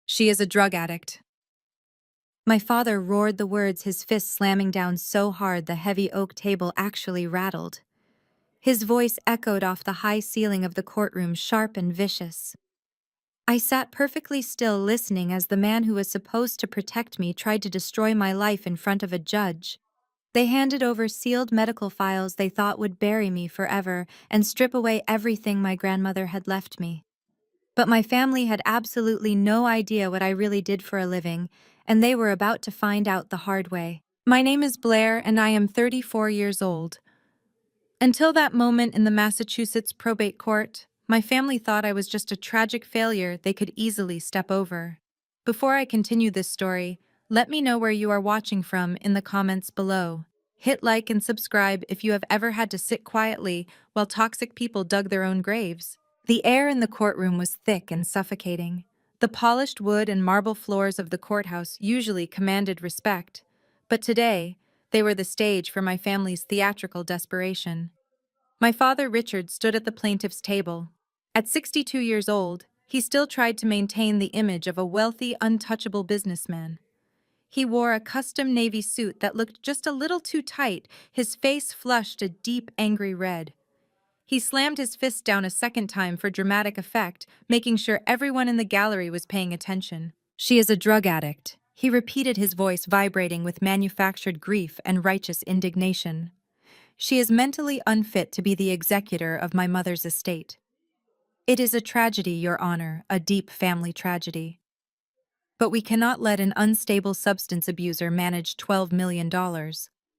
She is a drug addict. My father roared the words, his fist slamming down so hard the heavy oak table actually rattled. His voice echoed off the high ceiling of the courtroom, sharp and vicious. I sat perfectly still, listening as the man who was supposed to protect me tried to destroy my life in front of a judge. They handed over sealed medical files they thought would bury me forever and strip away everything my grandmother had left me. But my family had absolutely no idea what I really did for a living, and they were about to find out the hard way. My name is Blair, and I am 34 years old. Until that moment in the Massachusetts probate court, my family thought I was just a tragic failure they could easily step over. Before I continue this story, let me know where you are watching from in the comments below. Hit like and subscribe if you have ever had to sit quietly while toxic people dug their own graves. The air in the courtroom was thick and suffocating. The polished wood and marble floors of the courthouse usually commanded respect, but today, they were the stage for my family's theatrical desperation. My father, Richard, stood at the plaintiff's table. At 62 years old, he still tried to maintain the image of a wealthy, untouchable businessman. He wore a custom navy suit that looked just a little too tight, his face flushed a deep, angry red. He slammed his fist down a second time for dramatic effect, making sure everyone in the gallery was paying attention. She is a drug addict. He repeated, his voice vibrating with manufactured grief and righteous indignation. She is mentally unfit to be the executor of my mother's estate. It is a tragedy, Your Honor, a deep family tragedy. But we cannot let an unstable substance abuser manage $12 million.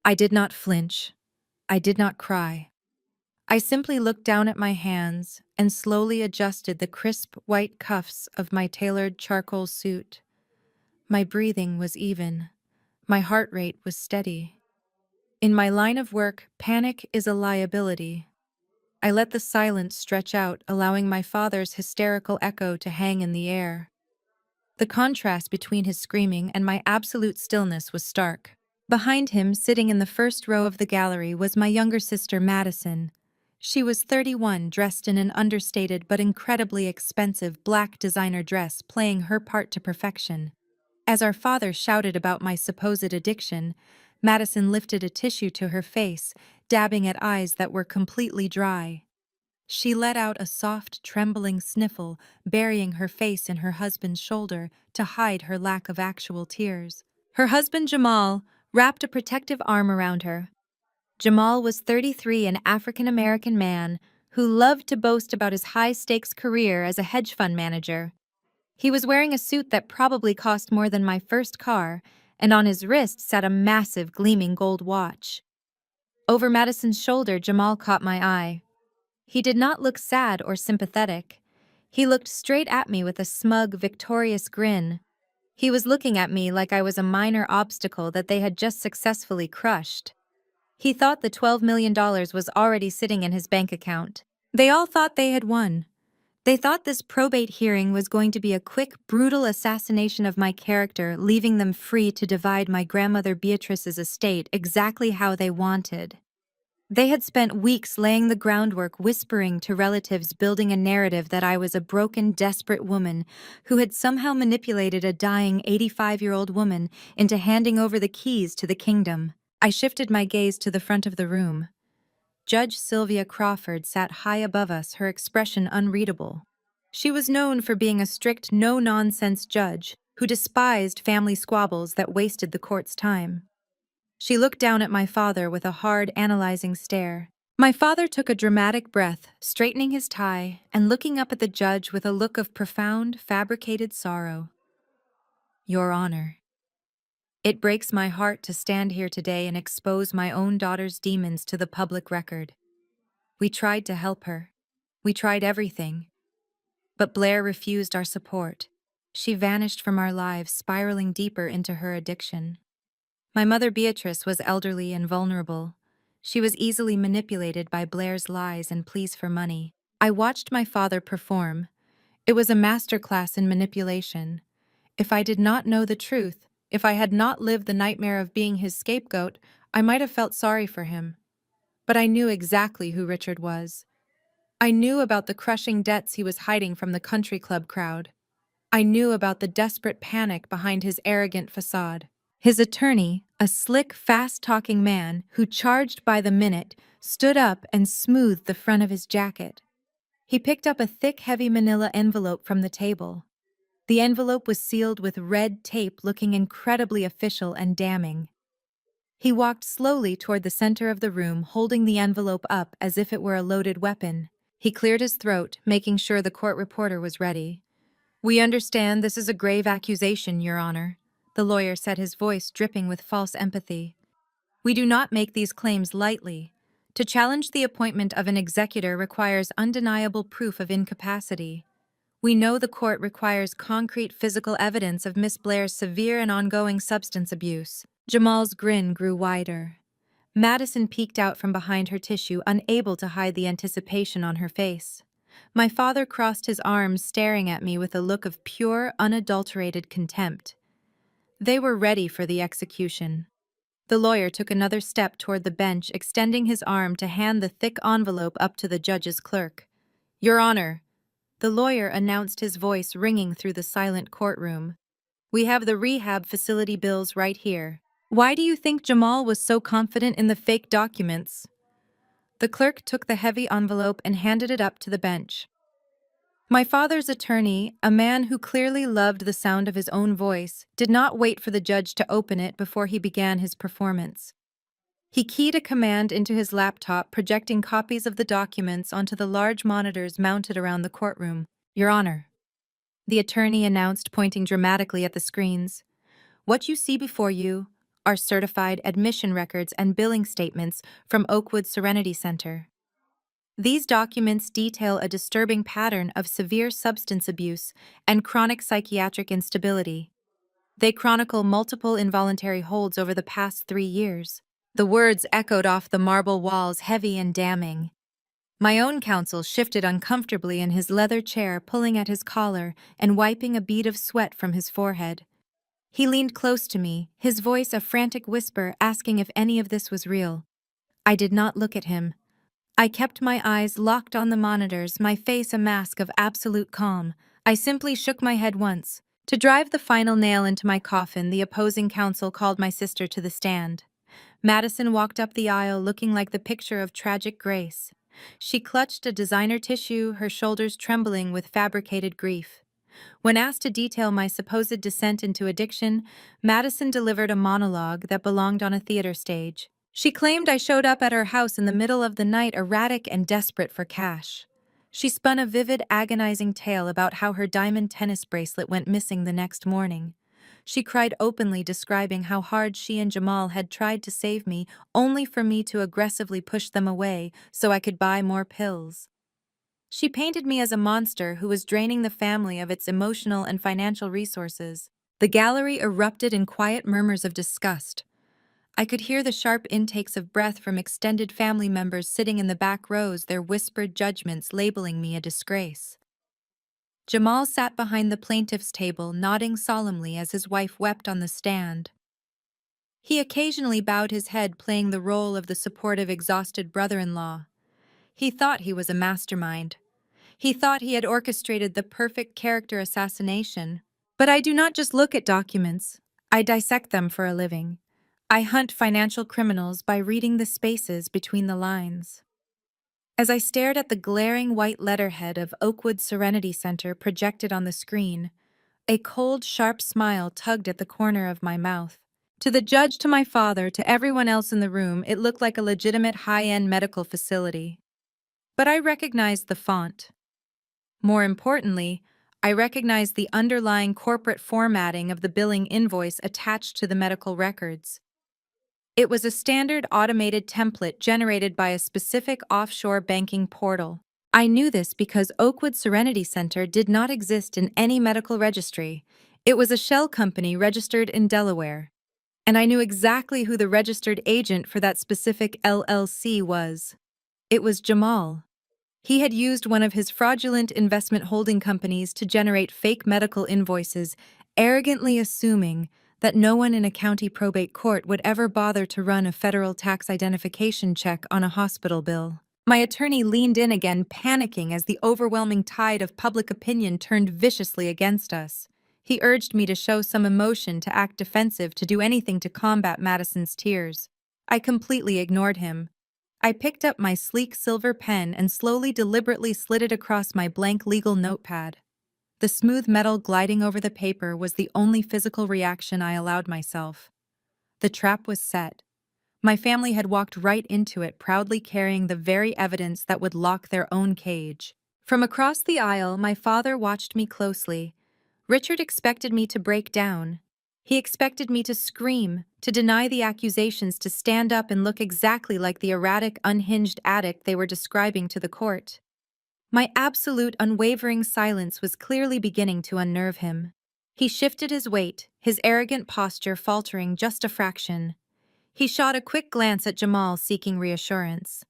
I did not flinch. I did not cry. I simply looked down at my hands and slowly adjusted the crisp white cuffs of my tailored charcoal suit. My breathing was even. My heart rate was steady. In my line of work, panic is a liability. I let the silence stretch out, allowing my father's hysterical echo to hang in the air. The contrast between his screaming and my absolute stillness was stark. Behind him, sitting in the first row of the gallery, was my younger sister, Madison. She was 31, dressed in an understated but incredibly expensive black designer dress, playing her part to perfection. As our father shouted about my supposed addiction, Madison lifted a tissue to her face, dabbing at eyes that were completely dry. She let out a soft, trembling sniffle, burying her face in her husband's shoulder to hide her lack of actual tears. Her husband, Jamal, wrapped a protective arm around her. Jamal was 33, an African-American man who loved to boast about his high-stakes career as a hedge fund manager. He was wearing a suit that probably cost more than my first car, and on his wrist sat a massive, gleaming gold watch. Over Madison's shoulder, Jamal caught my eye. He did not look sad or sympathetic. He looked straight at me with a smug, victorious grin. He was looking at me like I was a minor obstacle that they had just successfully crushed. He thought the $12 million was already sitting in his bank account. They all thought they had won. They thought this probate hearing was going to be a quick, brutal assassination of my character, leaving them free to divide my grandmother Beatrice's estate exactly how they wanted. They had spent weeks laying the groundwork, whispering to relatives, building a narrative that I was a broken, desperate woman who had somehow manipulated a dying 85-year-old woman into handing over the keys to the kingdom. I shifted my gaze to the front of the room. Judge Sylvia Crawford sat high above us, her expression unreadable. She was known for being a strict, no-nonsense judge who despised family squabbles that wasted the court's time. She looked down at my father with a hard, analyzing stare. My father took a dramatic breath, straightening his tie and looking up at the judge with a look of profound, fabricated sorrow. Your Honor, it breaks my heart to stand here today and expose my own daughter's demons to the public record. We tried to help her. We tried everything. But Blair refused our support. She vanished from our lives, spiraling deeper into her addiction. My mother Beatrice was elderly and vulnerable. She was easily manipulated by Blair's lies and pleas for money. I watched my father perform. It was a masterclass in manipulation. If I did not know the truth, if I had not lived the nightmare of being his scapegoat, I might have felt sorry for him. But I knew exactly who Richard was. I knew about the crushing debts he was hiding from the country club crowd. I knew about the desperate panic behind his arrogant facade. His attorney, a slick, fast-talking man who charged by the minute, stood up and smoothed the front of his jacket. He picked up a thick, heavy manila envelope from the table. The envelope was sealed with red tape looking incredibly official and damning. He walked slowly toward the center of the room, holding the envelope up as if it were a loaded weapon. He cleared his throat, making sure the court reporter was ready. "We understand this is a grave accusation, Your Honor," the lawyer said, his voice dripping with false empathy. "We do not make these claims lightly. To challenge the appointment of an executor requires undeniable proof of incapacity. We know the court requires concrete physical evidence of Miss Blair's severe and ongoing substance abuse." Jamal's grin grew wider. Madison peeked out from behind her tissue, unable to hide the anticipation on her face. My father crossed his arms, staring at me with a look of pure, unadulterated contempt. They were ready for the execution. The lawyer took another step toward the bench, extending his arm to hand the thick envelope up to the judge's clerk. "Your Honor," the lawyer announced, his voice ringing through the silent courtroom, "we have the rehab facility bills right here. Why do you think Jamal was so confident in the fake documents?" The clerk took the heavy envelope and handed it up to the bench. My father's attorney, a man who clearly loved the sound of his own voice, did not wait for the judge to open it before he began his performance. He keyed a command into his laptop, projecting copies of the documents onto the large monitors mounted around the courtroom. "Your Honor," the attorney announced, pointing dramatically at the screens, "what you see before you are certified admission records and billing statements from Oakwood Serenity Center. These documents detail a disturbing pattern of severe substance abuse and chronic psychiatric instability. They chronicle multiple involuntary holds over the past 3 years." The words echoed off the marble walls, heavy and damning. My own counsel shifted uncomfortably in his leather chair, pulling at his collar and wiping a bead of sweat from his forehead. He leaned close to me, his voice a frantic whisper, asking if any of this was real. I did not look at him. I kept my eyes locked on the monitors, my face a mask of absolute calm. I simply shook my head once. To drive the final nail into my coffin, the opposing counsel called my sister to the stand. Madison walked up the aisle looking like the picture of tragic grace. She clutched a designer tissue, her shoulders trembling with fabricated grief. When asked to detail my supposed descent into addiction, Madison delivered a monologue that belonged on a theater stage. She claimed I showed up at her house in the middle of the night, erratic and desperate for cash. She spun a vivid, agonizing tale about how her diamond tennis bracelet went missing the next morning. She cried openly, describing how hard she and Jamal had tried to save me, only for me to aggressively push them away so I could buy more pills. She painted me as a monster who was draining the family of its emotional and financial resources. The gallery erupted in quiet murmurs of disgust. I could hear the sharp intakes of breath from extended family members sitting in the back rows, their whispered judgments labeling me a disgrace. Jamal sat behind the plaintiff's table, nodding solemnly as his wife wept on the stand. He occasionally bowed his head, playing the role of the supportive, exhausted brother-in-law. He thought he was a mastermind. He thought he had orchestrated the perfect character assassination. But I do not just look at documents. I dissect them for a living. I hunt financial criminals by reading the spaces between the lines. As I stared at the glaring white letterhead of Oakwood Serenity Center projected on the screen, a cold, sharp smile tugged at the corner of my mouth. To the judge, to my father, to everyone else in the room, it looked like a legitimate high-end medical facility. But I recognized the font. More importantly, I recognized the underlying corporate formatting of the billing invoice attached to the medical records. It was a standard automated template generated by a specific offshore banking portal. I knew this because Oakwood Serenity Center did not exist in any medical registry. It was a shell company registered in Delaware. And I knew exactly who the registered agent for that specific LLC was. It was Jamal. He had used one of his fraudulent investment holding companies to generate fake medical invoices, arrogantly assuming that no one in a county probate court would ever bother to run a federal tax identification check on a hospital bill. My attorney leaned in again, panicking as the overwhelming tide of public opinion turned viciously against us. He urged me to show some emotion, to act defensive, to do anything to combat Madison's tears. I completely ignored him. I picked up my sleek silver pen and slowly, deliberately slid it across my blank legal notepad. The smooth metal gliding over the paper was the only physical reaction I allowed myself. The trap was set. My family had walked right into it, proudly carrying the very evidence that would lock their own cage. From across the aisle, my father watched me closely. Richard expected me to break down. He expected me to scream, to deny the accusations, to stand up and look exactly like the erratic, unhinged addict they were describing to the court. My absolute, unwavering silence was clearly beginning to unnerve him. He shifted his weight, his arrogant posture faltering just a fraction. He shot a quick glance at Jamal, seeking reassurance.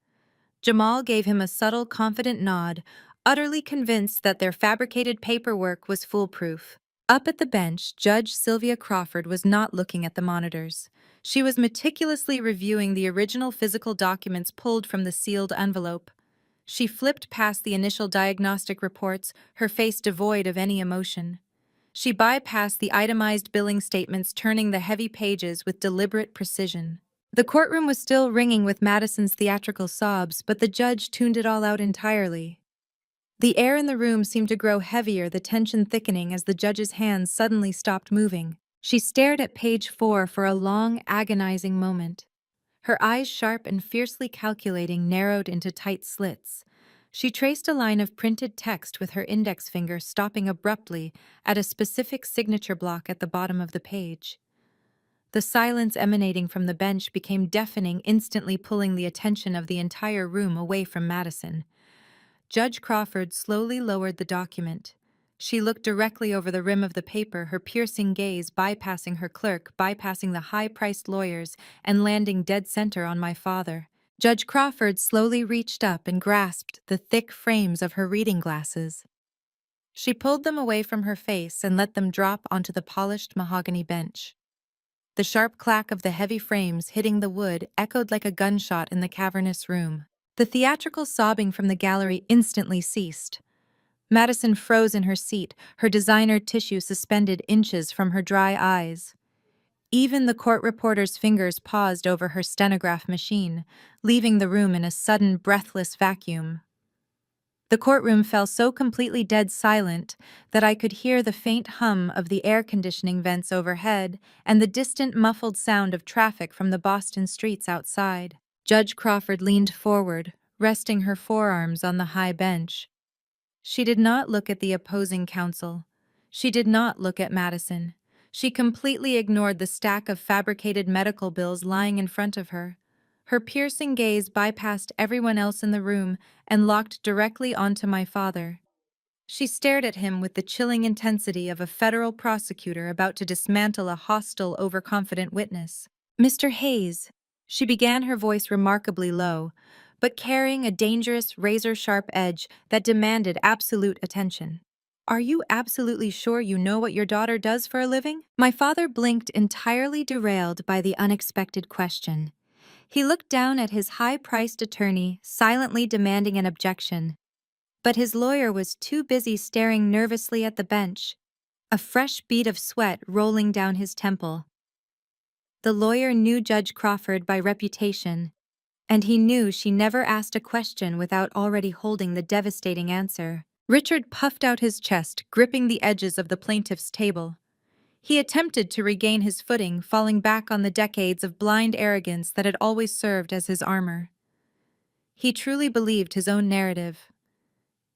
Jamal gave him a subtle, confident nod, utterly convinced that their fabricated paperwork was foolproof. Up at the bench, Judge Sylvia Crawford was not looking at the monitors. She was meticulously reviewing the original physical documents pulled from the sealed envelope. She flipped past the initial diagnostic reports, her face devoid of any emotion. She bypassed the itemized billing statements, turning the heavy pages with deliberate precision. The courtroom was still ringing with Madison's theatrical sobs, but the judge tuned it all out entirely. The air in the room seemed to grow heavier, the tension thickening as the judge's hands suddenly stopped moving. She stared at page 4 for a long, agonizing moment. Her eyes, sharp and fiercely calculating, narrowed into tight slits. She traced a line of printed text with her index finger, stopping abruptly at a specific signature block at the bottom of the page. The silence emanating from the bench became deafening, instantly pulling the attention of the entire room away from Madison. Judge Crawford slowly lowered the document. She looked directly over the rim of the paper, her piercing gaze bypassing her clerk, bypassing the high-priced lawyers, and landing dead center on my father. Judge Crawford slowly reached up and grasped the thick frames of her reading glasses. She pulled them away from her face and let them drop onto the polished mahogany bench. The sharp clack of the heavy frames hitting the wood echoed like a gunshot in the cavernous room. The theatrical sobbing from the gallery instantly ceased. Madison froze in her seat, her designer tissue suspended inches from her dry eyes. Even the court reporter's fingers paused over her stenograph machine, leaving the room in a sudden, breathless vacuum. The courtroom fell so completely dead silent that I could hear the faint hum of the air conditioning vents overhead and the distant muffled sound of traffic from the Boston streets outside. Judge Crawford leaned forward, resting her forearms on the high bench. She did not look at the opposing counsel. She did not look at Madison. She completely ignored the stack of fabricated medical bills lying in front of her. Her piercing gaze bypassed everyone else in the room and locked directly onto my father. She stared at him with the chilling intensity of a federal prosecutor about to dismantle a hostile, overconfident witness. "Mr. Hayes," she began, her voice remarkably low, but carrying a dangerous, razor-sharp edge that demanded absolute attention. "Are you absolutely sure you know what your daughter does for a living?" My father blinked, entirely derailed by the unexpected question. He looked down at his high-priced attorney, silently demanding an objection. But his lawyer was too busy staring nervously at the bench, a fresh bead of sweat rolling down his temple. The lawyer knew Judge Crawford by reputation, and he knew she never asked a question without already holding the devastating answer. Richard puffed out his chest, gripping the edges of the plaintiff's table. He attempted to regain his footing, falling back on the decades of blind arrogance that had always served as his armor. He truly believed his own narrative.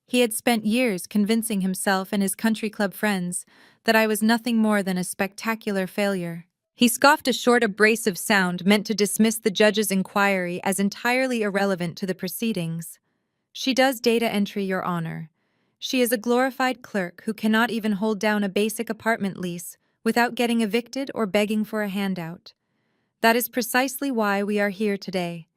He had spent years convincing himself and his country club friends that I was nothing more than a spectacular failure. He scoffed a short, abrasive sound meant to dismiss the judge's inquiry as entirely irrelevant to the proceedings. "She does data entry, Your Honor. She is a glorified clerk who cannot even hold down a basic apartment lease without getting evicted or begging for a handout. That is precisely why we are here today.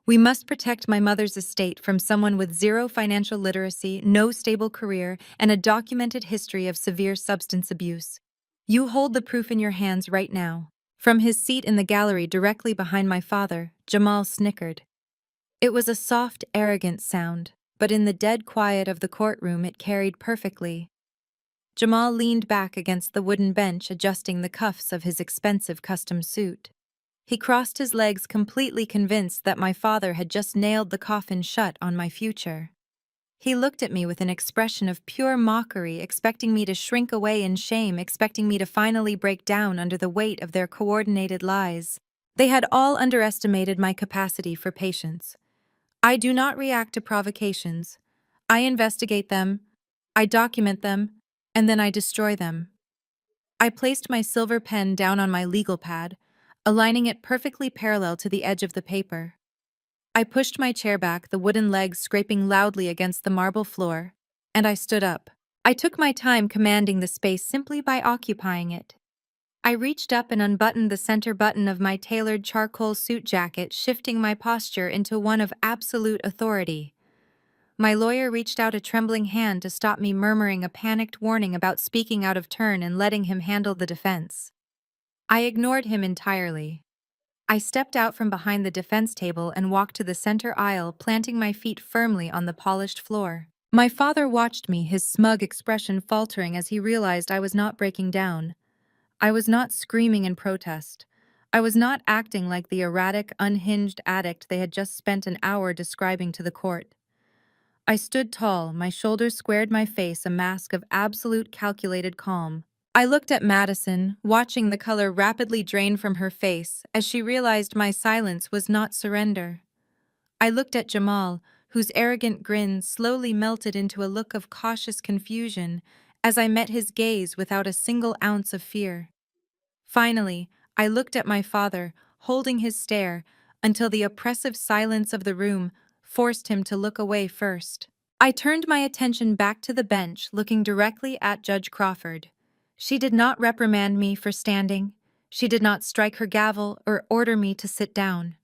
We must protect my mother's estate from someone with zero financial literacy, no stable career, and a documented history of severe substance abuse. You hold the proof in your hands right now." From his seat in the gallery directly behind my father, Jamal snickered. It was a soft, arrogant sound, but in the dead quiet of the courtroom it carried perfectly. Jamal leaned back against the wooden bench, adjusting the cuffs of his expensive custom suit. He crossed his legs, completely convinced that my father had just nailed the coffin shut on my future. He looked at me with an expression of pure mockery, expecting me to shrink away in shame, expecting me to finally break down under the weight of their coordinated lies. They had all underestimated my capacity for patience. I do not react to provocations. I investigate them, I document them, and then I destroy them. I placed my silver pen down on my legal pad, aligning it perfectly parallel to the edge of the paper. I pushed my chair back, the wooden legs scraping loudly against the marble floor, and I stood up. I took my time commanding the space simply by occupying it. I reached up and unbuttoned the center button of my tailored charcoal suit jacket, shifting my posture into one of absolute authority. My lawyer reached out a trembling hand to stop me, murmuring a panicked warning about speaking out of turn and letting him handle the defense. I ignored him entirely. I stepped out from behind the defense table and walked to the center aisle, planting my feet firmly on the polished floor. My father watched me, his smug expression faltering as he realized I was not breaking down. I was not screaming in protest. I was not acting like the erratic, unhinged addict they had just spent an hour describing to the court. I stood tall, my shoulders squared, my face a mask of absolute calculated calm. I looked at Madison, watching the color rapidly drain from her face as she realized my silence was not surrender. I looked at Jamal, whose arrogant grin slowly melted into a look of cautious confusion as I met his gaze without a single ounce of fear. Finally, I looked at my father, holding his stare, until the oppressive silence of the room forced him to look away first. I turned my attention back to the bench, looking directly at Judge Crawford. She did not reprimand me for standing. She did not strike her gavel or order me to sit down.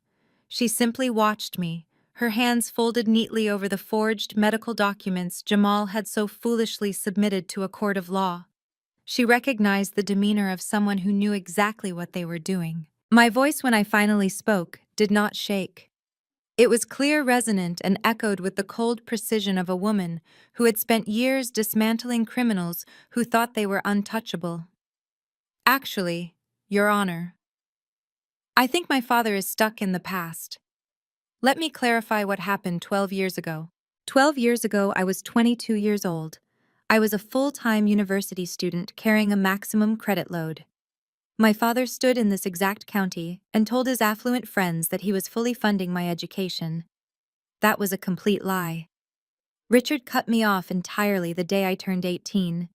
She simply watched me, her hands folded neatly over the forged medical documents Jamal had so foolishly submitted to a court of law. She recognized the demeanor of someone who knew exactly what they were doing. My voice, when I finally spoke, did not shake. It was clear, resonant, and echoed with the cold precision of a woman who had spent years dismantling criminals who thought they were untouchable. Actually, Your Honor, I think my father is stuck in the past. Let me clarify what happened 12 years ago. 12 years ago, I was 22 years old. I was a full-time university student carrying a maximum credit load. My father stood in this exact county and told his affluent friends that he was fully funding my education. That was a complete lie. Richard cut me off entirely the day I turned 18.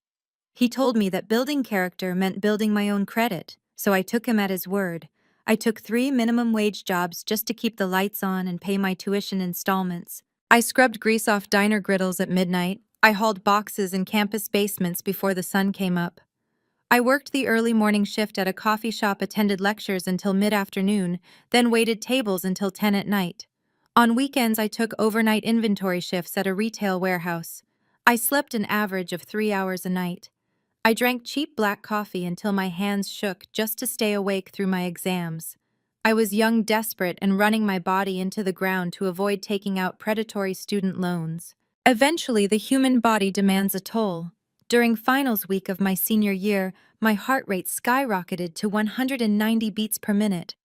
He told me that building character meant building my own credit, so I took him at his word. I took 3 minimum wage jobs just to keep the lights on and pay my tuition installments. I scrubbed grease off diner griddles at midnight. I hauled boxes in campus basements before the sun came up. I worked the early morning shift at a coffee shop, attended lectures until mid-afternoon, then waited tables until 10 at night. On weekends, I took overnight inventory shifts at a retail warehouse. I slept an average of 3 hours a night. I drank cheap black coffee until my hands shook just to stay awake through my exams. I was young, desperate, and running my body into the ground to avoid taking out predatory student loans. Eventually, the human body demands a toll. During finals week of my senior year, my heart rate skyrocketed to 190 beats per minute.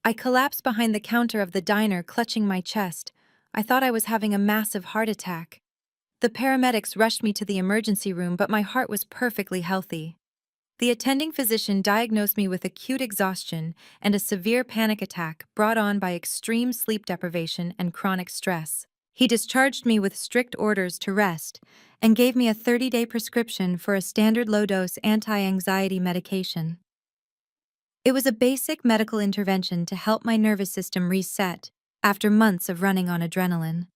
I collapsed behind the counter of the diner, clutching my chest. I thought I was having a massive heart attack. The paramedics rushed me to the emergency room, but my heart was perfectly healthy. The attending physician diagnosed me with acute exhaustion and a severe panic attack brought on by extreme sleep deprivation and chronic stress. He discharged me with strict orders to rest and gave me a 30-day prescription for a standard low-dose anti-anxiety medication. It was a basic medical intervention to help my nervous system reset after months of running on adrenaline.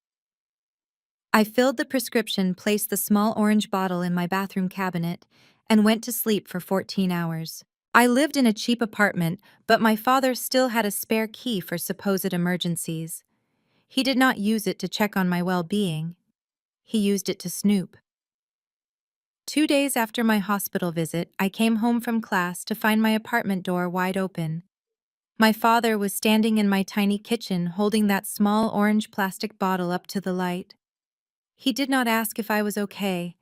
I filled the prescription, placed the small orange bottle in my bathroom cabinet, and went to sleep for 14 hours. I lived in a cheap apartment, but my father still had a spare key for supposed emergencies. He did not use it to check on my well-being. He used it to snoop. 2 days after my hospital visit, I came home from class to find my apartment door wide open. My father was standing in my tiny kitchen holding that small orange plastic bottle up to the light. He did not ask if I was okay.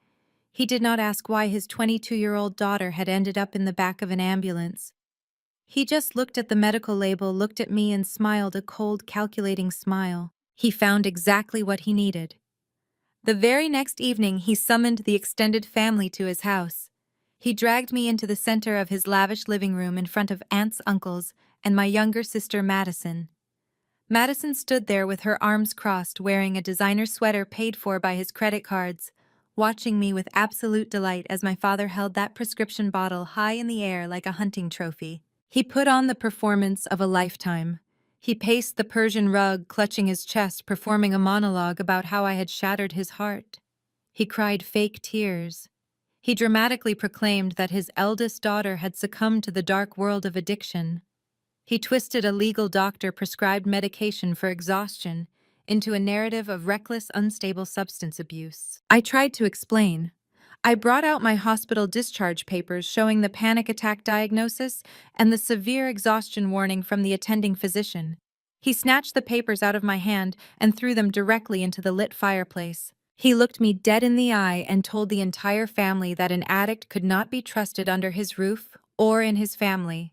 He did not ask why his 22-year-old daughter had ended up in the back of an ambulance. He just looked at the medical label, looked at me, and smiled a cold, calculating smile. He found exactly what he needed. The very next evening, he summoned the extended family to his house. He dragged me into the center of his lavish living room in front of aunts, uncles, and my younger sister, Madison. Madison stood there with her arms crossed, wearing a designer sweater paid for by his credit cards, watching me with absolute delight as my father held that prescription bottle high in the air like a hunting trophy. He put on the performance of a lifetime. He paced the Persian rug, clutching his chest, performing a monologue about how I had shattered his heart. He cried fake tears. He dramatically proclaimed that his eldest daughter had succumbed to the dark world of addiction. He twisted a legal doctor-prescribed medication for exhaustion into a narrative of reckless, unstable substance abuse. I tried to explain. I brought out my hospital discharge papers showing the panic attack diagnosis and the severe exhaustion warning from the attending physician. He snatched the papers out of my hand and threw them directly into the lit fireplace. He looked me dead in the eye and told the entire family that an addict could not be trusted under his roof or in his family.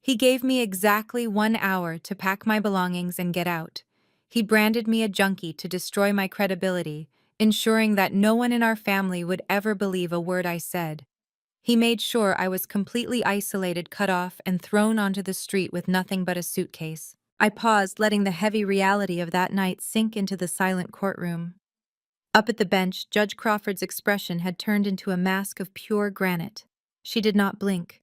He gave me exactly 1 hour to pack my belongings and get out. He branded me a junkie to destroy my credibility, ensuring that no one in our family would ever believe a word I said. He made sure I was completely isolated, cut off, and thrown onto the street with nothing but a suitcase. I paused, letting the heavy reality of that night sink into the silent courtroom. Up at the bench, Judge Crawford's expression had turned into a mask of pure granite. She did not blink.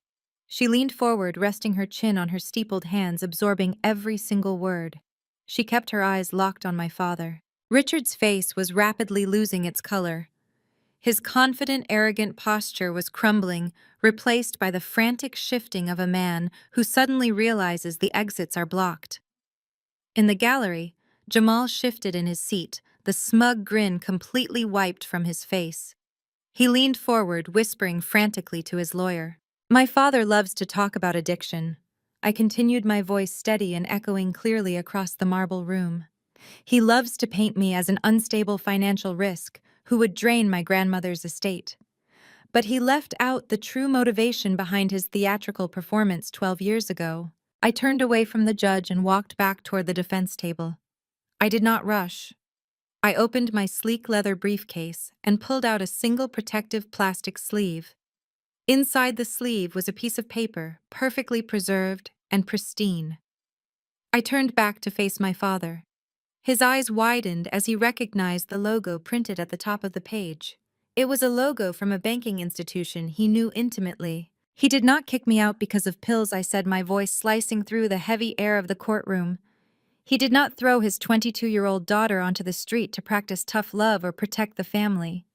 She leaned forward, resting her chin on her steepled hands, absorbing every single word. She kept her eyes locked on my father. Richard's face was rapidly losing its color. His confident, arrogant posture was crumbling, replaced by the frantic shifting of a man who suddenly realizes the exits are blocked. In the gallery, Jamal shifted in his seat, the smug grin completely wiped from his face. He leaned forward, whispering frantically to his lawyer. My father loves to talk about addiction. I continued, my voice steady and echoing clearly across the marble room. He loves to paint me as an unstable financial risk who would drain my grandmother's estate. But he left out the true motivation behind his theatrical performance 12 years ago. I turned away from the judge and walked back toward the defense table. I did not rush. I opened my sleek leather briefcase and pulled out a single protective plastic sleeve. Inside the sleeve was a piece of paper, perfectly preserved and pristine. I turned back to face my father. His eyes widened as he recognized the logo printed at the top of the page. It was a logo from a banking institution he knew intimately. He did not kick me out because of pills, I said, my voice slicing through the heavy air of the courtroom. He did not throw his 22-year-old daughter onto the street to practice tough love or protect the family.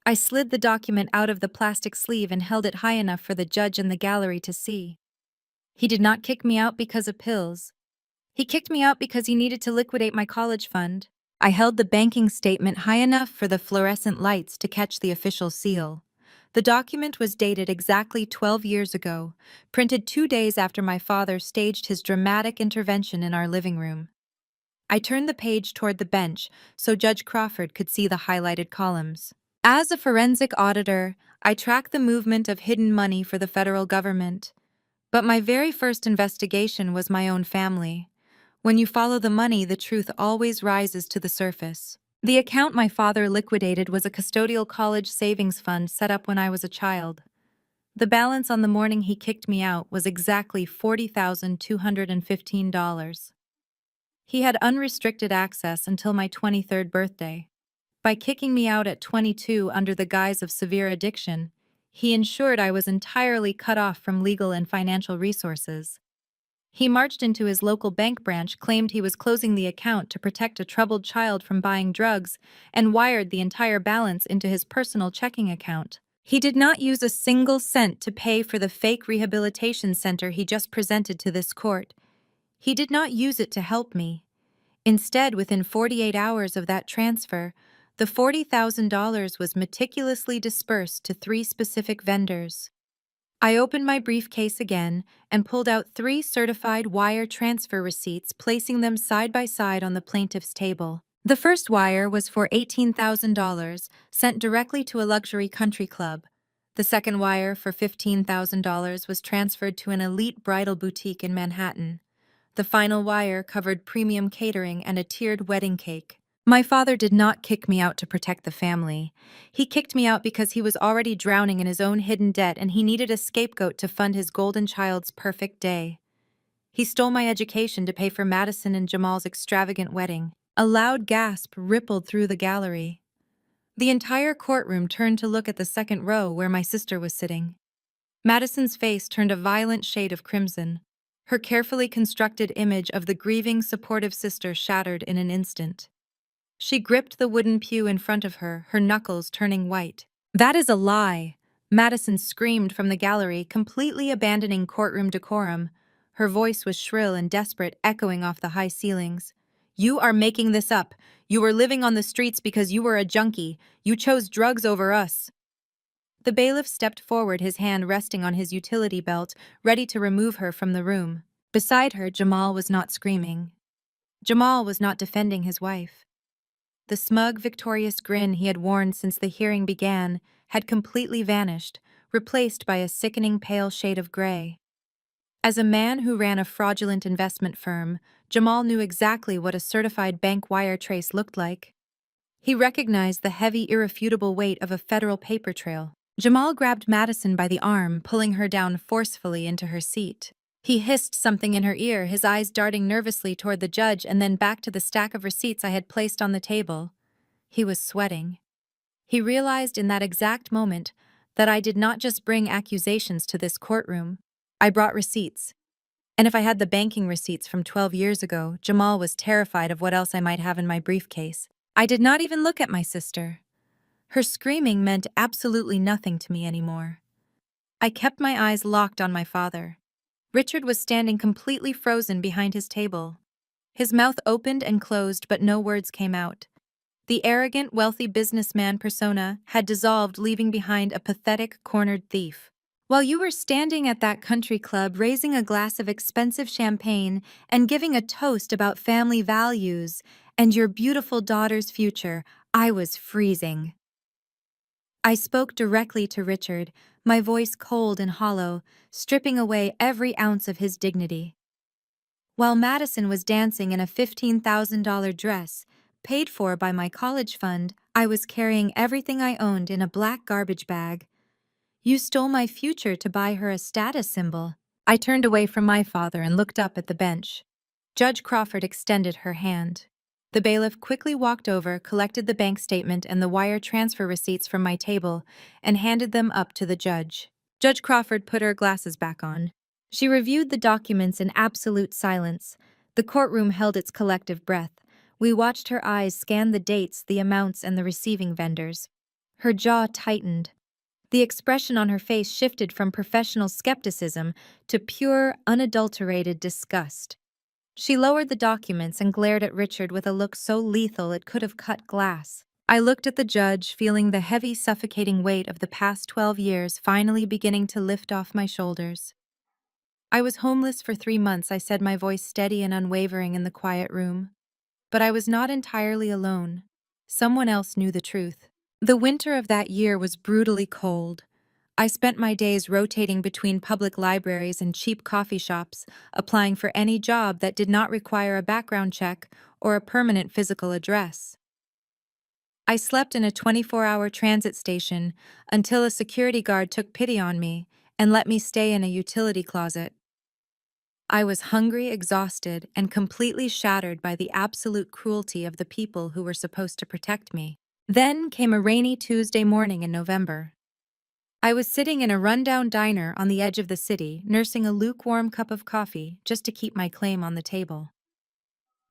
I slid the document out of the plastic sleeve and held it high enough for the judge in the gallery to see. He did not kick me out because of pills. He kicked me out because he needed to liquidate my college fund. I held the banking statement high enough for the fluorescent lights to catch the official seal. The document was dated exactly 12 years ago, printed 2 days after my father staged his dramatic intervention in our living room. I turned the page toward the bench so Judge Crawford could see the highlighted columns. As a forensic auditor, I track the movement of hidden money for the federal government. But my very first investigation was my own family. When you follow the money, the truth always rises to the surface. The account my father liquidated was a custodial college savings fund set up when I was a child. The balance on the morning he kicked me out was exactly $40,215. He had unrestricted access until my 23rd birthday. By kicking me out at 22 under the guise of severe addiction, he ensured I was entirely cut off from legal and financial resources. He marched into his local bank branch, claimed he was closing the account to protect a troubled child from buying drugs, and wired the entire balance into his personal checking account. He did not use a single cent to pay for the fake rehabilitation center he just presented to this court. He did not use it to help me. Instead, within 48 hours of that transfer, the $40,000 was meticulously dispersed to 3 specific vendors. I opened my briefcase again and pulled out 3 certified wire transfer receipts, placing them side by side on the plaintiff's table. The first wire was for $18,000, sent directly to a luxury country club. The second wire for $15,000 was transferred to an elite bridal boutique in Manhattan. The final wire covered premium catering and a tiered wedding cake. My father did not kick me out to protect the family. He kicked me out because he was already drowning in his own hidden debt and he needed a scapegoat to fund his golden child's perfect day. He stole my education to pay for Madison and Jamal's extravagant wedding. A loud gasp rippled through the gallery. The entire courtroom turned to look at the second row where my sister was sitting. Madison's face turned a violent shade of crimson. Her carefully constructed image of the grieving, supportive sister shattered in an instant. She gripped the wooden pew in front of her, her knuckles turning white. "That is a lie!" Madison screamed from the gallery, completely abandoning courtroom decorum. Her voice was shrill and desperate, echoing off the high ceilings. "You are making this up. You were living on the streets because you were a junkie. You chose drugs over us." The bailiff stepped forward, his hand resting on his utility belt, ready to remove her from the room. Beside her, Jamal was not screaming. Jamal was not defending his wife. The smug, victorious grin he had worn since the hearing began had completely vanished, replaced by a sickening pale shade of gray. As a man who ran a fraudulent investment firm, Jamal knew exactly what a certified bank wire trace looked like. He recognized the heavy, irrefutable weight of a federal paper trail. Jamal grabbed Madison by the arm, pulling her down forcefully into her seat. He hissed something in her ear, his eyes darting nervously toward the judge and then back to the stack of receipts I had placed on the table. He was sweating. He realized in that exact moment that I did not just bring accusations to this courtroom. I brought receipts. And if I had the banking receipts from 12 years ago, Jamal was terrified of what else I might have in my briefcase. I did not even look at my sister. Her screaming meant absolutely nothing to me anymore. I kept my eyes locked on my father. Richard was standing completely frozen behind his table. His mouth opened and closed, but no words came out. The arrogant, wealthy businessman persona had dissolved, leaving behind a pathetic, cornered thief. While you were standing at that country club, raising a glass of expensive champagne and giving a toast about family values and your beautiful daughter's future, I was freezing. I spoke directly to Richard, my voice cold and hollow, stripping away every ounce of his dignity. While Madison was dancing in a $15,000 dress, paid for by my college fund, I was carrying everything I owned in a black garbage bag. You stole my future to buy her a status symbol. I turned away from my father and looked up at the bench. Judge Crawford extended her hand. The bailiff quickly walked over, collected the bank statement and the wire transfer receipts from my table, and handed them up to the judge. Judge Crawford put her glasses back on. She reviewed the documents in absolute silence. The courtroom held its collective breath. We watched her eyes scan the dates, the amounts, and the receiving vendors. Her jaw tightened. The expression on her face shifted from professional skepticism to pure, unadulterated disgust. She lowered the documents and glared at Richard with a look so lethal it could have cut glass. I looked at the judge, feeling the heavy, suffocating weight of the past 12 years finally beginning to lift off my shoulders. I was homeless for 3 months, I said, my voice steady and unwavering in the quiet room. But I was not entirely alone. Someone else knew the truth. The winter of that year was brutally cold. I spent my days rotating between public libraries and cheap coffee shops, applying for any job that did not require a background check or a permanent physical address. I slept in a 24-hour transit station until a security guard took pity on me and let me stay in a utility closet. I was hungry, exhausted, and completely shattered by the absolute cruelty of the people who were supposed to protect me. Then came a rainy Tuesday morning in November. I was sitting in a rundown diner on the edge of the city, nursing a lukewarm cup of coffee just to keep my claim on the table.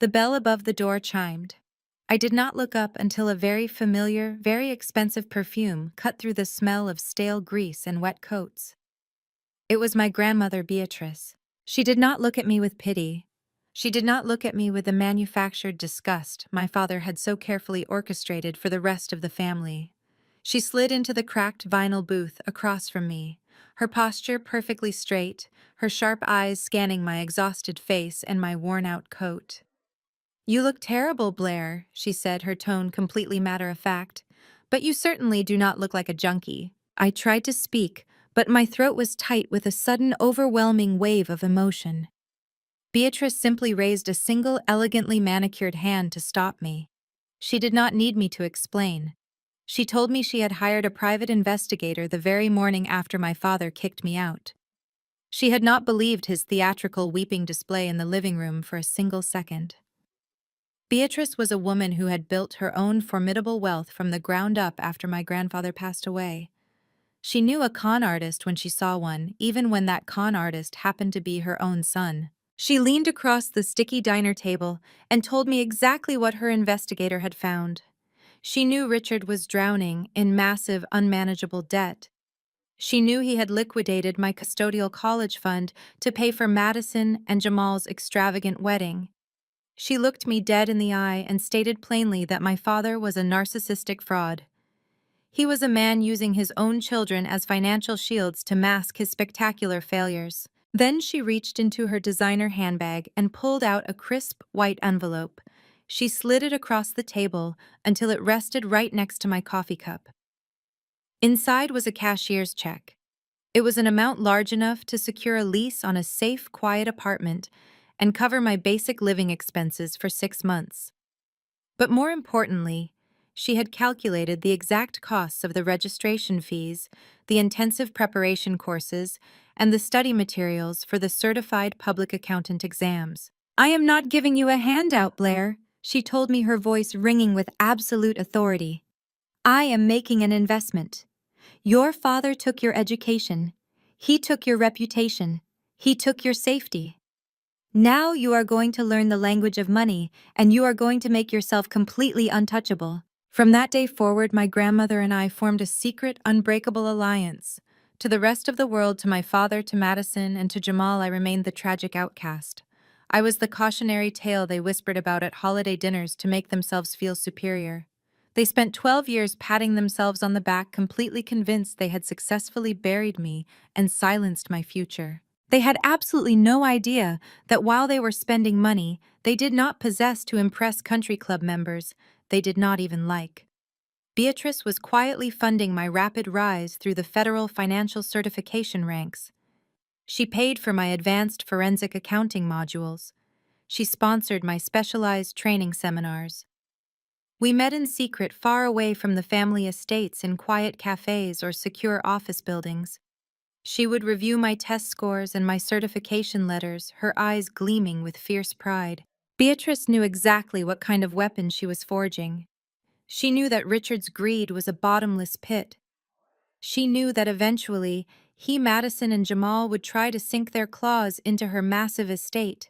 The bell above the door chimed. I did not look up until a very familiar, very expensive perfume cut through the smell of stale grease and wet coats. It was my grandmother, Beatrice. She did not look at me with pity. She did not look at me with the manufactured disgust my father had so carefully orchestrated for the rest of the family. She slid into the cracked vinyl booth across from me, her posture perfectly straight, her sharp eyes scanning my exhausted face and my worn-out coat. "You look terrible, Blair," she said, her tone completely matter-of-fact. "But you certainly do not look like a junkie." I tried to speak, but my throat was tight with a sudden overwhelming wave of emotion. Beatrice simply raised a single elegantly manicured hand to stop me. She did not need me to explain. She told me she had hired a private investigator the very morning after my father kicked me out. She had not believed his theatrical weeping display in the living room for a single second. Beatrice was a woman who had built her own formidable wealth from the ground up after my grandfather passed away. She knew a con artist when she saw one, even when that con artist happened to be her own son. She leaned across the sticky diner table and told me exactly what her investigator had found. She knew Richard was drowning in massive, unmanageable debt. She knew he had liquidated my custodial college fund to pay for Madison and Jamal's extravagant wedding. She looked me dead in the eye and stated plainly that my father was a narcissistic fraud. He was a man using his own children as financial shields to mask his spectacular failures. Then she reached into her designer handbag and pulled out a crisp, white envelope. She slid it across the table until it rested right next to my coffee cup. Inside was a cashier's check. It was an amount large enough to secure a lease on a safe, quiet apartment and cover my basic living expenses for 6 months. But more importantly, she had calculated the exact costs of the registration fees, the intensive preparation courses, and the study materials for the certified public accountant exams. "I am not giving you a handout, Blair," she told me, her voice ringing with absolute authority. "I am making an investment. Your father took your education. He took your reputation. He took your safety. Now you are going to learn the language of money, and you are going to make yourself completely untouchable." From that day forward, my grandmother and I formed a secret, unbreakable alliance. To the rest of the world, to my father, to Madison, and to Jamal, I remained the tragic outcast. I was the cautionary tale they whispered about at holiday dinners to make themselves feel superior. They spent 12 years patting themselves on the back, completely convinced they had successfully buried me and silenced my future. They had absolutely no idea that while they were spending money they did not possess to impress country club members they did not even like. Beatrice was quietly funding my rapid rise through the federal financial certification ranks. She paid for my advanced forensic accounting modules. She sponsored my specialized training seminars. We met in secret far away from the family estates in quiet cafes or secure office buildings. She would review my test scores and my certification letters, her eyes gleaming with fierce pride. Beatrice knew exactly what kind of weapon she was forging. She knew that Richard's greed was a bottomless pit. She knew that eventually he, Madison, and Jamal would try to sink their claws into her massive estate.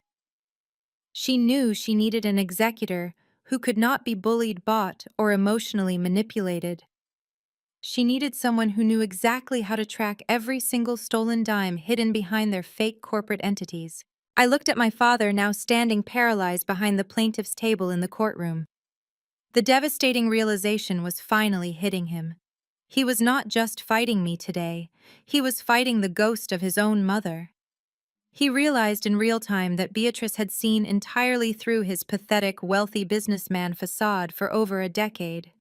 She knew she needed an executor who could not be bullied, bought, or emotionally manipulated. She needed someone who knew exactly how to track every single stolen dime hidden behind their fake corporate entities. I looked at my father, now standing paralyzed behind the plaintiff's table in the courtroom. The devastating realization was finally hitting him. He was not just fighting me today, he was fighting the ghost of his own mother. He realized in real time that Beatrice had seen entirely through his pathetic, wealthy businessman facade for over a decade.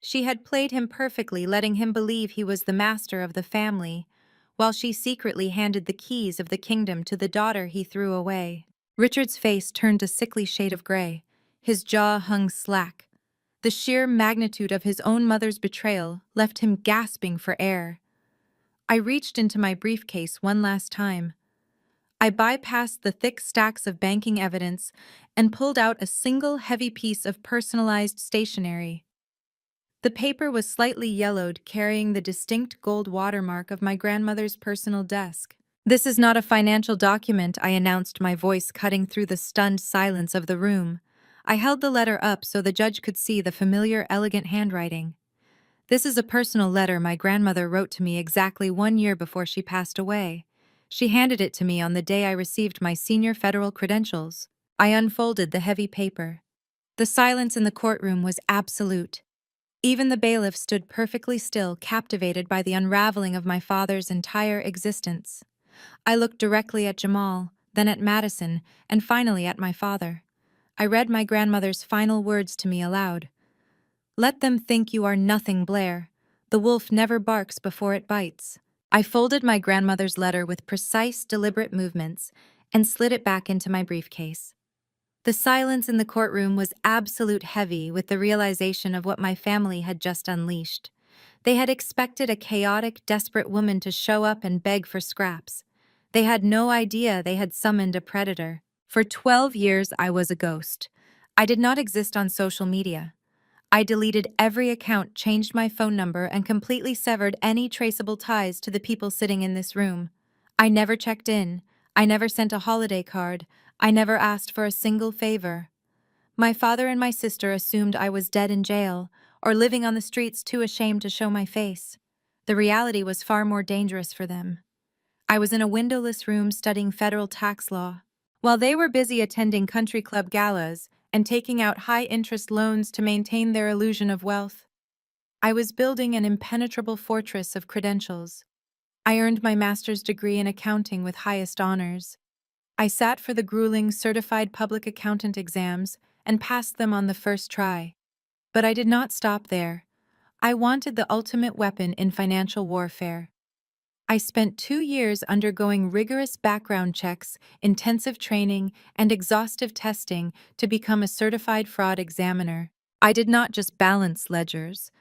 She had played him perfectly, letting him believe he was the master of the family, while she secretly handed the keys of the kingdom to the daughter he threw away. Richard's face turned a sickly shade of gray. His jaw hung slack. The sheer magnitude of his own mother's betrayal left him gasping for air. I reached into my briefcase one last time. I bypassed the thick stacks of banking evidence and pulled out a single heavy piece of personalized stationery. The paper was slightly yellowed, carrying the distinct gold watermark of my grandmother's personal desk. "This is not a financial document," I announced, my voice cutting through the stunned silence of the room. I held the letter up so the judge could see the familiar, elegant handwriting. "This is a personal letter my grandmother wrote to me exactly 1 year before she passed away. She handed it to me on the day I received my senior federal credentials." I unfolded the heavy paper. The silence in the courtroom was absolute. Even the bailiff stood perfectly still, captivated by the unraveling of my father's entire existence. I looked directly at Jamal, then at Madison, and finally at my father. I read my grandmother's final words to me aloud. "Let them think you are nothing, Blair. The wolf never barks before it bites." I folded my grandmother's letter with precise, deliberate movements and slid it back into my briefcase. The silence in the courtroom was absolute heavy with the realization of what my family had just unleashed. They had expected a chaotic, desperate woman to show up and beg for scraps. They had no idea they had summoned a predator. For 12 years, I was a ghost. I did not exist on social media. I deleted every account, changed my phone number, and completely severed any traceable ties to the people sitting in this room. I never checked in. I never sent a holiday card. I never asked for a single favor. My father and my sister assumed I was dead in jail or living on the streets too ashamed to show my face. The reality was far more dangerous for them. I was in a windowless room studying federal tax law, while they were busy attending country club galas and taking out high-interest loans to maintain their illusion of wealth. I was building an impenetrable fortress of credentials. I earned my master's degree in accounting with highest honors. I sat for the grueling certified public accountant exams and passed them on the first try. But I did not stop there. I wanted the ultimate weapon in financial warfare. I spent 2 years undergoing rigorous background checks, intensive training, and exhaustive testing to become a certified fraud examiner. I did not just balance ledgers.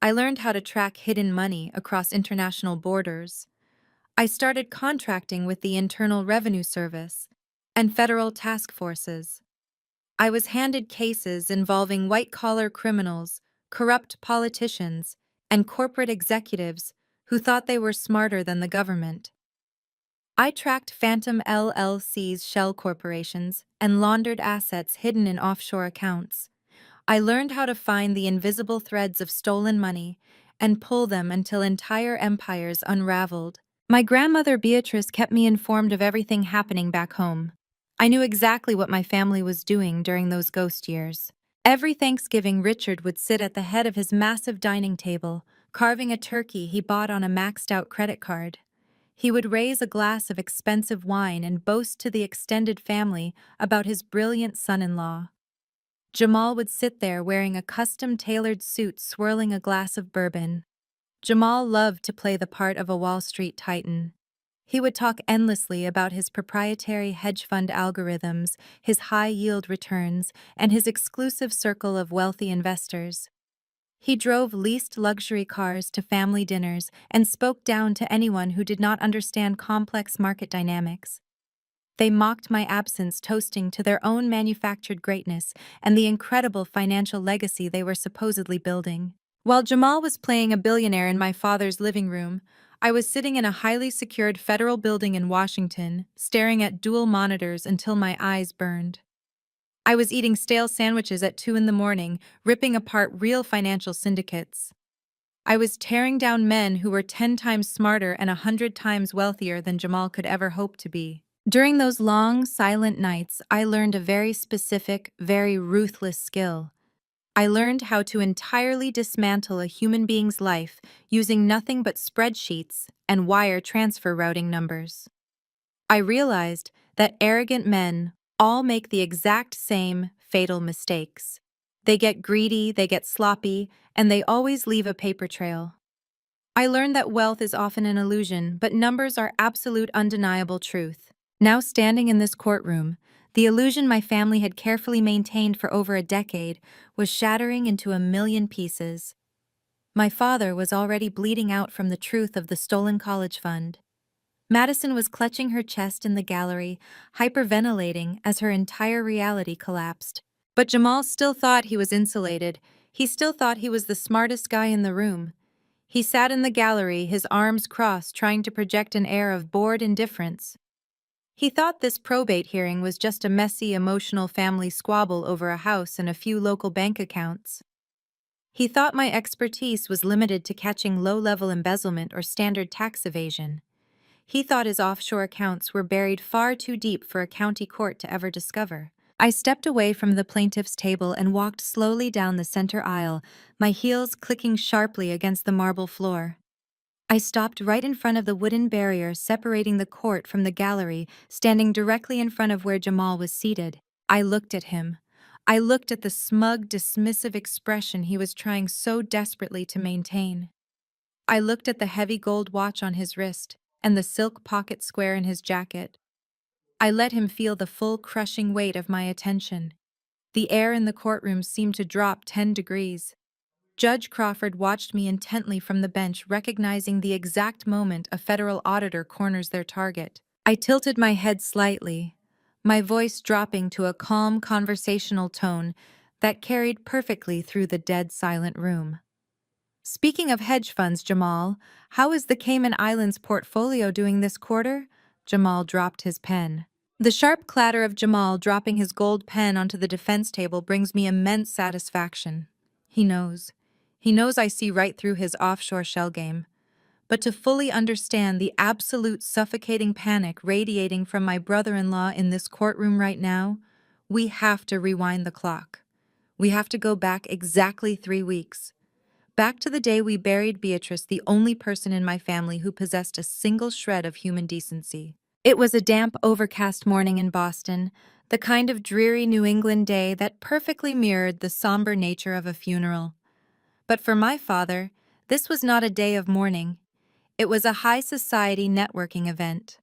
I learned how to track hidden money across international borders. I started contracting with the Internal Revenue Service and federal task forces. I was handed cases involving white-collar criminals, corrupt politicians, and corporate executives who thought they were smarter than the government. I tracked phantom LLCs, shell corporations, and laundered assets hidden in offshore accounts. I learned how to find the invisible threads of stolen money and pull them until entire empires unraveled. My grandmother Beatrice kept me informed of everything happening back home. I knew exactly what my family was doing during those ghost years. Every Thanksgiving, Richard would sit at the head of his massive dining table, carving a turkey he bought on a maxed-out credit card. He would raise a glass of expensive wine and boast to the extended family about his brilliant son-in-law. Jamal would sit there wearing a custom-tailored suit, swirling a glass of bourbon. Jamal loved to play the part of a Wall Street titan. He would talk endlessly about his proprietary hedge fund algorithms, his high-yield returns, and his exclusive circle of wealthy investors. He drove leased luxury cars to family dinners and spoke down to anyone who did not understand complex market dynamics. They mocked my absence, toasting to their own manufactured greatness and the incredible financial legacy they were supposedly building. While Jamal was playing a billionaire in my father's living room, I was sitting in a highly secured federal building in Washington, staring at dual monitors until my eyes burned. I was eating stale sandwiches at 2 in the morning, ripping apart real financial syndicates. I was tearing down men who were 10 times smarter and 100 times wealthier than Jamal could ever hope to be. During those long, silent nights, I learned a very specific, very ruthless skill. I learned how to entirely dismantle a human being's life using nothing but spreadsheets and wire transfer routing numbers. I realized that arrogant men all make the exact same fatal mistakes. They get greedy, they get sloppy, and they always leave a paper trail. I learned that wealth is often an illusion, but numbers are absolute undeniable truth. Now standing in this courtroom, the illusion my family had carefully maintained for over a decade was shattering into a million pieces. My father was already bleeding out from the truth of the stolen college fund. Madison was clutching her chest in the gallery, hyperventilating as her entire reality collapsed. But Jamal still thought he was insulated. He still thought he was the smartest guy in the room. He sat in the gallery, his arms crossed, trying to project an air of bored indifference. He thought this probate hearing was just a messy, emotional family squabble over a house and a few local bank accounts. He thought my expertise was limited to catching low-level embezzlement or standard tax evasion. He thought his offshore accounts were buried far too deep for a county court to ever discover. I stepped away from the plaintiff's table and walked slowly down the center aisle, my heels clicking sharply against the marble floor. I stopped right in front of the wooden barrier separating the court from the gallery, standing directly in front of where Jamal was seated. I looked at him. I looked at the smug, dismissive expression he was trying so desperately to maintain. I looked at the heavy gold watch on his wrist and the silk pocket square in his jacket. I let him feel the full crushing weight of my attention. The air in the courtroom seemed to drop 10 degrees. Judge Crawford watched me intently from the bench, recognizing the exact moment a federal auditor corners their target. I tilted my head slightly, my voice dropping to a calm conversational tone that carried perfectly through the dead silent room. Speaking of hedge funds, Jamal, how is the Cayman Islands portfolio doing this quarter? Jamal dropped his pen. The sharp clatter of Jamal dropping his gold pen onto the defense table brings me immense satisfaction. He knows. He knows I see right through his offshore shell game. But to fully understand the absolute suffocating panic radiating from my brother-in-law in this courtroom right now, we have to rewind the clock. We have to go back exactly 3 weeks. Back to the day we buried Beatrice, the only person in my family who possessed a single shred of human decency. It was a damp, overcast morning in Boston, the kind of dreary New England day that perfectly mirrored the somber nature of a funeral. But for my father, this was not a day of mourning. It was a high society networking event.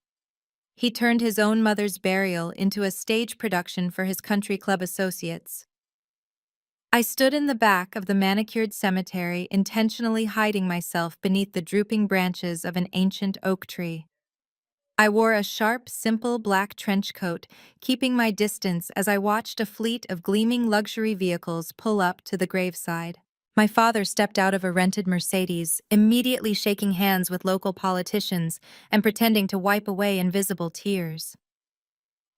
He turned his own mother's burial into a stage production for his country club associates. I stood in the back of the manicured cemetery, intentionally hiding myself beneath the drooping branches of an ancient oak tree. I wore a sharp, simple black trench coat, keeping my distance as I watched a fleet of gleaming luxury vehicles pull up to the graveside. My father stepped out of a rented Mercedes, immediately shaking hands with local politicians and pretending to wipe away invisible tears.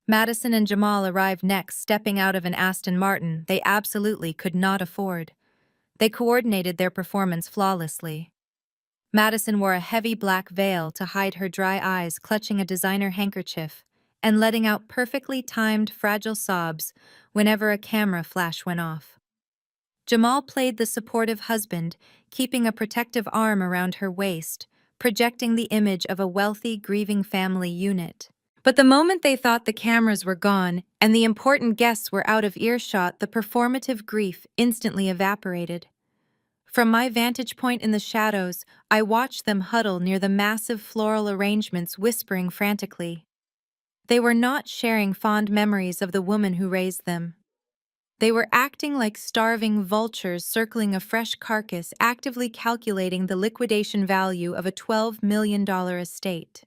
Madison and Jamal arrived next, stepping out of an Aston Martin they absolutely could not afford. They coordinated their performance flawlessly. Madison wore a heavy black veil to hide her dry eyes, clutching a designer handkerchief and letting out perfectly timed, fragile sobs whenever a camera flash went off. Jamal played the supportive husband, keeping a protective arm around her waist, projecting the image of a wealthy, grieving family unit. But the moment they thought the cameras were gone and the important guests were out of earshot, the performative grief instantly evaporated. From my vantage point in the shadows, I watched them huddle near the massive floral arrangements, whispering frantically. They were not sharing fond memories of the woman who raised them. They were acting like starving vultures circling a fresh carcass, actively calculating the liquidation value of a $12 million estate.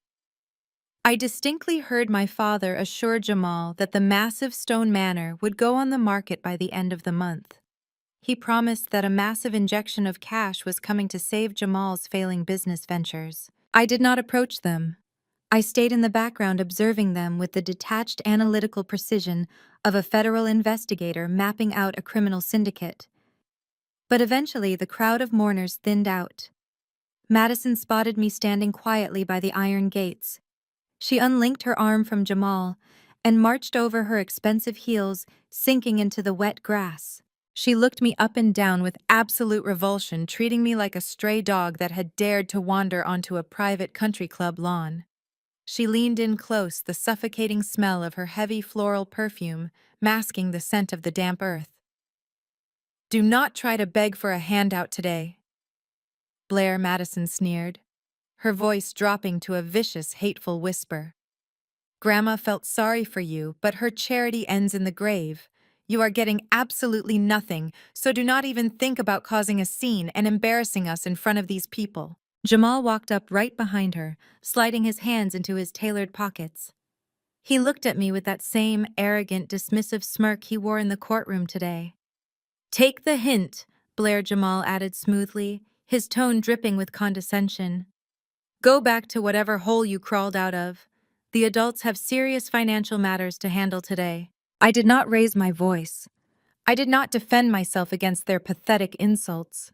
I distinctly heard my father assure Jamal that the massive stone manor would go on the market by the end of the month. He promised that a massive injection of cash was coming to save Jamal's failing business ventures. I did not approach them. I stayed in the background observing them with the detached analytical precision of a federal investigator mapping out a criminal syndicate. But eventually the crowd of mourners thinned out. Madison spotted me standing quietly by the iron gates. She unlinked her arm from Jamal and marched over her expensive heels, sinking into the wet grass. She looked me up and down with absolute revulsion, treating me like a stray dog that had dared to wander onto a private country club lawn. She leaned in close, the suffocating smell of her heavy floral perfume masking the scent of the damp earth. "Do not try to beg for a handout today," Blair Madison sneered, her voice dropping to a vicious, hateful whisper. "Grandma felt sorry for you, but her charity ends in the grave. You are getting absolutely nothing, so do not even think about causing a scene and embarrassing us in front of these people." Jamal walked up right behind her, sliding his hands into his tailored pockets. He looked at me with that same arrogant, dismissive smirk he wore in the courtroom today. "Take the hint," Blair Jamal added smoothly, his tone dripping with condescension. "Go back to whatever hole you crawled out of. The adults have serious financial matters to handle today." I did not raise my voice. I did not defend myself against their pathetic insults.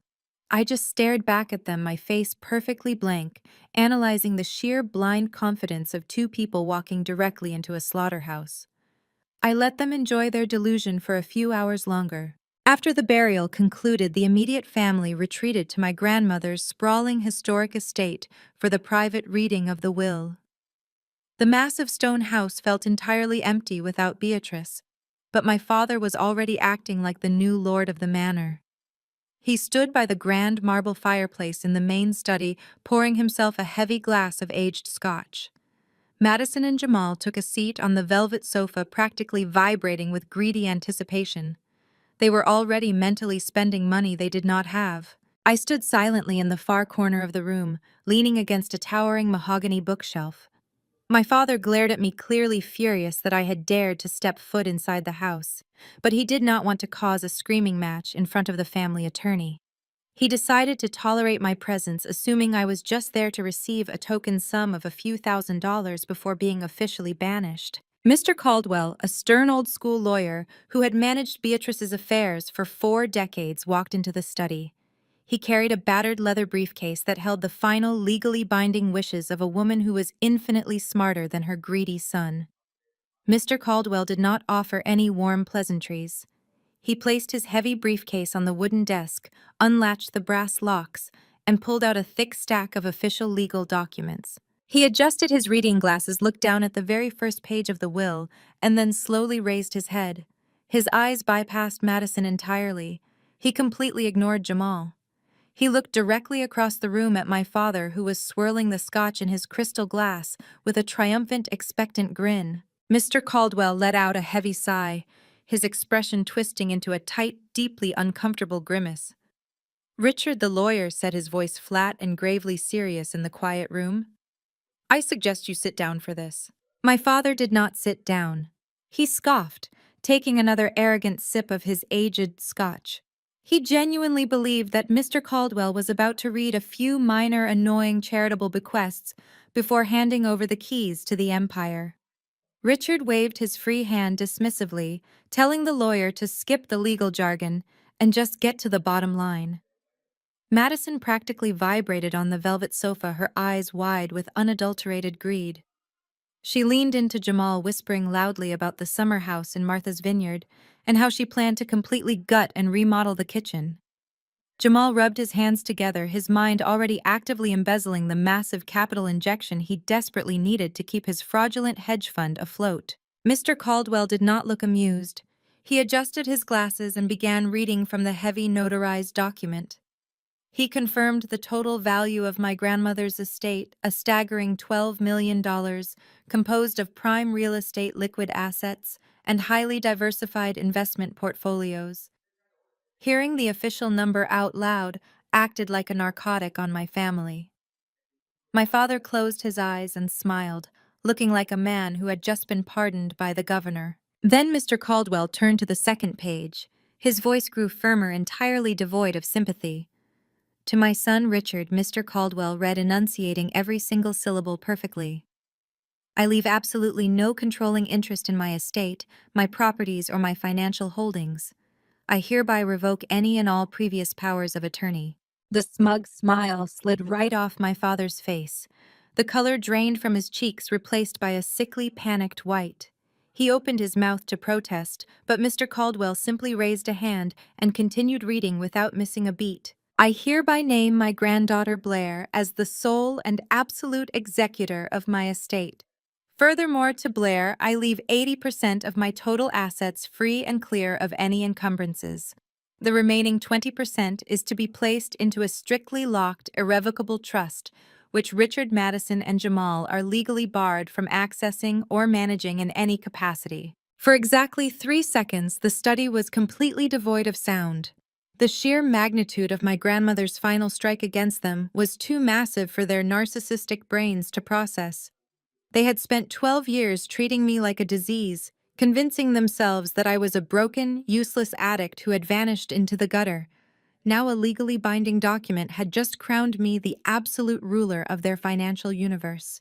I just stared back at them, my face perfectly blank, analyzing the sheer blind confidence of two people walking directly into a slaughterhouse. I let them enjoy their delusion for a few hours longer. After the burial concluded, the immediate family retreated to my grandmother's sprawling historic estate for the private reading of the will. The massive stone house felt entirely empty without Beatrice, but my father was already acting like the new lord of the manor. He stood by the grand marble fireplace in the main study, pouring himself a heavy glass of aged scotch. Madison and Jamal took a seat on the velvet sofa, practically vibrating with greedy anticipation. They were already mentally spending money they did not have. I stood silently in the far corner of the room, leaning against a towering mahogany bookshelf. My father glared at me, clearly furious that I had dared to step foot inside the house, but he did not want to cause a screaming match in front of the family attorney. He decided to tolerate my presence, assuming I was just there to receive a token sum of a few $1,000s before being officially banished. Mr. Caldwell, a stern old-school lawyer who had managed Beatrice's affairs for 4 decades, walked into the study. He carried a battered leather briefcase that held the final legally binding wishes of a woman who was infinitely smarter than her greedy son. Mr. Caldwell did not offer any warm pleasantries. He placed his heavy briefcase on the wooden desk, unlatched the brass locks, and pulled out a thick stack of official legal documents. He adjusted his reading glasses, looked down at the very first page of the will, and then slowly raised his head. His eyes bypassed Madison entirely. He completely ignored Jamal. He looked directly across the room at my father, who was swirling the scotch in his crystal glass with a triumphant, expectant grin. Mr. Caldwell let out a heavy sigh, his expression twisting into a tight, deeply uncomfortable grimace. "Richard," the lawyer said, his voice flat and gravely serious in the quiet room, "I suggest you sit down for this." My father did not sit down. He scoffed, taking another arrogant sip of his aged scotch. He genuinely believed that Mr. Caldwell was about to read a few minor, annoying charitable bequests before handing over the keys to the empire. Richard waved his free hand dismissively, telling the lawyer to skip the legal jargon and just get to the bottom line. Madison practically vibrated on the velvet sofa, her eyes wide with unadulterated greed. She leaned into Jamal, whispering loudly about the summer house in Martha's Vineyard and how she planned to completely gut and remodel the kitchen. Jamal rubbed his hands together, his mind already actively embezzling the massive capital injection he desperately needed to keep his fraudulent hedge fund afloat. Mr. Caldwell did not look amused. He adjusted his glasses and began reading from the heavy notarized document. He confirmed the total value of my grandmother's estate, a staggering $12 million, composed of prime real estate liquid assets and highly diversified investment portfolios. Hearing the official number out loud acted like a narcotic on my family. My father closed his eyes and smiled, looking like a man who had just been pardoned by the governor. Then Mr. Caldwell turned to the second page. His voice grew firmer, entirely devoid of sympathy. "To my son Richard," Mr. Caldwell read, enunciating every single syllable perfectly. "I leave absolutely no controlling interest in my estate, my properties, or my financial holdings. I hereby revoke any and all previous powers of attorney." The smug smile slid right off my father's face. The color drained from his cheeks, replaced by a sickly, panicked white. He opened his mouth to protest, but Mr. Caldwell simply raised a hand and continued reading without missing a beat. "I hereby name my granddaughter Blair as the sole and absolute executor of my estate. Furthermore, to Blair, I leave 80% of my total assets free and clear of any encumbrances. The remaining 20% is to be placed into a strictly locked, irrevocable trust, which Richard, Madison, and Jamal are legally barred from accessing or managing in any capacity." For exactly 3 seconds, the study was completely devoid of sound. The sheer magnitude of my grandmother's final strike against them was too massive for their narcissistic brains to process. They had spent 12 years treating me like a disease, convincing themselves that I was a broken, useless addict who had vanished into the gutter. Now a legally binding document had just crowned me the absolute ruler of their financial universe.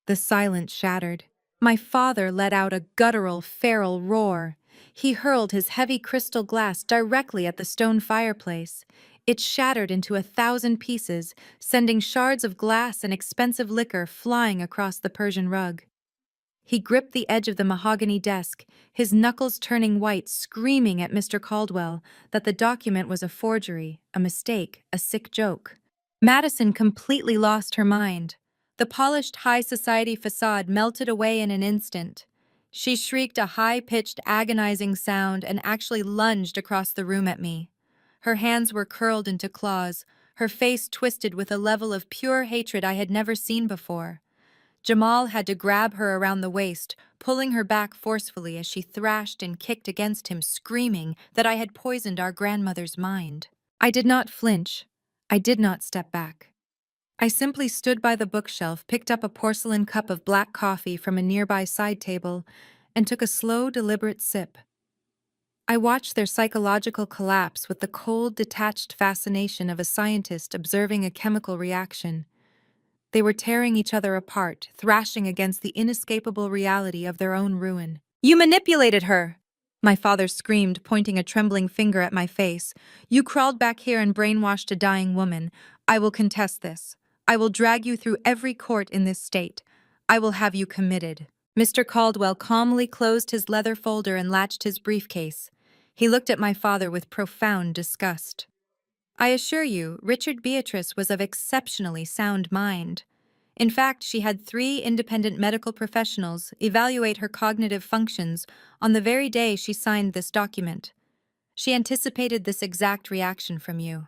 The silence shattered. My father let out a guttural, feral roar. He hurled his heavy crystal glass directly at the stone fireplace. It shattered into 1,000 pieces, sending shards of glass and expensive liquor flying across the Persian rug. He gripped the edge of the mahogany desk, his knuckles turning white, screaming at Mr. Caldwell that the document was a forgery, a mistake, a sick joke. Madison completely lost her mind. The polished high society facade melted away in an instant. She shrieked a high-pitched, agonizing sound and actually lunged across the room at me. Her hands were curled into claws, her face twisted with a level of pure hatred I had never seen before. Jamal had to grab her around the waist, pulling her back forcefully as she thrashed and kicked against him, screaming that I had poisoned our grandmother's mind. I did not flinch. I did not step back. I simply stood by the bookshelf, picked up a porcelain cup of black coffee from a nearby side table, and took a slow, deliberate sip. I watched their psychological collapse with the cold, detached fascination of a scientist observing a chemical reaction. They were tearing each other apart, thrashing against the inescapable reality of their own ruin. "You manipulated her!" My father screamed, pointing a trembling finger at my face. "You crawled back here and brainwashed a dying woman. I will contest this. I will drag you through every court in this state. I will have you committed." Mr. Caldwell calmly closed his leather folder and latched his briefcase. He looked at my father with profound disgust. I assure you, Richard Beatrice was of exceptionally sound mind. In fact, she had 3 independent medical professionals evaluate her cognitive functions on the very day she signed this document. She anticipated this exact reaction from you.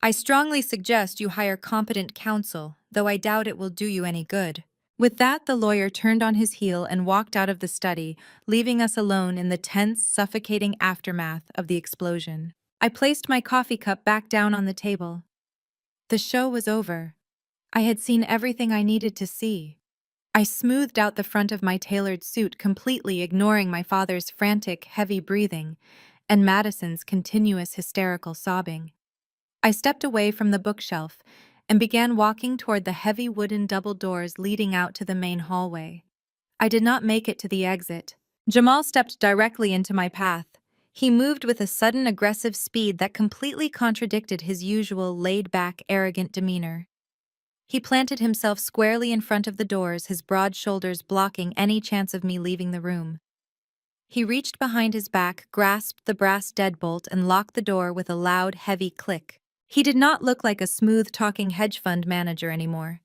I strongly suggest you hire competent counsel, though I doubt it will do you any good. With that, the lawyer turned on his heel and walked out of the study, leaving us alone in the tense, suffocating aftermath of the explosion. I placed my coffee cup back down on the table. The show was over. I had seen everything I needed to see. I smoothed out the front of my tailored suit, completely ignoring my father's frantic, heavy breathing and Madison's continuous hysterical sobbing. I stepped away from the bookshelf and began walking toward the heavy wooden double doors leading out to the main hallway. I did not make it to the exit. Jamal stepped directly into my path. He moved with a sudden aggressive speed that completely contradicted his usual laid-back, arrogant demeanor. He planted himself squarely in front of the doors, his broad shoulders blocking any chance of me leaving the room. He reached behind his back, grasped the brass deadbolt, and locked the door with a loud, heavy click. He did not look like a smooth-talking hedge fund manager anymore.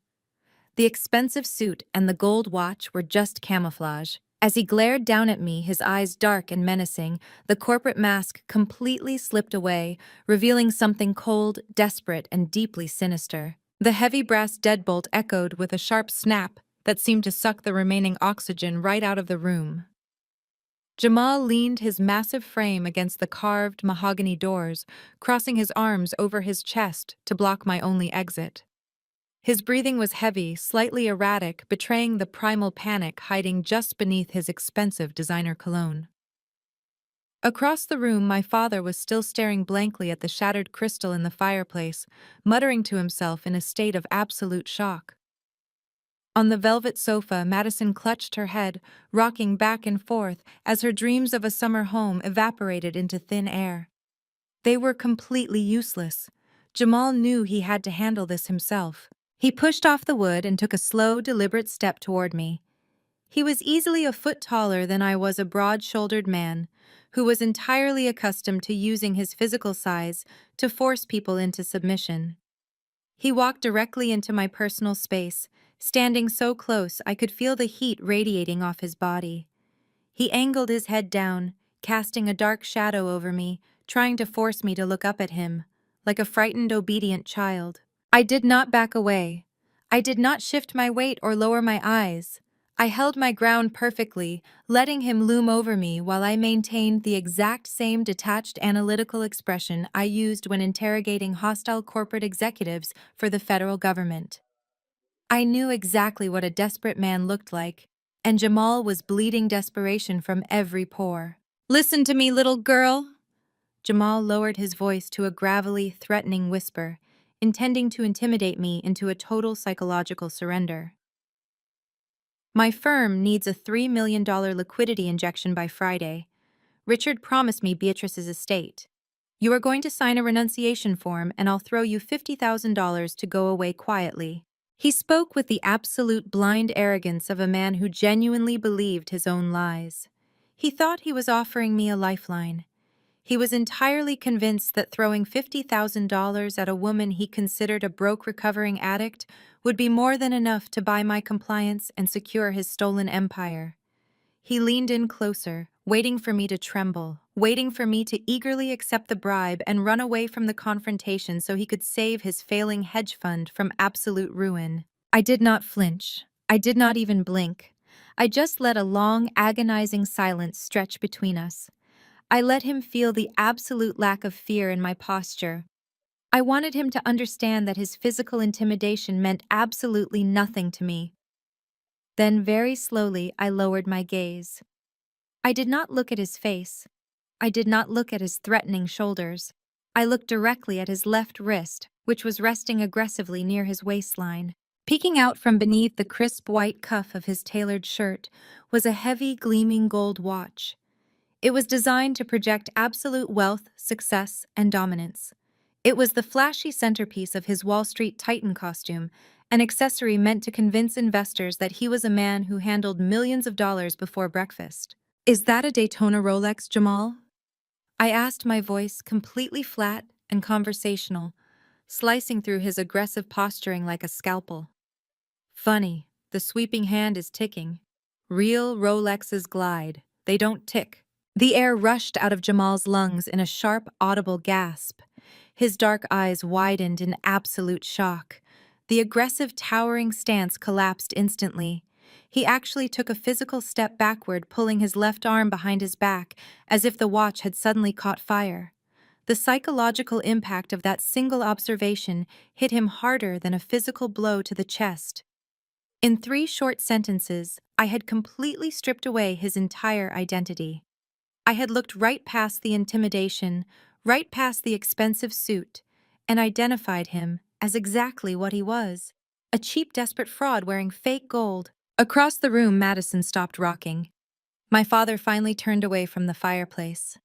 The expensive suit and the gold watch were just camouflage. As he glared down at me, his eyes dark and menacing, the corporate mask completely slipped away, revealing something cold, desperate, and deeply sinister. The heavy brass deadbolt echoed with a sharp snap that seemed to suck the remaining oxygen right out of the room. Jamal leaned his massive frame against the carved mahogany doors, crossing his arms over his chest to block my only exit. His breathing was heavy, slightly erratic, betraying the primal panic hiding just beneath his expensive designer cologne. Across the room, my father was still staring blankly at the shattered crystal in the fireplace, muttering to himself in a state of absolute shock. On the velvet sofa, Madison clutched her head, rocking back and forth as her dreams of a summer home evaporated into thin air. They were completely useless. Jamal knew he had to handle this himself. He pushed off the wood and took a slow, deliberate step toward me. He was easily a foot taller than I was, a broad-shouldered man who was entirely accustomed to using his physical size to force people into submission. He walked directly into my personal space, standing so close I could feel the heat radiating off his body. He angled his head down, casting a dark shadow over me, trying to force me to look up at him, like a frightened, obedient child. I did not back away. I did not shift my weight or lower my eyes. I held my ground perfectly, letting him loom over me while I maintained the exact same detached analytical expression I used when interrogating hostile corporate executives for the federal government. I knew exactly what a desperate man looked like, and Jamal was bleeding desperation from every pore. "Listen to me, little girl." Jamal lowered his voice to a gravelly, threatening whisper, intending to intimidate me into a total psychological surrender. "My firm needs a $3 million liquidity injection by Friday. Richard promised me Beatrice's estate. You are going to sign a renunciation form, and I'll throw you $50,000 to go away quietly." He spoke with the absolute blind arrogance of a man who genuinely believed his own lies. He thought he was offering me a lifeline. He was entirely convinced that throwing $50,000 at a woman he considered a broke recovering addict would be more than enough to buy my compliance and secure his stolen empire. He leaned in closer, waiting for me to tremble, waiting for me to eagerly accept the bribe and run away from the confrontation so he could save his failing hedge fund from absolute ruin. I did not flinch. I did not even blink. I just let a long, agonizing silence stretch between us. I let him feel the absolute lack of fear in my posture. I wanted him to understand that his physical intimidation meant absolutely nothing to me. Then very slowly I lowered my gaze. I did not look at his face. I did not look at his threatening shoulders. I looked directly at his left wrist, which was resting aggressively near his waistline. Peeking out from beneath the crisp white cuff of his tailored shirt was a heavy, gleaming gold watch. It was designed to project absolute wealth, success, and dominance. It was the flashy centerpiece of his Wall Street Titan costume, an accessory meant to convince investors that he was a man who handled millions of dollars before breakfast. "Is that a Daytona Rolex, Jamal?" I asked, my voice completely flat and conversational, slicing through his aggressive posturing like a scalpel. Funny, the sweeping hand is ticking. Real Rolexes glide. They don't tick. The air rushed out of Jamal's lungs in a sharp, audible gasp. His dark eyes widened in absolute shock. The aggressive, towering stance collapsed instantly. He actually took a physical step backward, pulling his left arm behind his back, as if the watch had suddenly caught fire. The psychological impact of that single observation hit him harder than a physical blow to the chest. In 3 short sentences, I had completely stripped away his entire identity. I had looked right past the intimidation, right past the expensive suit, and identified him as exactly what he was: a cheap, desperate fraud wearing fake gold. Across the room, Madison stopped rocking. My father finally turned away from the fireplace.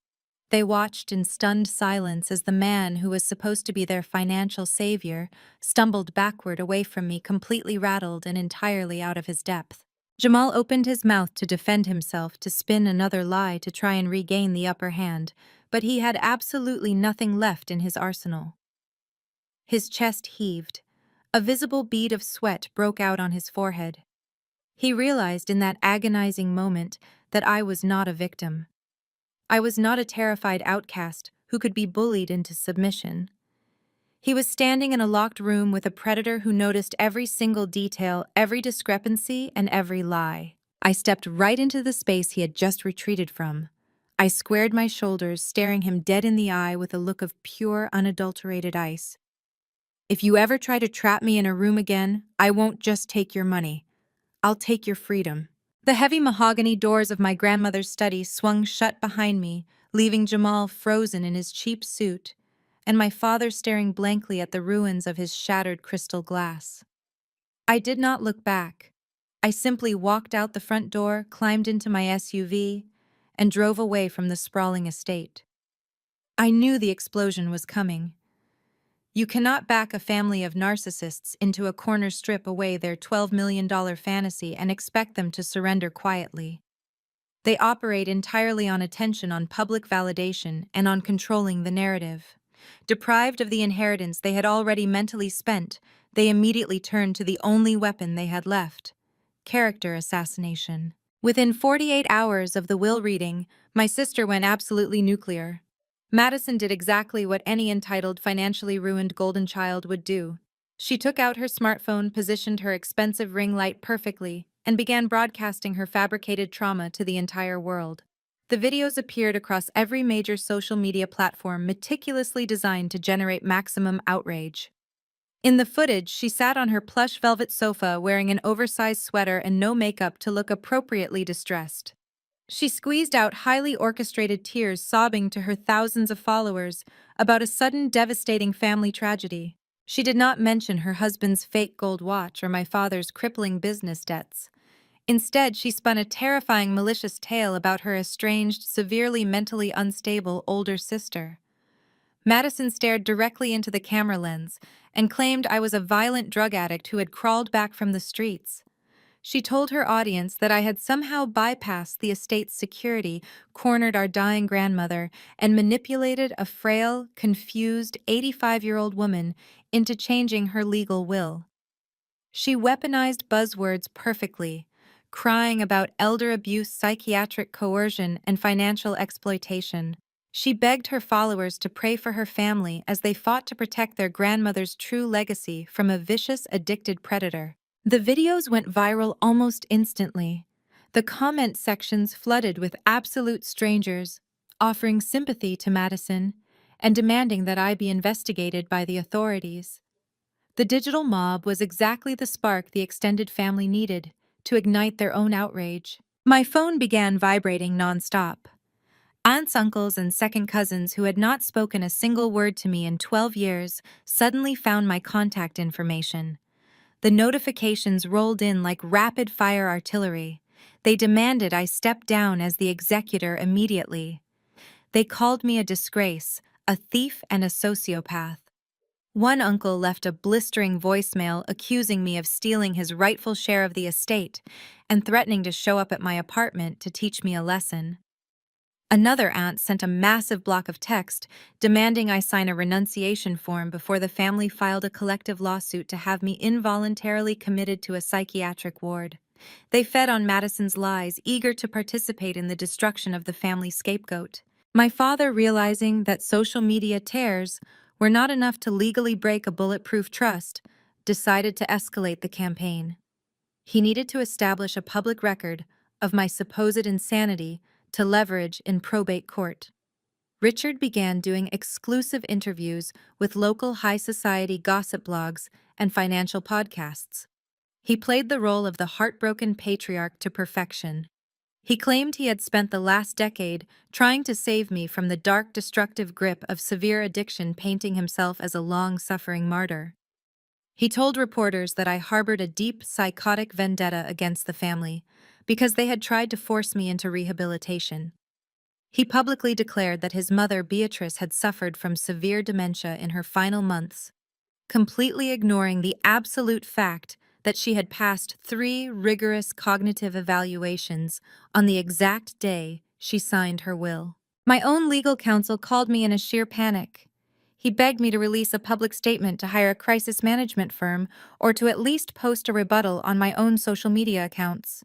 They watched in stunned silence as the man who was supposed to be their financial savior stumbled backward away from me, completely rattled and entirely out of his depth. Jamal opened his mouth to defend himself, to spin another lie to try and regain the upper hand, but he had absolutely nothing left in his arsenal. His chest heaved. A visible bead of sweat broke out on his forehead. He realized in that agonizing moment that I was not a victim. I was not a terrified outcast who could be bullied into submission. He was standing in a locked room with a predator who noticed every single detail, every discrepancy, and every lie. I stepped right into the space he had just retreated from. I squared my shoulders, staring him dead in the eye with a look of pure, unadulterated ice. "If you ever try to trap me in a room again, I won't just take your money. I'll take your freedom." The heavy mahogany doors of my grandmother's study swung shut behind me, leaving Jamal frozen in his cheap suit, and my father staring blankly at the ruins of his shattered crystal glass. I did not look back. I simply walked out the front door, climbed into my SUV, and drove away from the sprawling estate. I knew the explosion was coming. You cannot back a family of narcissists into a corner, strip away their $12 million fantasy, and expect them to surrender quietly. They operate entirely on attention, on public validation, and on controlling the narrative. Deprived of the inheritance they had already mentally spent, they immediately turned to the only weapon they had left: character assassination. Within 48 hours of the will reading, my sister went absolutely nuclear. Madison did exactly what any entitled, financially ruined golden child would do. She took out her smartphone, positioned her expensive ring light perfectly, and began broadcasting her fabricated trauma to the entire world. The videos appeared across every major social media platform, meticulously designed to generate maximum outrage. In the footage, she sat on her plush velvet sofa wearing an oversized sweater and no makeup to look appropriately distressed. She squeezed out highly orchestrated tears, sobbing to her thousands of followers about a sudden, devastating family tragedy. She did not mention her husband's fake gold watch or my father's crippling business debts. Instead, she spun a terrifying, malicious tale about her estranged, severely mentally unstable older sister. Madison stared directly into the camera lens, and claimed I was a violent drug addict who had crawled back from the streets. She told her audience that I had somehow bypassed the estate's security, cornered our dying grandmother, and manipulated a frail, confused 85-year-old woman into changing her legal will. She weaponized buzzwords perfectly, crying about elder abuse, psychiatric coercion, and financial exploitation. She begged her followers to pray for her family as they fought to protect their grandmother's true legacy from a vicious, addicted predator. The videos went viral almost instantly. The comment sections flooded with absolute strangers, offering sympathy to Madison and demanding that I be investigated by the authorities. The digital mob was exactly the spark the extended family needed to ignite their own outrage. My phone began vibrating nonstop. Aunts, uncles, and second cousins who had not spoken a single word to me in 12 years suddenly found my contact information. The notifications rolled in like rapid-fire artillery. They demanded I step down as the executor immediately. They called me a disgrace, a thief, and a sociopath. One uncle left a blistering voicemail accusing me of stealing his rightful share of the estate and threatening to show up at my apartment to teach me a lesson. Another aunt sent a massive block of text demanding I sign a renunciation form before the family filed a collective lawsuit to have me involuntarily committed to a psychiatric ward. They fed on Madison's lies, eager to participate in the destruction of the family scapegoat. My father, realizing that social media tears were not enough to legally break a bulletproof trust, decided to escalate the campaign. He needed to establish a public record of my supposed insanity to leverage in probate court. Richard began doing exclusive interviews with local high society gossip blogs and financial podcasts. He played the role of the heartbroken patriarch to perfection. He claimed he had spent the last decade trying to save me from the dark, destructive grip of severe addiction, painting himself as a long-suffering martyr. He told reporters that I harbored a deep, psychotic vendetta against the family because they had tried to force me into rehabilitation. He publicly declared that his mother, Beatrice, had suffered from severe dementia in her final months, completely ignoring the absolute fact that she had passed 3 rigorous cognitive evaluations on the exact day she signed her will. My own legal counsel called me in a sheer panic. He begged me to release a public statement to hire a crisis management firm or to at least post a rebuttal on my own social media accounts.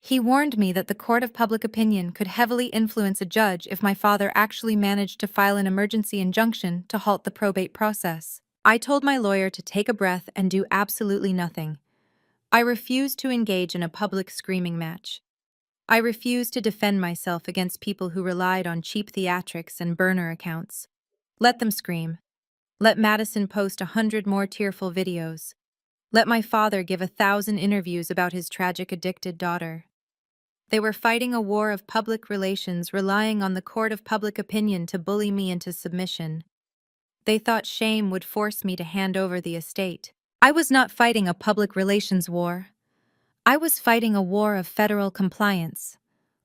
He warned me that the court of public opinion could heavily influence a judge if my father actually managed to file an emergency injunction to halt the probate process. I told my lawyer to take a breath and do absolutely nothing. I refused to engage in a public screaming match. I refused to defend myself against people who relied on cheap theatrics and burner accounts. Let them scream. Let Madison post 100 more tearful videos. Let my father give 1,000 interviews about his tragic addicted daughter. They were fighting a war of public relations, relying on the court of public opinion to bully me into submission. They thought shame would force me to hand over the estate. I was not fighting a public relations war. I was fighting a war of federal compliance.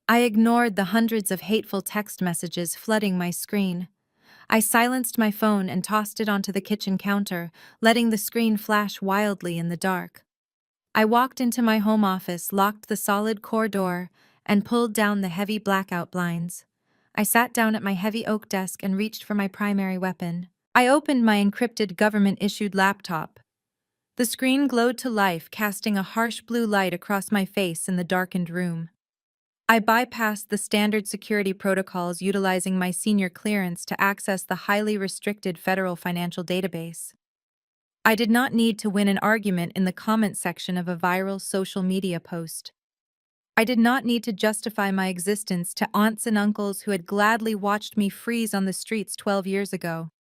I ignored the hundreds of hateful text messages flooding my screen. I silenced my phone and tossed it onto the kitchen counter, letting the screen flash wildly in the dark. I walked into my home office, locked the solid core door, and pulled down the heavy blackout blinds. I sat down at my heavy oak desk and reached for my primary weapon. I opened my encrypted government-issued laptop. The screen glowed to life, casting a harsh blue light across my face in the darkened room. I bypassed the standard security protocols, utilizing my senior clearance to access the highly restricted federal financial database. I did not need to win an argument in the comment section of a viral social media post. I did not need to justify my existence to aunts and uncles who had gladly watched me freeze on the streets 12 years ago.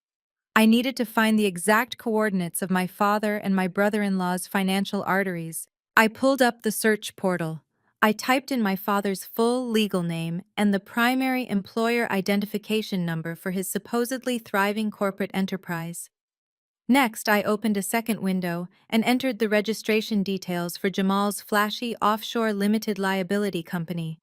I needed to find the exact coordinates of my father and my brother-in-law's financial arteries. I pulled up the search portal. I typed in my father's full legal name and the primary employer identification number for his supposedly thriving corporate enterprise. Next, I opened a second window and entered the registration details for Jamal's flashy offshore limited liability company.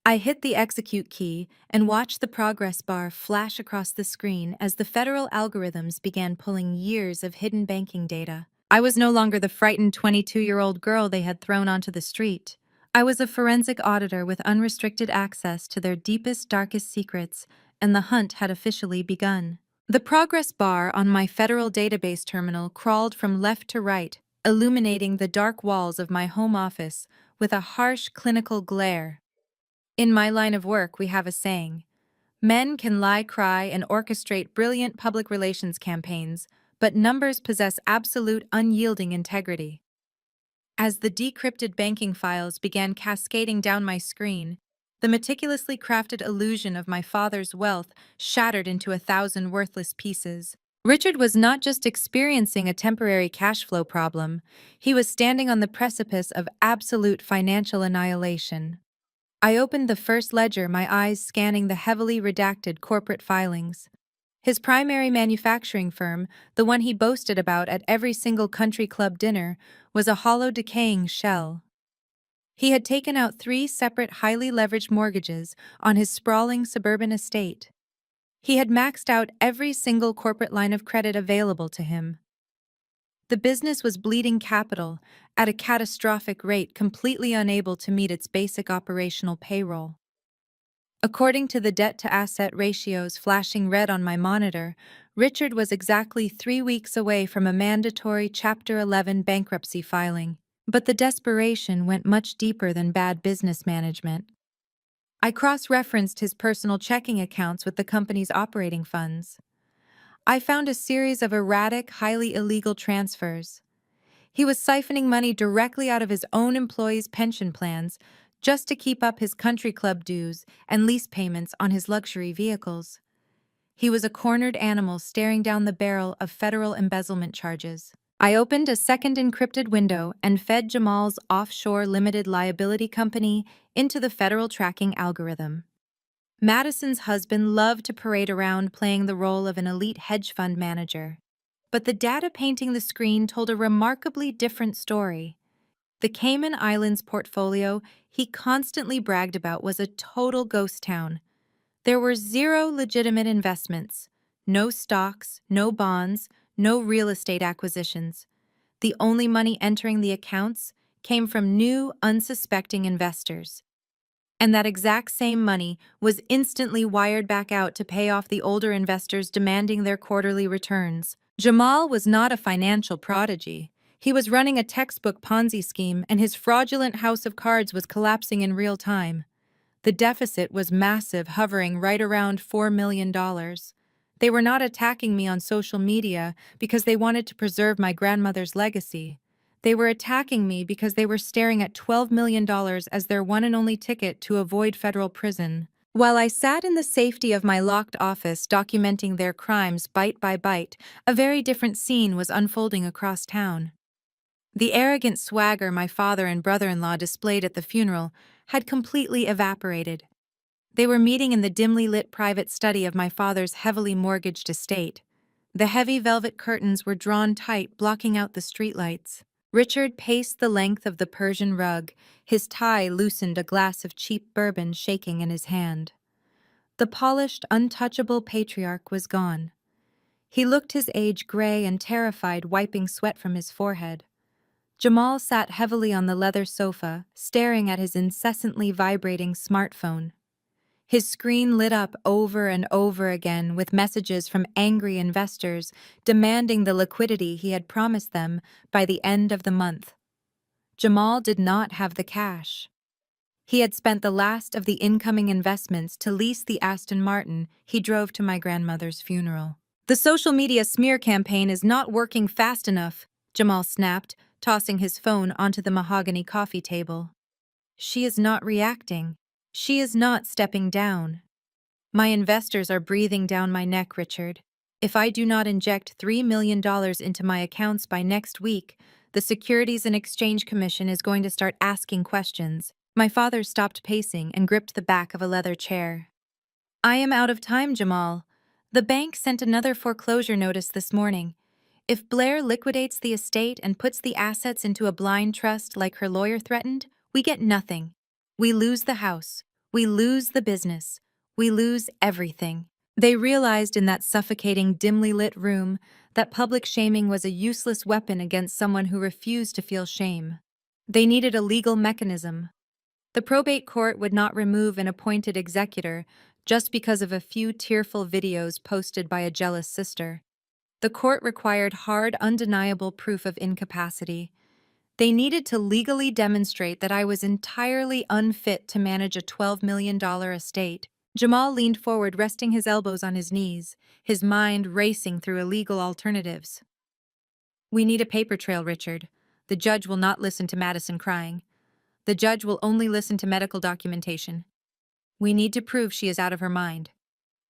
I hit the execute key and watched the progress bar flash across the screen as the federal algorithms began pulling years of hidden banking data. I was no longer the frightened 22-year-old girl they had thrown onto the street. I was a forensic auditor with unrestricted access to their deepest, darkest secrets, and the hunt had officially begun. The progress bar on my federal database terminal crawled from left to right, illuminating the dark walls of my home office with a harsh clinical glare. In my line of work, we have a saying: men can lie, cry, and orchestrate brilliant public relations campaigns, but numbers possess absolute, unyielding integrity. As the decrypted banking files began cascading down my screen, the meticulously crafted illusion of my father's wealth shattered into 1,000 worthless pieces. Richard was not just experiencing a temporary cash flow problem, he was standing on the precipice of absolute financial annihilation. I opened the first ledger, my eyes scanning the heavily redacted corporate filings. His primary manufacturing firm, the one he boasted about at every single country club dinner, was a hollow, decaying shell. He had taken out 3 separate, highly leveraged mortgages on his sprawling suburban estate. He had maxed out every single corporate line of credit available to him. The business was bleeding capital at a catastrophic rate, completely unable to meet its basic operational payroll. According to the debt-to-asset ratios flashing red on my monitor, Richard was exactly 3 weeks away from a mandatory Chapter 11 bankruptcy filing. But the desperation went much deeper than bad business management. I cross-referenced his personal checking accounts with the company's operating funds. I found a series of erratic, highly illegal transfers. He was siphoning money directly out of his own employees' pension plans just to keep up his country club dues and lease payments on his luxury vehicles. He was a cornered animal staring down the barrel of federal embezzlement charges. I opened a second encrypted window and fed Jamal's offshore limited liability company into the federal tracking algorithm. Madison's husband loved to parade around playing the role of an elite hedge fund manager. But the data painting the screen told a remarkably different story. The Cayman Islands portfolio he constantly bragged about was a total ghost town. There were 0 legitimate investments, no stocks, no bonds, no real estate acquisitions. The only money entering the accounts came from new, unsuspecting investors. And that exact same money was instantly wired back out to pay off the older investors demanding their quarterly returns. Jamal was not a financial prodigy. He was running a textbook Ponzi scheme, and his fraudulent house of cards was collapsing in real time. The deficit was massive, hovering right around $4 million. They were not attacking me on social media because they wanted to preserve my grandmother's legacy. They were attacking me because they were staring at $12 million as their one and only ticket to avoid federal prison. While I sat in the safety of my locked office documenting their crimes bite by bite, a very different scene was unfolding across town. The arrogant swagger my father and brother-in-law displayed at the funeral had completely evaporated. They were meeting in the dimly lit private study of my father's heavily mortgaged estate. The heavy velvet curtains were drawn tight, blocking out the streetlights. Richard paced the length of the Persian rug, his tie loosened, a glass of cheap bourbon shaking in his hand. The polished, untouchable patriarch was gone. He looked his age, gray and terrified, wiping sweat from his forehead. Jamal sat heavily on the leather sofa, staring at his incessantly vibrating smartphone. His screen lit up over and over again with messages from angry investors demanding the liquidity he had promised them by the end of the month. Jamal did not have the cash. He had spent the last of the incoming investments to lease the Aston Martin he drove to my grandmother's funeral. "The social media smear campaign is not working fast enough," Jamal snapped, tossing his phone onto the mahogany coffee table. "She is not reacting. She is not stepping down. My investors are breathing down my neck, Richard. If I do not inject $3 million into my accounts by next week, the Securities and Exchange Commission is going to start asking questions." My father stopped pacing and gripped the back of a leather chair. "I am out of time, Jamal. The bank sent another foreclosure notice this morning. If Blair liquidates the estate and puts the assets into a blind trust like her lawyer threatened, we get nothing. We lose the house. We lose the business. We lose everything. They realized in that suffocating, dimly lit room that public shaming was a useless weapon against someone who refused to feel shame. They needed a legal mechanism. The probate court would not remove an appointed executor just because of a few tearful videos posted by a jealous sister. The court required hard, undeniable proof of incapacity. They needed to legally demonstrate that I was entirely unfit to manage a $12 million estate. Jamal leaned forward, resting his elbows on his knees, his mind racing through illegal alternatives. We need a paper trail, Richard. The judge will not listen to Madison crying. The judge will only listen to medical documentation. We need to prove she is out of her mind.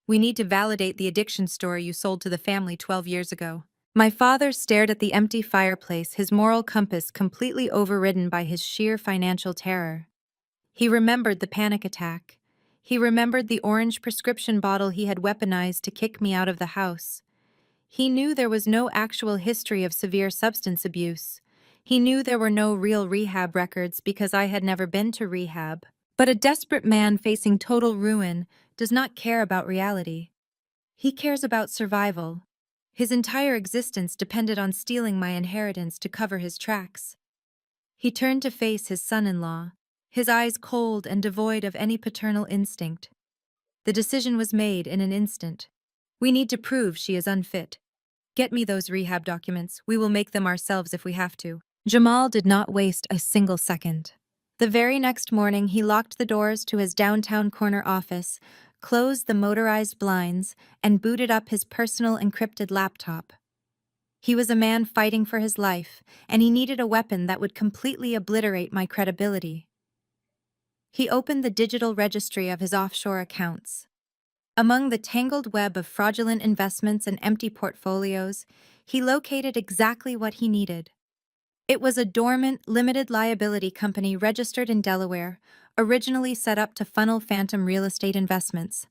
We need to validate the addiction story you sold to the family 12 years ago. My father stared at the empty fireplace, his moral compass completely overridden by his sheer financial terror. He remembered the panic attack. He remembered the orange prescription bottle he had weaponized to kick me out of the house. He knew there was no actual history of severe substance abuse. He knew there were no real rehab records because I had never been to rehab. But a desperate man facing total ruin does not care about reality. He cares about survival. His entire existence depended on stealing my inheritance to cover his tracks. He turned to face his son-in-law, his eyes cold and devoid of any paternal instinct. The decision was made in an instant. We need to prove she is unfit. Get me those rehab documents. We will make them ourselves if we have to. Jamal did not waste a single second. The very next morning, he locked the doors to his downtown corner office, closed the motorized blinds, and booted up his personal encrypted laptop. He was a man fighting for his life, and he needed a weapon that would completely obliterate my credibility. He opened the digital registry of his offshore accounts. Among the tangled web of fraudulent investments and empty portfolios, he located exactly what he needed. It was a dormant, limited liability company registered in Delaware, originally set up to funnel phantom real estate investments.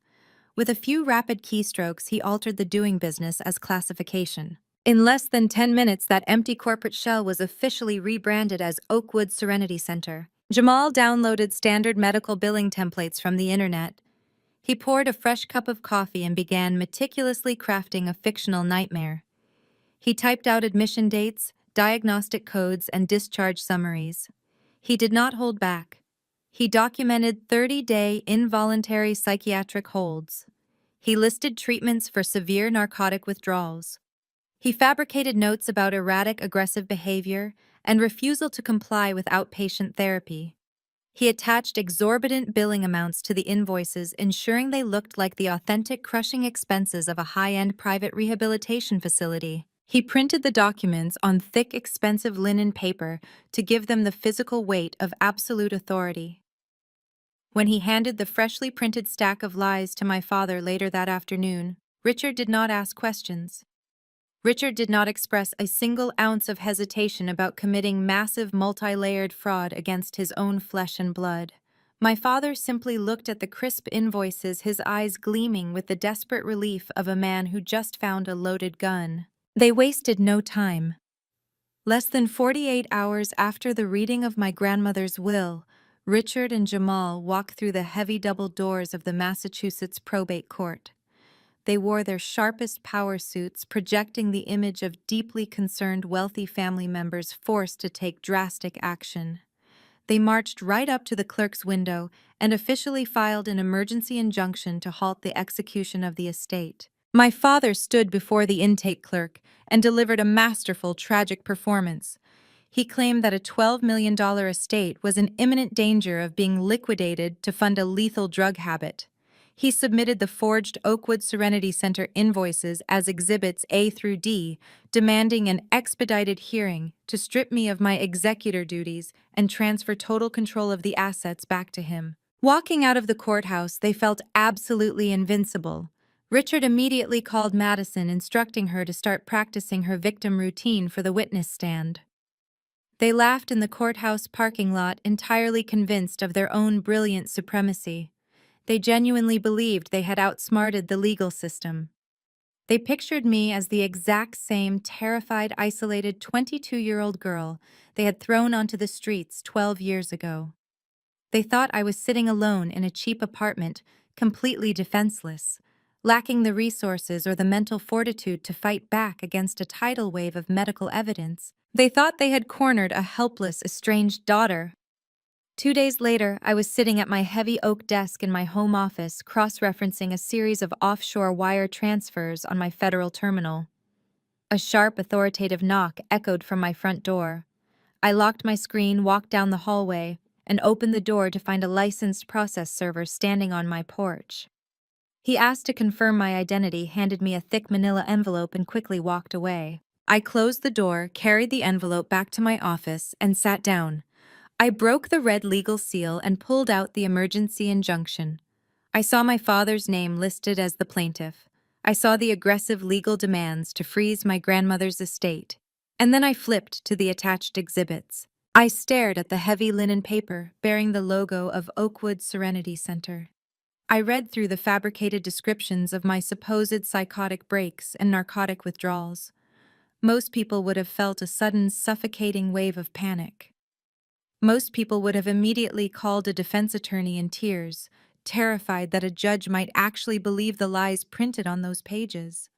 With a few rapid keystrokes, he altered the doing business as classification. In less than 10 minutes, that empty corporate shell was officially rebranded as Oakwood Serenity Center. Jamal downloaded standard medical billing templates from the internet. He poured a fresh cup of coffee and began meticulously crafting a fictional nightmare. He typed out admission dates, diagnostic codes, and discharge summaries. He did not hold back. He documented 30-day involuntary psychiatric holds. He listed treatments for severe narcotic withdrawals. He fabricated notes about erratic aggressive behavior and refusal to comply with outpatient therapy. He attached exorbitant billing amounts to the invoices, ensuring they looked like the authentic crushing expenses of a high-end private rehabilitation facility. He printed the documents on thick, expensive linen paper to give them the physical weight of absolute authority. When he handed the freshly printed stack of lies to my father later that afternoon, Richard did not ask questions. Richard did not express a single ounce of hesitation about committing massive multi-layered fraud against his own flesh and blood. My father simply looked at the crisp invoices, his eyes gleaming with the desperate relief of a man who just found a loaded gun. They wasted no time. Less than 48 hours after the reading of my grandmother's will, Richard and Jamal walked through the heavy double doors of the Massachusetts probate court. They wore their sharpest power suits, projecting the image of deeply concerned wealthy family members forced to take drastic action. They marched right up to the clerk's window and officially filed an emergency injunction to halt the execution of the estate. My father stood before the intake clerk and delivered a masterful, tragic performance. He claimed that a $12 million estate was in imminent danger of being liquidated to fund a lethal drug habit. He submitted the forged Oakwood Serenity Center invoices as Exhibits A through D, demanding an expedited hearing to strip me of my executor duties and transfer total control of the assets back to him. Walking out of the courthouse, they felt absolutely invincible. Richard immediately called Madison, instructing her to start practicing her victim routine for the witness stand. They laughed in the courthouse parking lot, entirely convinced of their own brilliant supremacy. They genuinely believed they had outsmarted the legal system. They pictured me as the exact same terrified, isolated 22-year-old girl they had thrown onto the streets 12 years ago. They thought I was sitting alone in a cheap apartment, completely defenseless, lacking the resources or the mental fortitude to fight back against a tidal wave of medical evidence. They thought they had cornered a helpless, estranged daughter. 2 days later, I was sitting at my heavy oak desk in my home office, cross-referencing a series of offshore wire transfers on my federal terminal. A sharp, authoritative knock echoed from my front door. I locked my screen, walked down the hallway, and opened the door to find a licensed process server standing on my porch. He asked to confirm my identity, handed me a thick manila envelope, and quickly walked away. I closed the door, carried the envelope back to my office, and sat down. I broke the red legal seal and pulled out the emergency injunction. I saw my father's name listed as the plaintiff. I saw the aggressive legal demands to freeze my grandmother's estate. And then I flipped to the attached exhibits. I stared at the heavy linen paper bearing the logo of Oakwood Serenity Center. I read through the fabricated descriptions of my supposed psychotic breaks and narcotic withdrawals. Most people would have felt a sudden suffocating wave of panic. Most people would have immediately called a defense attorney in tears, terrified that a judge might actually believe the lies printed on those pages.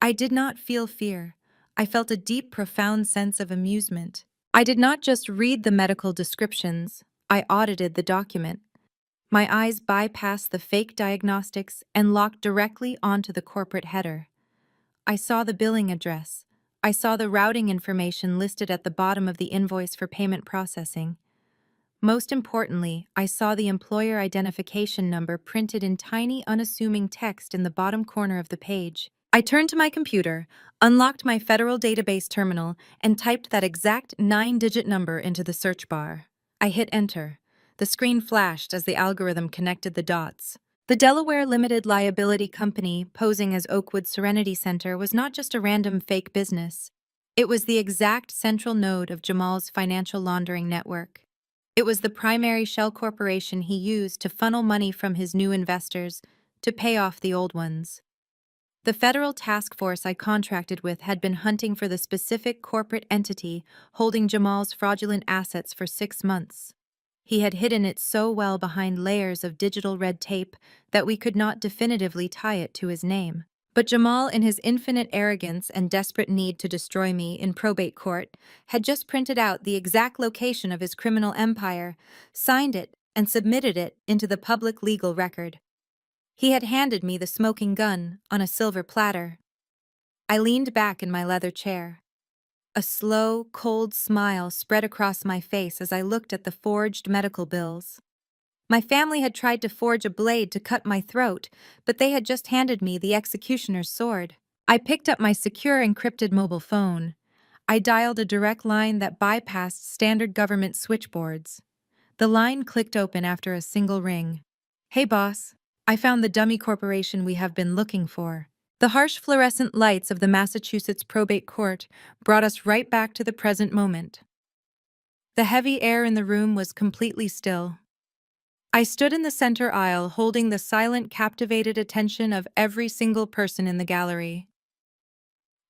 I did not feel fear. I felt a deep, profound sense of amusement. I did not just read the medical descriptions, I audited the document. My eyes bypassed the fake diagnostics and locked directly onto the corporate header. I saw the billing address. I saw the routing information listed at the bottom of the invoice for payment processing. Most importantly, I saw the employer identification number printed in tiny, unassuming text in the bottom corner of the page. I turned to my computer, unlocked my federal database terminal, and typed that exact 9-digit number into the search bar. I hit enter. The screen flashed as the algorithm connected the dots. The Delaware Limited Liability Company, posing as Oakwood Serenity Center, was not just a random fake business. It was the exact central node of Jamal's financial laundering network. It was the primary shell corporation he used to funnel money from his new investors to pay off the old ones. The federal task force I contracted with had been hunting for the specific corporate entity holding Jamal's fraudulent assets for 6 months. He had hidden it so well behind layers of digital red tape that we could not definitively tie it to his name. But Jamal, in his infinite arrogance and desperate need to destroy me in probate court, had just printed out the exact location of his criminal empire, signed it, and submitted it into the public legal record. He had handed me the smoking gun on a silver platter. I leaned back in my leather chair. A slow, cold smile spread across my face as I looked at the forged medical bills. My family had tried to forge a blade to cut my throat, but they had just handed me the executioner's sword. I picked up my secure encrypted mobile phone. I dialed a direct line that bypassed standard government switchboards. The line clicked open after a single ring. "Hey, boss. I found the dummy corporation we have been looking for." The harsh fluorescent lights of the Massachusetts probate court brought us right back to the present moment. The heavy air in the room was completely still. I stood in the center aisle, holding the silent, captivated attention of every single person in the gallery.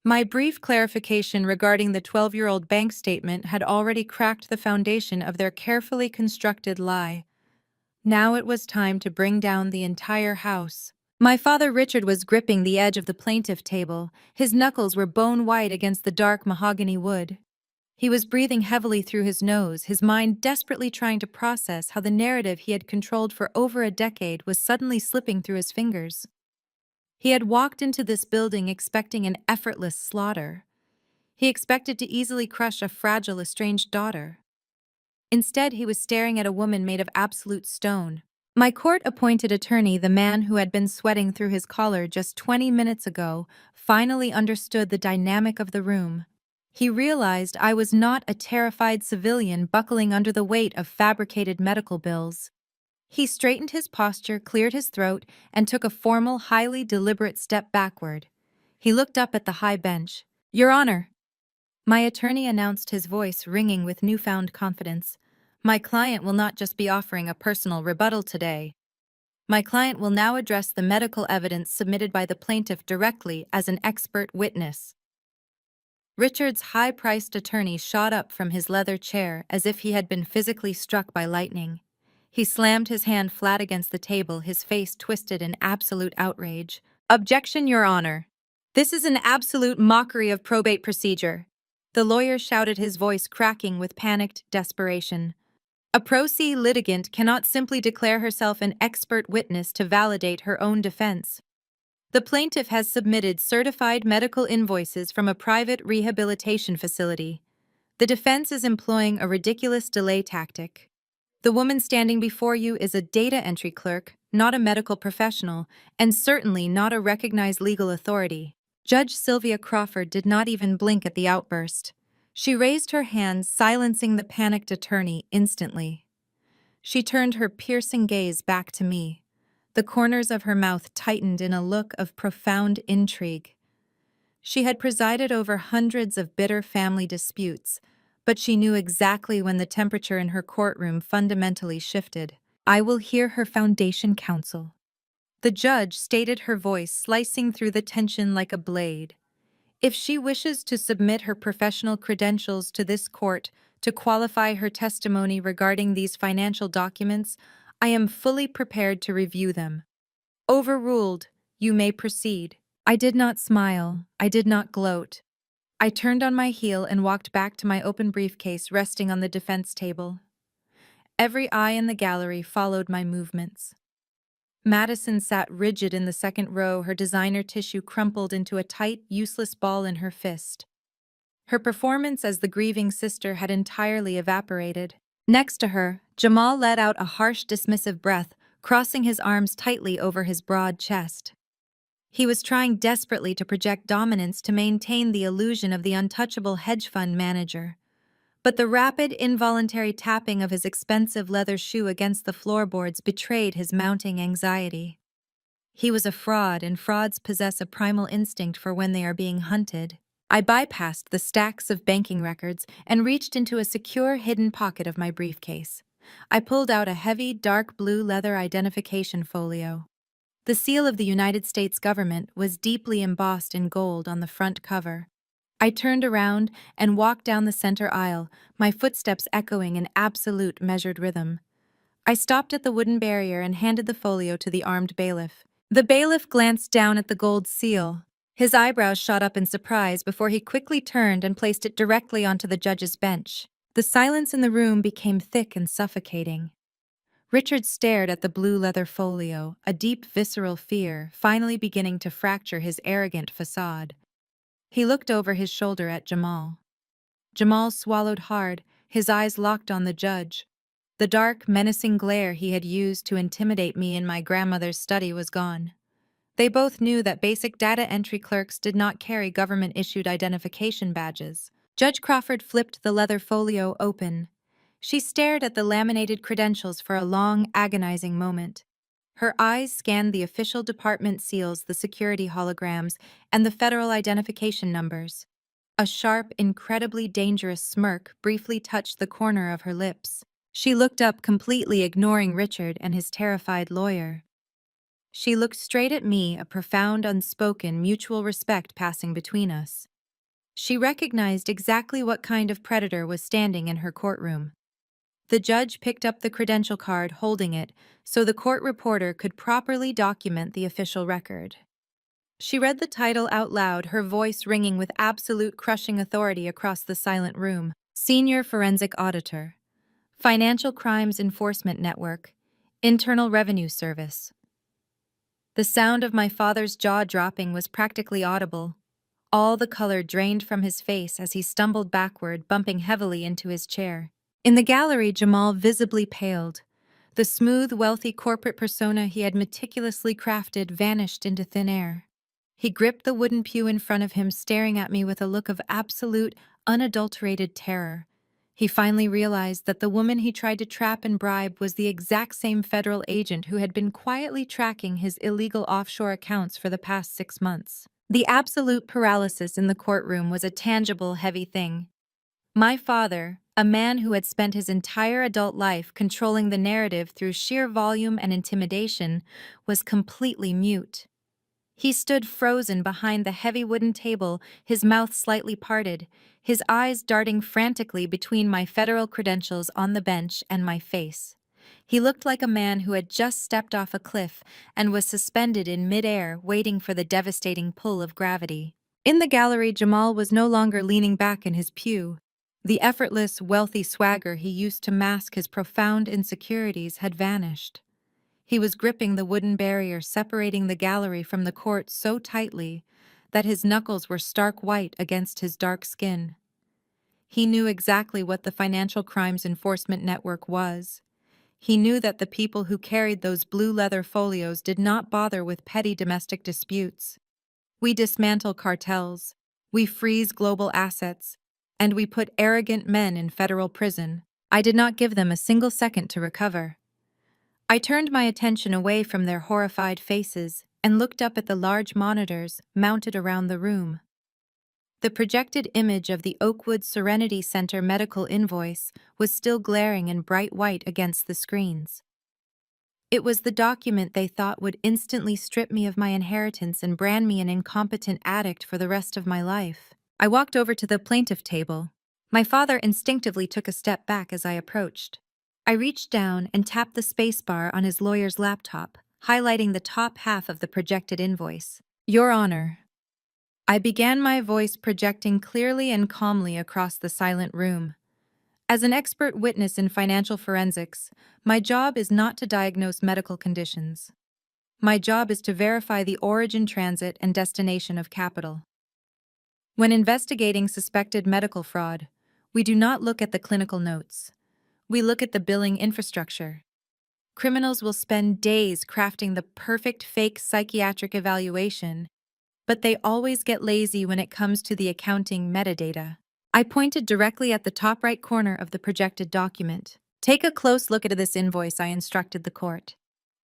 My brief clarification regarding the 12-year-old bank statement had already cracked the foundation of their carefully constructed lie. Now it was time to bring down the entire house. My father Richard was gripping the edge of the plaintiff table. His knuckles were bone white against the dark mahogany wood. He was breathing heavily through his nose, his mind desperately trying to process how the narrative he had controlled for over a decade was suddenly slipping through his fingers. He had walked into this building expecting an effortless slaughter. He expected to easily crush a fragile, estranged daughter. Instead, he was staring at a woman made of absolute stone. My court-appointed attorney, the man who had been sweating through his collar just 20 minutes ago, finally understood the dynamic of the room. He realized I was not a terrified civilian buckling under the weight of fabricated medical bills. He straightened his posture, cleared his throat, and took a formal, highly deliberate step backward. He looked up at the high bench. "Your Honor," my attorney announced, his voice ringing with newfound confidence. "My client will not just be offering a personal rebuttal today. My client will now address the medical evidence submitted by the plaintiff directly as an expert witness." Richard's high-priced attorney shot up from his leather chair as if he had been physically struck by lightning. He slammed his hand flat against the table, his face twisted in absolute outrage. "Objection, Your Honor. This is an absolute mockery of probate procedure." The lawyer shouted, his voice cracking with panicked desperation. A pro se litigant cannot simply declare herself an expert witness to validate her own defense. The plaintiff has submitted certified medical invoices from a private rehabilitation facility. The defense is employing a ridiculous delay tactic. The woman standing before you is a data entry clerk, not a medical professional, and certainly not a recognized legal authority. Judge Sylvia Crawford did not even blink at the outburst. She raised her hands, silencing the panicked attorney instantly. She turned her piercing gaze back to me. The corners of her mouth tightened in a look of profound intrigue. She had presided over hundreds of bitter family disputes, but she knew exactly when the temperature in her courtroom fundamentally shifted. "I will hear her foundation counsel." The judge stated, her voice slicing through the tension like a blade. "If she wishes to submit her professional credentials to this court to qualify her testimony regarding these financial documents, I am fully prepared to review them." "Overruled. You may proceed." I did not smile. I did not gloat. I turned on my heel and walked back to my open briefcase resting on the defense table. Every eye in the gallery followed my movements. Madison sat rigid in the second row, her designer tissue crumpled into a tight, useless ball in her fist. Her performance as the grieving sister had entirely evaporated. Next to her, Jamal let out a harsh, dismissive breath, crossing his arms tightly over his broad chest. He was trying desperately to project dominance to maintain the illusion of the untouchable hedge fund manager. But the rapid, involuntary tapping of his expensive leather shoe against the floorboards betrayed his mounting anxiety. He was a fraud, and frauds possess a primal instinct for when they are being hunted. I bypassed the stacks of banking records and reached into a secure, hidden pocket of my briefcase. I pulled out a heavy, dark blue leather identification folio. The seal of the United States government was deeply embossed in gold on the front cover. I turned around and walked down the center aisle, my footsteps echoing in absolute measured rhythm. I stopped at the wooden barrier and handed the folio to the armed bailiff. The bailiff glanced down at the gold seal. His eyebrows shot up in surprise before he quickly turned and placed it directly onto the judge's bench. The silence in the room became thick and suffocating. Richard stared at the blue leather folio, a deep visceral fear finally beginning to fracture his arrogant facade. He looked over his shoulder at Jamal. Jamal swallowed hard, his eyes locked on the judge. The dark, menacing glare he had used to intimidate me in my grandmother's study was gone. They both knew that basic data entry clerks did not carry government-issued identification badges. Judge Crawford flipped the leather folio open. She stared at the laminated credentials for a long, agonizing moment. Her eyes scanned the official department seals, the security holograms, and the federal identification numbers. A sharp, incredibly dangerous smirk briefly touched the corner of her lips. She looked up, completely ignoring Richard and his terrified lawyer. She looked straight at me, a profound, unspoken, mutual respect passing between us. She recognized exactly what kind of predator was standing in her courtroom. The judge picked up the credential card, holding it, so the court reporter could properly document the official record. She read the title out loud, her voice ringing with absolute crushing authority across the silent room. Senior Forensic Auditor. Financial Crimes Enforcement Network. Internal Revenue Service. The sound of my father's jaw dropping was practically audible. All the color drained from his face as he stumbled backward, bumping heavily into his chair. In the gallery, Jamal visibly paled. The smooth, wealthy corporate persona he had meticulously crafted vanished into thin air. He gripped the wooden pew in front of him, staring at me with a look of absolute, unadulterated terror. He finally realized that the woman he tried to trap and bribe was the exact same federal agent who had been quietly tracking his illegal offshore accounts for the past 6 months. The absolute paralysis in the courtroom was a tangible, heavy thing. My father, a man who had spent his entire adult life controlling the narrative through sheer volume and intimidation, was completely mute. He stood frozen behind the heavy wooden table, his mouth slightly parted, his eyes darting frantically between my federal credentials on the bench and my face. He looked like a man who had just stepped off a cliff and was suspended in midair, waiting for the devastating pull of gravity. In the gallery, Jamal was no longer leaning back in his pew. The effortless, wealthy swagger he used to mask his profound insecurities had vanished. He was gripping the wooden barrier separating the gallery from the court so tightly that his knuckles were stark white against his dark skin. He knew exactly what the Financial Crimes Enforcement Network was. He knew that the people who carried those blue leather folios did not bother with petty domestic disputes. We dismantle cartels, we freeze global assets, and we put arrogant men in federal prison. I did not give them a single second to recover. I turned my attention away from their horrified faces and looked up at the large monitors mounted around the room. The projected image of the Oakwood Serenity Center medical invoice was still glaring in bright white against the screens. It was the document they thought would instantly strip me of my inheritance and brand me an incompetent addict for the rest of my life. I walked over to the plaintiff table. My father instinctively took a step back as I approached. I reached down and tapped the spacebar on his lawyer's laptop, highlighting the top half of the projected invoice. Your Honor. I began, my voice projecting clearly and calmly across the silent room. As an expert witness in financial forensics, my job is not to diagnose medical conditions. My job is to verify the origin, transit, and destination of capital. When investigating suspected medical fraud, we do not look at the clinical notes. We look at the billing infrastructure. Criminals will spend days crafting the perfect fake psychiatric evaluation, but they always get lazy when it comes to the accounting metadata. I pointed directly at the top right corner of the projected document. Take a close look at this invoice, I instructed the court.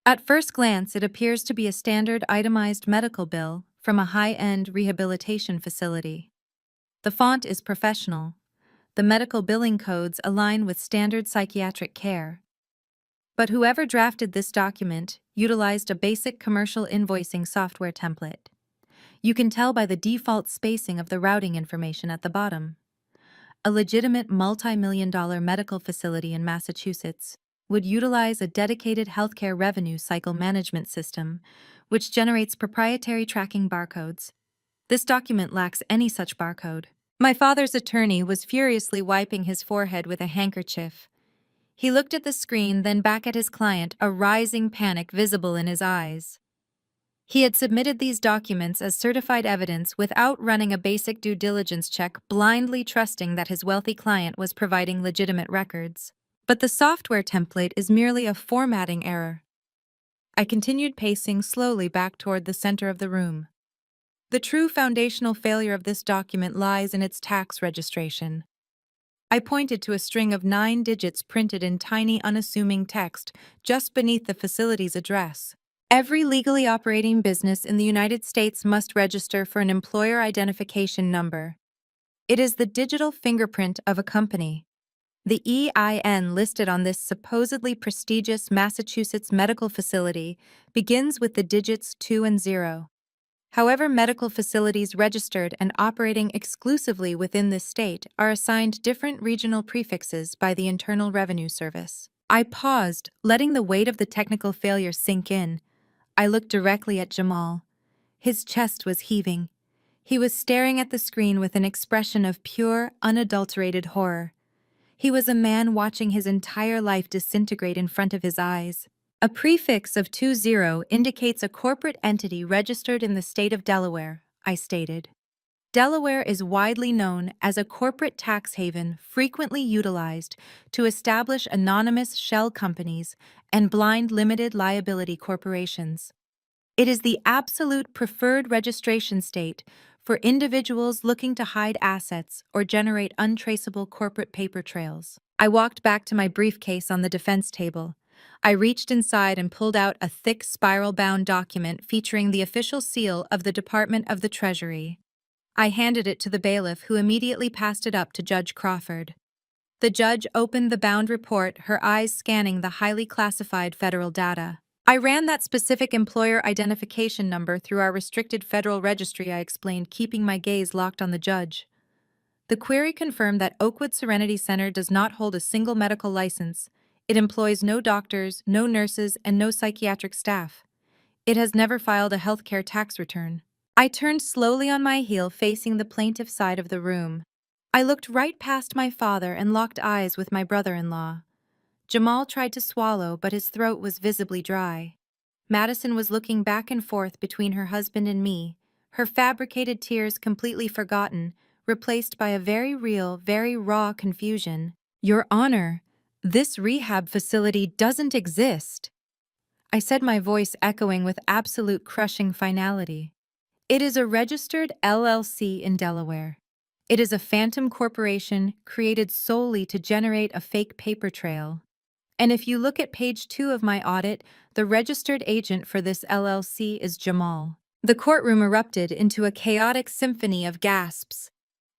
At first glance, it appears to be a standard itemized medical bill from a high-end rehabilitation facility. The font is professional. The medical billing codes align with standard psychiatric care. But whoever drafted this document utilized a basic commercial invoicing software template. You can tell by the default spacing of the routing information at the bottom. A legitimate multi-million-dollar medical facility in Massachusetts would utilize a dedicated healthcare revenue cycle management system, which generates proprietary tracking barcodes. This document lacks any such barcode. My father's attorney was furiously wiping his forehead with a handkerchief. He looked at the screen, then back at his client, a rising panic visible in his eyes. He had submitted these documents as certified evidence without running a basic due diligence check, blindly trusting that his wealthy client was providing legitimate records. But the software template is merely a formatting error. I continued pacing slowly back toward the center of the room. The true foundational failure of this document lies in its tax registration. I pointed to a string of 9 digits printed in tiny, unassuming text just beneath the facility's address. Every legally operating business in the United States must register for an employer identification number. It is the digital fingerprint of a company. The EIN listed on this supposedly prestigious Massachusetts medical facility begins with the digits 2 and 0. However, medical facilities registered and operating exclusively within this state are assigned different regional prefixes by the Internal Revenue Service. I paused, letting the weight of the technical failure sink in. I looked directly at Jamal. His chest was heaving. He was staring at the screen with an expression of pure, unadulterated horror. He was a man watching his entire life disintegrate in front of his eyes. A prefix of 20 indicates a corporate entity registered in the state of Delaware, I stated. Delaware is widely known as a corporate tax haven frequently utilized to establish anonymous shell companies and blind limited liability corporations. It is the absolute preferred registration state for individuals looking to hide assets or generate untraceable corporate paper trails. I walked back to my briefcase on the defense table. I reached inside and pulled out a thick spiral-bound document featuring the official seal of the Department of the Treasury. I handed it to the bailiff, who immediately passed it up to Judge Crawford. The judge opened the bound report, her eyes scanning the highly classified federal data. I ran that specific employer identification number through our restricted federal registry, I explained, keeping my gaze locked on the judge. The query confirmed that Oakwood Serenity Center does not hold a single medical license. It employs no doctors, no nurses, and no psychiatric staff. It has never filed a healthcare tax return. I turned slowly on my heel, facing the plaintiff side of the room. I looked right past my father and locked eyes with my brother-in-law. Jamal tried to swallow, but his throat was visibly dry. Madison was looking back and forth between her husband and me, her fabricated tears completely forgotten, replaced by a very real, very raw confusion. "Your Honor, this rehab facility doesn't exist," I said, my voice echoing with absolute crushing finality. "It is a registered LLC in Delaware. It is a phantom corporation created solely to generate a fake paper trail. And if you look at page 2 of my audit, the registered agent for this LLC is Jamal." The courtroom erupted into a chaotic symphony of gasps.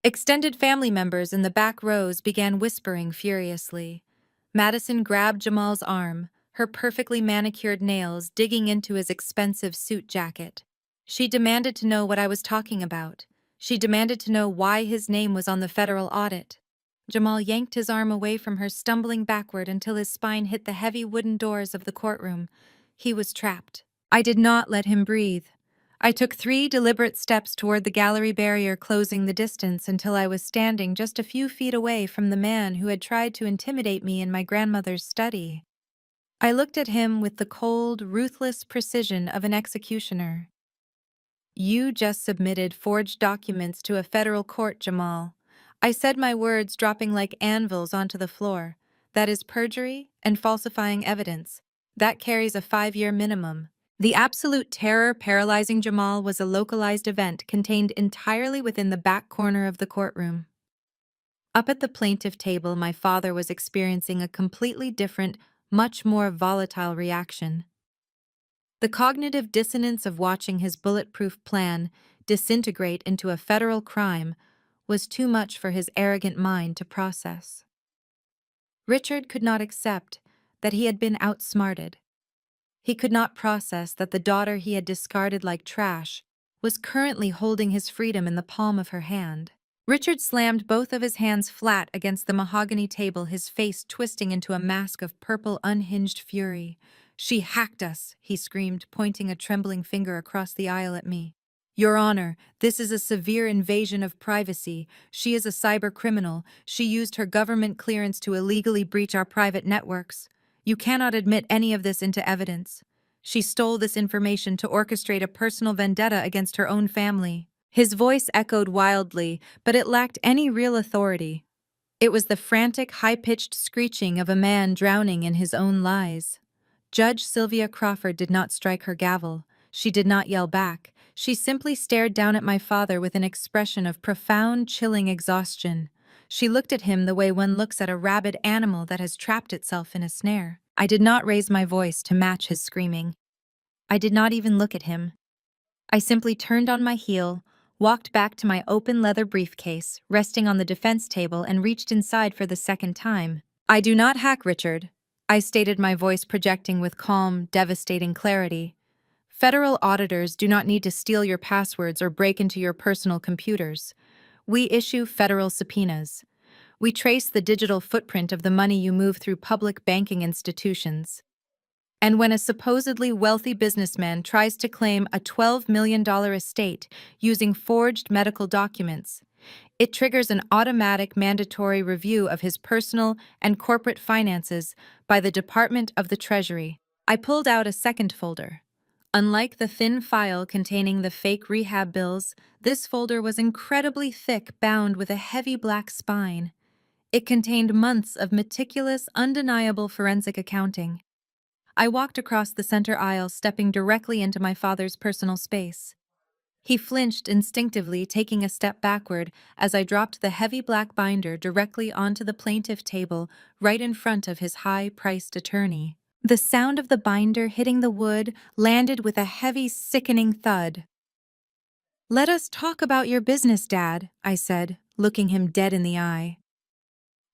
Extended family members in the back rows began whispering furiously. Madison grabbed Jamal's arm, her perfectly manicured nails digging into his expensive suit jacket. She demanded to know what I was talking about. She demanded to know why his name was on the federal audit. Jamal yanked his arm away from her, stumbling backward until his spine hit the heavy wooden doors of the courtroom. He was trapped. I did not let him breathe. I took 3 deliberate steps toward the gallery barrier, closing the distance until I was standing just a few feet away from the man who had tried to intimidate me in my grandmother's study. I looked at him with the cold, ruthless precision of an executioner. "You just submitted forged documents to a federal court, Jamal." I said, my words dropping like anvils onto the floor. "That is perjury and falsifying evidence. That carries a 5-year minimum." The absolute terror paralyzing Jamal was a localized event contained entirely within the back corner of the courtroom. Up at the plaintiff table, my father was experiencing a completely different, much more volatile reaction. The cognitive dissonance of watching his bulletproof plan disintegrate into a federal crime was too much for his arrogant mind to process. Richard could not accept that he had been outsmarted. He could not process that the daughter he had discarded like trash was currently holding his freedom in the palm of her hand. Richard slammed both of his hands flat against the mahogany table, his face twisting into a mask of purple, unhinged fury. "She hacked us," he screamed, pointing a trembling finger across the aisle at me. "Your Honor, this is a severe invasion of privacy. She is a cyber criminal. She used her government clearance to illegally breach our private networks. You cannot admit any of this into evidence. She stole this information to orchestrate a personal vendetta against her own family." His voice echoed wildly, but it lacked any real authority. It was the frantic, high-pitched screeching of a man drowning in his own lies. Judge Sylvia Crawford did not strike her gavel. She did not yell back. She simply stared down at my father with an expression of profound, chilling exhaustion. She looked at him the way one looks at a rabid animal that has trapped itself in a snare. I did not raise my voice to match his screaming. I did not even look at him. I simply turned on my heel, walked back to my open leather briefcase, resting on the defense table, and reached inside for the second time. "I do not hack, Richard," I stated, my voice projecting with calm, devastating clarity. "Federal auditors do not need to steal your passwords or break into your personal computers. We issue federal subpoenas. We trace the digital footprint of the money you move through public banking institutions. And when a supposedly wealthy businessman tries to claim a $12 million estate using forged medical documents, it triggers an automatic mandatory review of his personal and corporate finances by the Department of the Treasury." I pulled out a second folder. Unlike the thin file containing the fake rehab bills, this folder was incredibly thick, bound with a heavy black spine. It contained months of meticulous, undeniable forensic accounting. I walked across the center aisle, stepping directly into my father's personal space. He flinched instinctively, taking a step backward as I dropped the heavy black binder directly onto the plaintiff table right in front of his high-priced attorney. The sound of the binder hitting the wood landed with a heavy, sickening thud. "Let us talk about your business, Dad," I said, looking him dead in the eye.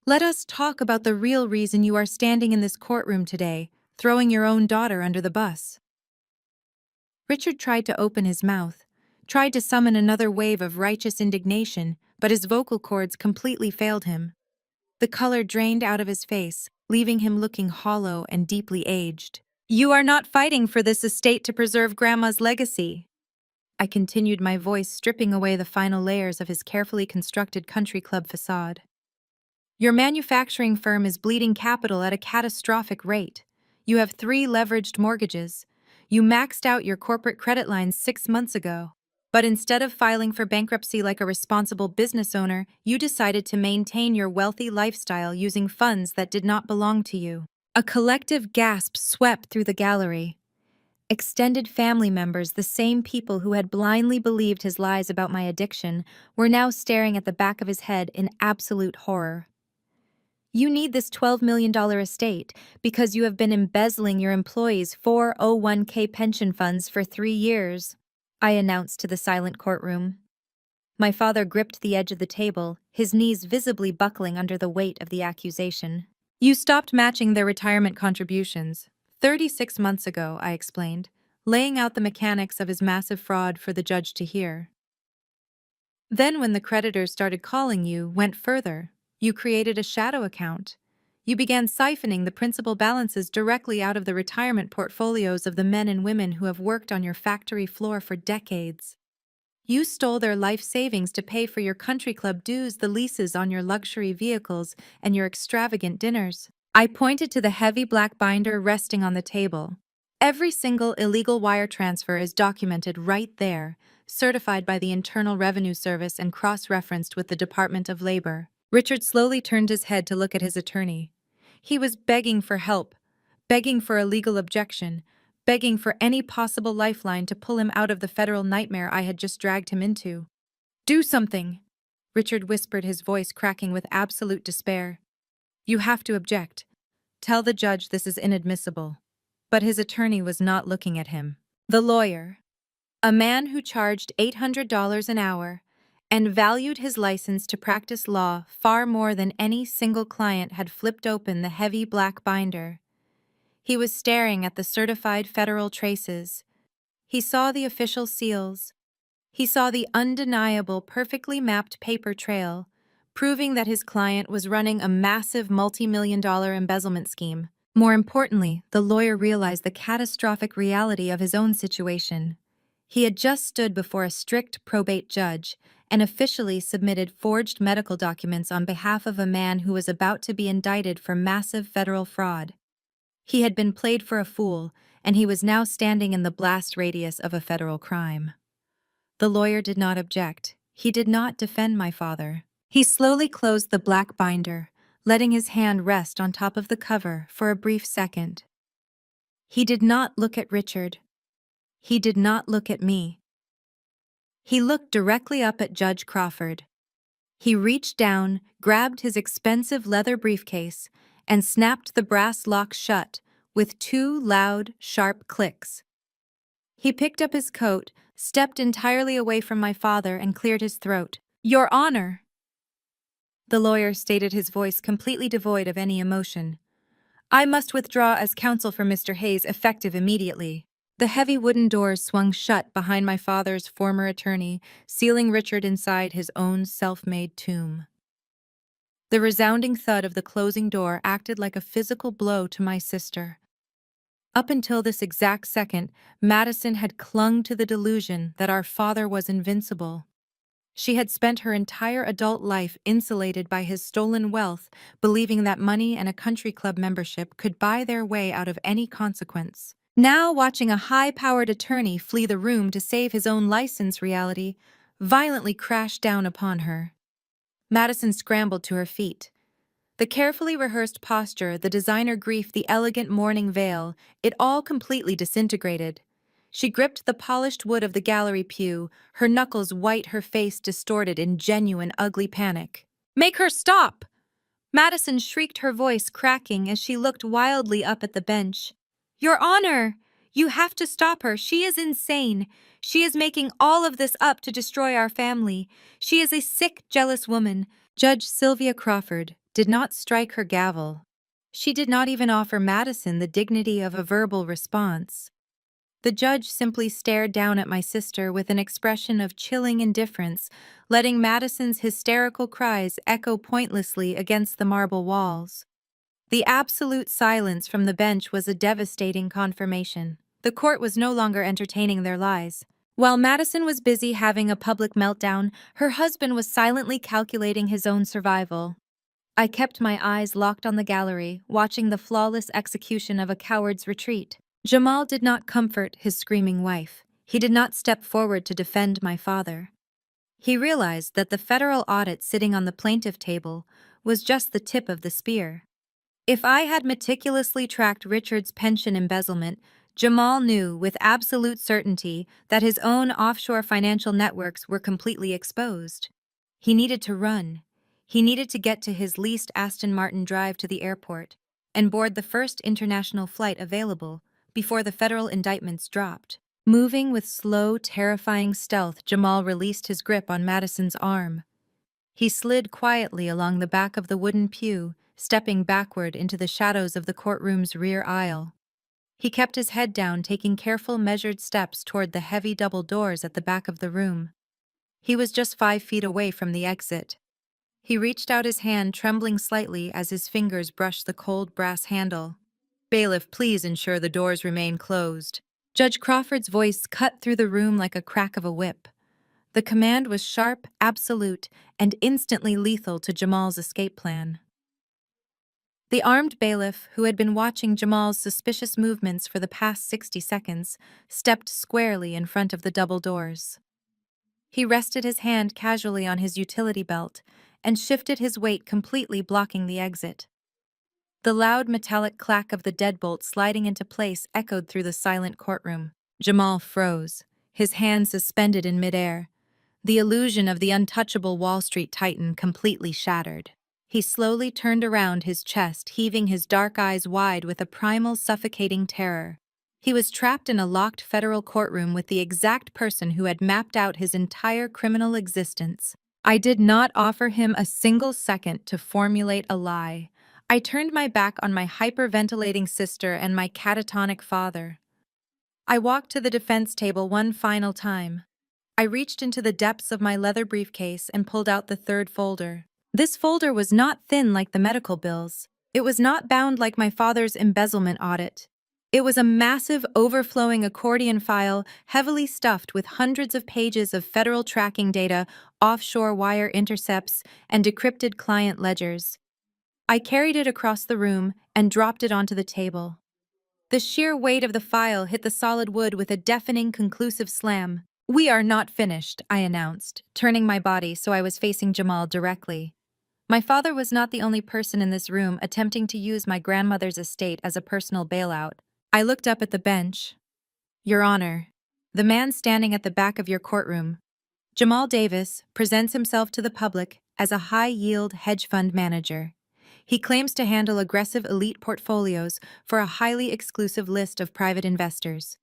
"Let us talk about the real reason you are standing in this courtroom today, throwing your own daughter under the bus." Richard tried to open his mouth, tried to summon another wave of righteous indignation, but his vocal cords completely failed him. The color drained out of his face, leaving him looking hollow and deeply aged. "You are not fighting for this estate to preserve Grandma's legacy." I continued, my voice stripping away the final layers of his carefully constructed country club facade. "Your manufacturing firm is bleeding capital at a catastrophic rate. You have 3 leveraged mortgages. You maxed out your corporate credit lines 6 months ago. But instead of filing for bankruptcy like a responsible business owner, you decided to maintain your wealthy lifestyle using funds that did not belong to you." A collective gasp swept through the gallery. Extended family members, the same people who had blindly believed his lies about my addiction, were now staring at the back of his head in absolute horror. "You need this $12 million estate because you have been embezzling your employees' 401k pension funds for 3 years," I announced to the silent courtroom. My father gripped the edge of the table, his knees visibly buckling under the weight of the accusation. "You stopped matching their retirement contributions 36 months ago," I explained, laying out the mechanics of his massive fraud for the judge to hear. "Then when the creditors started calling you, went further. You created a shadow account. You began siphoning the principal balances directly out of the retirement portfolios of the men and women who have worked on your factory floor for decades. You stole their life savings to pay for your country club dues, the leases on your luxury vehicles, and your extravagant dinners." I pointed to the heavy black binder resting on the table. "Every single illegal wire transfer is documented right there, certified by the Internal Revenue Service and cross-referenced with the Department of Labor." Richard slowly turned his head to look at his attorney. He was begging for help, begging for a legal objection, begging for any possible lifeline to pull him out of the federal nightmare I had just dragged him into. "Do something," Richard whispered, his voice cracking with absolute despair. "You have to object. Tell the judge this is inadmissible." But his attorney was not looking at him. The lawyer, a man who charged $800 an hour and valued his license to practice law far more than any single client, had flipped open the heavy black binder. He was staring at the certified federal traces. He saw the official seals. He saw the undeniable, perfectly mapped paper trail, proving that his client was running a massive multi-million-dollar embezzlement scheme. More importantly, the lawyer realized the catastrophic reality of his own situation. He had just stood before a strict probate judge and officially submitted forged medical documents on behalf of a man who was about to be indicted for massive federal fraud. He had been played for a fool, and he was now standing in the blast radius of a federal crime. The lawyer did not object. He did not defend my father. He slowly closed the black binder, letting his hand rest on top of the cover for a brief second. He did not look at Richard. He did not look at me. He looked directly up at Judge Crawford. He reached down, grabbed his expensive leather briefcase, and snapped the brass lock shut with 2 loud, sharp clicks. He picked up his coat, stepped entirely away from my father, and cleared his throat. "Your Honor!" The lawyer stated, his voice completely devoid of any emotion. "I must withdraw as counsel for Mr. Hayes, effective immediately." The heavy wooden doors swung shut behind my father's former attorney, sealing Richard inside his own self-made tomb. The resounding thud of the closing door acted like a physical blow to my sister. Up until this exact second, Madison had clung to the delusion that our father was invincible. She had spent her entire adult life insulated by his stolen wealth, believing that money and a country club membership could buy their way out of any consequence. Now, watching a high-powered attorney flee the room to save his own license, reality violently crashed down upon her. Madison scrambled to her feet. The carefully rehearsed posture, the designer grief, the elegant mourning veil, it all completely disintegrated. She gripped the polished wood of the gallery pew, her knuckles white, her face distorted in genuine ugly panic. "Make her stop!" Madison shrieked, her voice cracking as she looked wildly up at the bench. "Your Honor! You have to stop her. She is insane. She is making all of this up to destroy our family. She is a sick, jealous woman." Judge Sylvia Crawford did not strike her gavel. She did not even offer Madison the dignity of a verbal response. The judge simply stared down at my sister with an expression of chilling indifference, letting Madison's hysterical cries echo pointlessly against the marble walls. The absolute silence from the bench was a devastating confirmation. The court was no longer entertaining their lies. While Madison was busy having a public meltdown, her husband was silently calculating his own survival. I kept my eyes locked on the gallery, watching the flawless execution of a coward's retreat. Jamal did not comfort his screaming wife. He did not step forward to defend my father. He realized that the federal audit sitting on the plaintiff table was just the tip of the spear. If I had meticulously tracked Richard's pension embezzlement, Jamal knew with absolute certainty that his own offshore financial networks were completely exposed. He needed to run. He needed to get to his leased Aston Martin drive to the airport and board the first international flight available before the federal indictments dropped. Moving with slow, terrifying stealth, Jamal released his grip on Madison's arm. He slid quietly along the back of the wooden pew, stepping backward into the shadows of the courtroom's rear aisle. He kept his head down, taking careful, measured steps toward the heavy double doors at the back of the room. He was just 5 feet away from the exit. He reached out his hand, trembling slightly as his fingers brushed the cold brass handle. "Bailiff, please ensure the doors remain closed." Judge Crawford's voice cut through the room like a crack of a whip. The command was sharp, absolute, and instantly lethal to Jamal's escape plan. The armed bailiff, who had been watching Jamal's suspicious movements for the past 60 seconds, stepped squarely in front of the double doors. He rested his hand casually on his utility belt and shifted his weight, completely blocking the exit. The loud metallic clack of the deadbolt sliding into place echoed through the silent courtroom. Jamal froze, his hands suspended in midair. The illusion of the untouchable Wall Street titan completely shattered. He slowly turned around, his chest heaving, his dark eyes wide with a primal, suffocating terror. He was trapped in a locked federal courtroom with the exact person who had mapped out his entire criminal existence. I did not offer him a single second to formulate a lie. I turned my back on my hyperventilating sister and my catatonic father. I walked to the defense table one final time. I reached into the depths of my leather briefcase and pulled out the third folder. This folder was not thin like the medical bills. It was not bound like my father's embezzlement audit. It was a massive, overflowing accordion file, heavily stuffed with hundreds of pages of federal tracking data, offshore wire intercepts, and decrypted client ledgers. I carried it across the room and dropped it onto the table. The sheer weight of the file hit the solid wood with a deafening, conclusive slam. "We are not finished," I announced, turning my body so I was facing Jamal directly. My father was not the only person in this room attempting to use my grandmother's estate as a personal bailout. I looked up at the bench. "Your Honor, the man standing at the back of your courtroom, Jamal Davis, presents himself to the public as a high-yield hedge fund manager. He claims to handle aggressive elite portfolios for a highly exclusive list of private investors.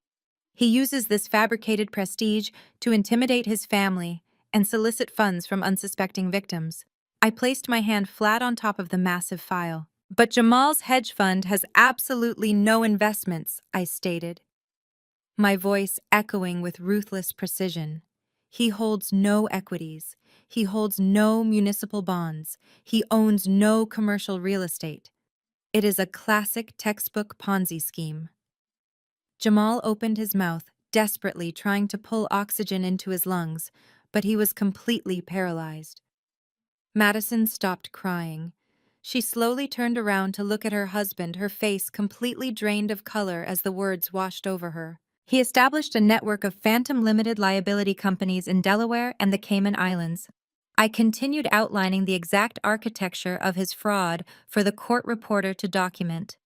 He uses this fabricated prestige to intimidate his family and solicit funds from unsuspecting victims." I placed my hand flat on top of the massive file. "But Jamal's hedge fund has absolutely no investments," I stated, my voice echoing with ruthless precision. "He holds no equities. He holds no municipal bonds. He owns no commercial real estate. It is a classic textbook Ponzi scheme." Jamal opened his mouth, desperately trying to pull oxygen into his lungs, but he was completely paralyzed. Madison stopped crying. She slowly turned around to look at her husband, her face completely drained of color as the words washed over her. "He established a network of phantom limited liability companies in Delaware and the Cayman Islands." I continued outlining the exact architecture of his fraud for the court reporter to document.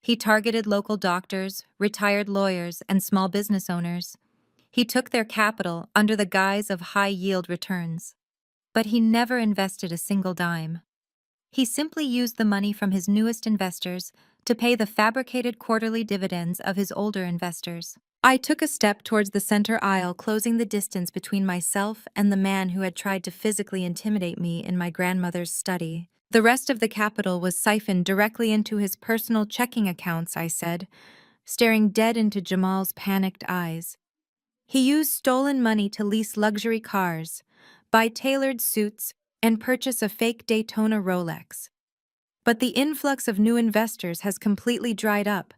He targeted local doctors, retired lawyers, and small business owners. He took their capital under the guise of high-yield returns. But he never invested a single dime. He simply used the money from his newest investors to pay the fabricated quarterly dividends of his older investors. I took a step towards the center aisle, closing the distance between myself and the man who had tried to physically intimidate me in my grandmother's study. "The rest of the capital was siphoned directly into his personal checking accounts," I said, staring dead into Jamal's panicked eyes. "He used stolen money to lease luxury cars, buy tailored suits, and purchase a fake Daytona Rolex. But the influx of new investors has completely dried up.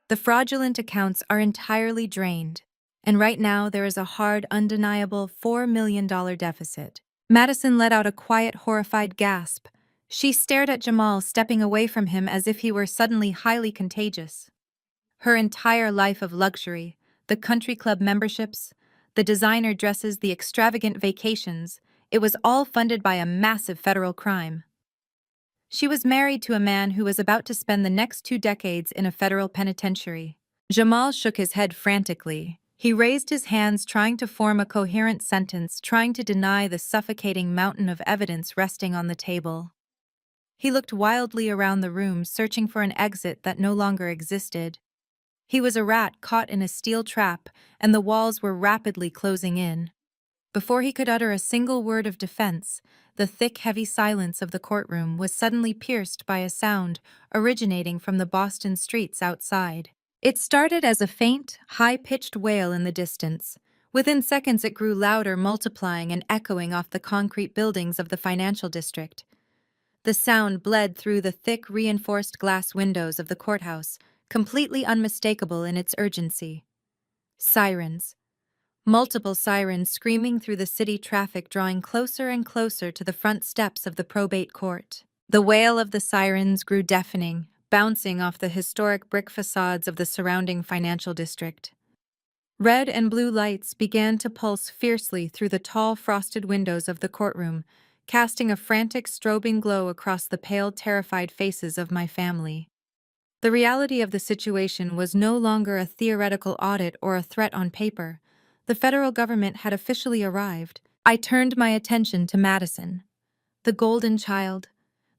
The fraudulent accounts are entirely drained, and right now there is a hard, undeniable $4 million deficit. Madison let out a quiet, horrified gasp. She stared at Jamal, stepping away from him as if he were suddenly highly contagious. Her entire life of luxury, the country club memberships, the designer dresses, the extravagant vacations, it was all funded by a massive federal crime. She was married to a man who was about to spend the next 2 decades in a federal penitentiary. Jamal shook his head frantically. He raised his hands, trying to form a coherent sentence, trying to deny the suffocating mountain of evidence resting on the table. He looked wildly around the room, searching for an exit that no longer existed. He was a rat caught in a steel trap, and the walls were rapidly closing in. Before he could utter a single word of defense, the thick, heavy silence of the courtroom was suddenly pierced by a sound originating from the Boston streets outside. It started as a faint, high-pitched wail in the distance. Within seconds it grew louder, multiplying and echoing off the concrete buildings of the financial district. The sound bled through the thick, reinforced glass windows of the courthouse, completely unmistakable in its urgency. Sirens. Multiple sirens screaming through the city traffic, drawing closer and closer to the front steps of the probate court. The wail of the sirens grew deafening, bouncing off the historic brick facades of the surrounding financial district. Red and blue lights began to pulse fiercely through the tall, frosted windows of the courtroom, casting a frantic, strobing glow across the pale, terrified faces of my family. The reality of the situation was no longer a theoretical audit or a threat on paper. The federal government had officially arrived. I turned my attention to Madison, the golden child,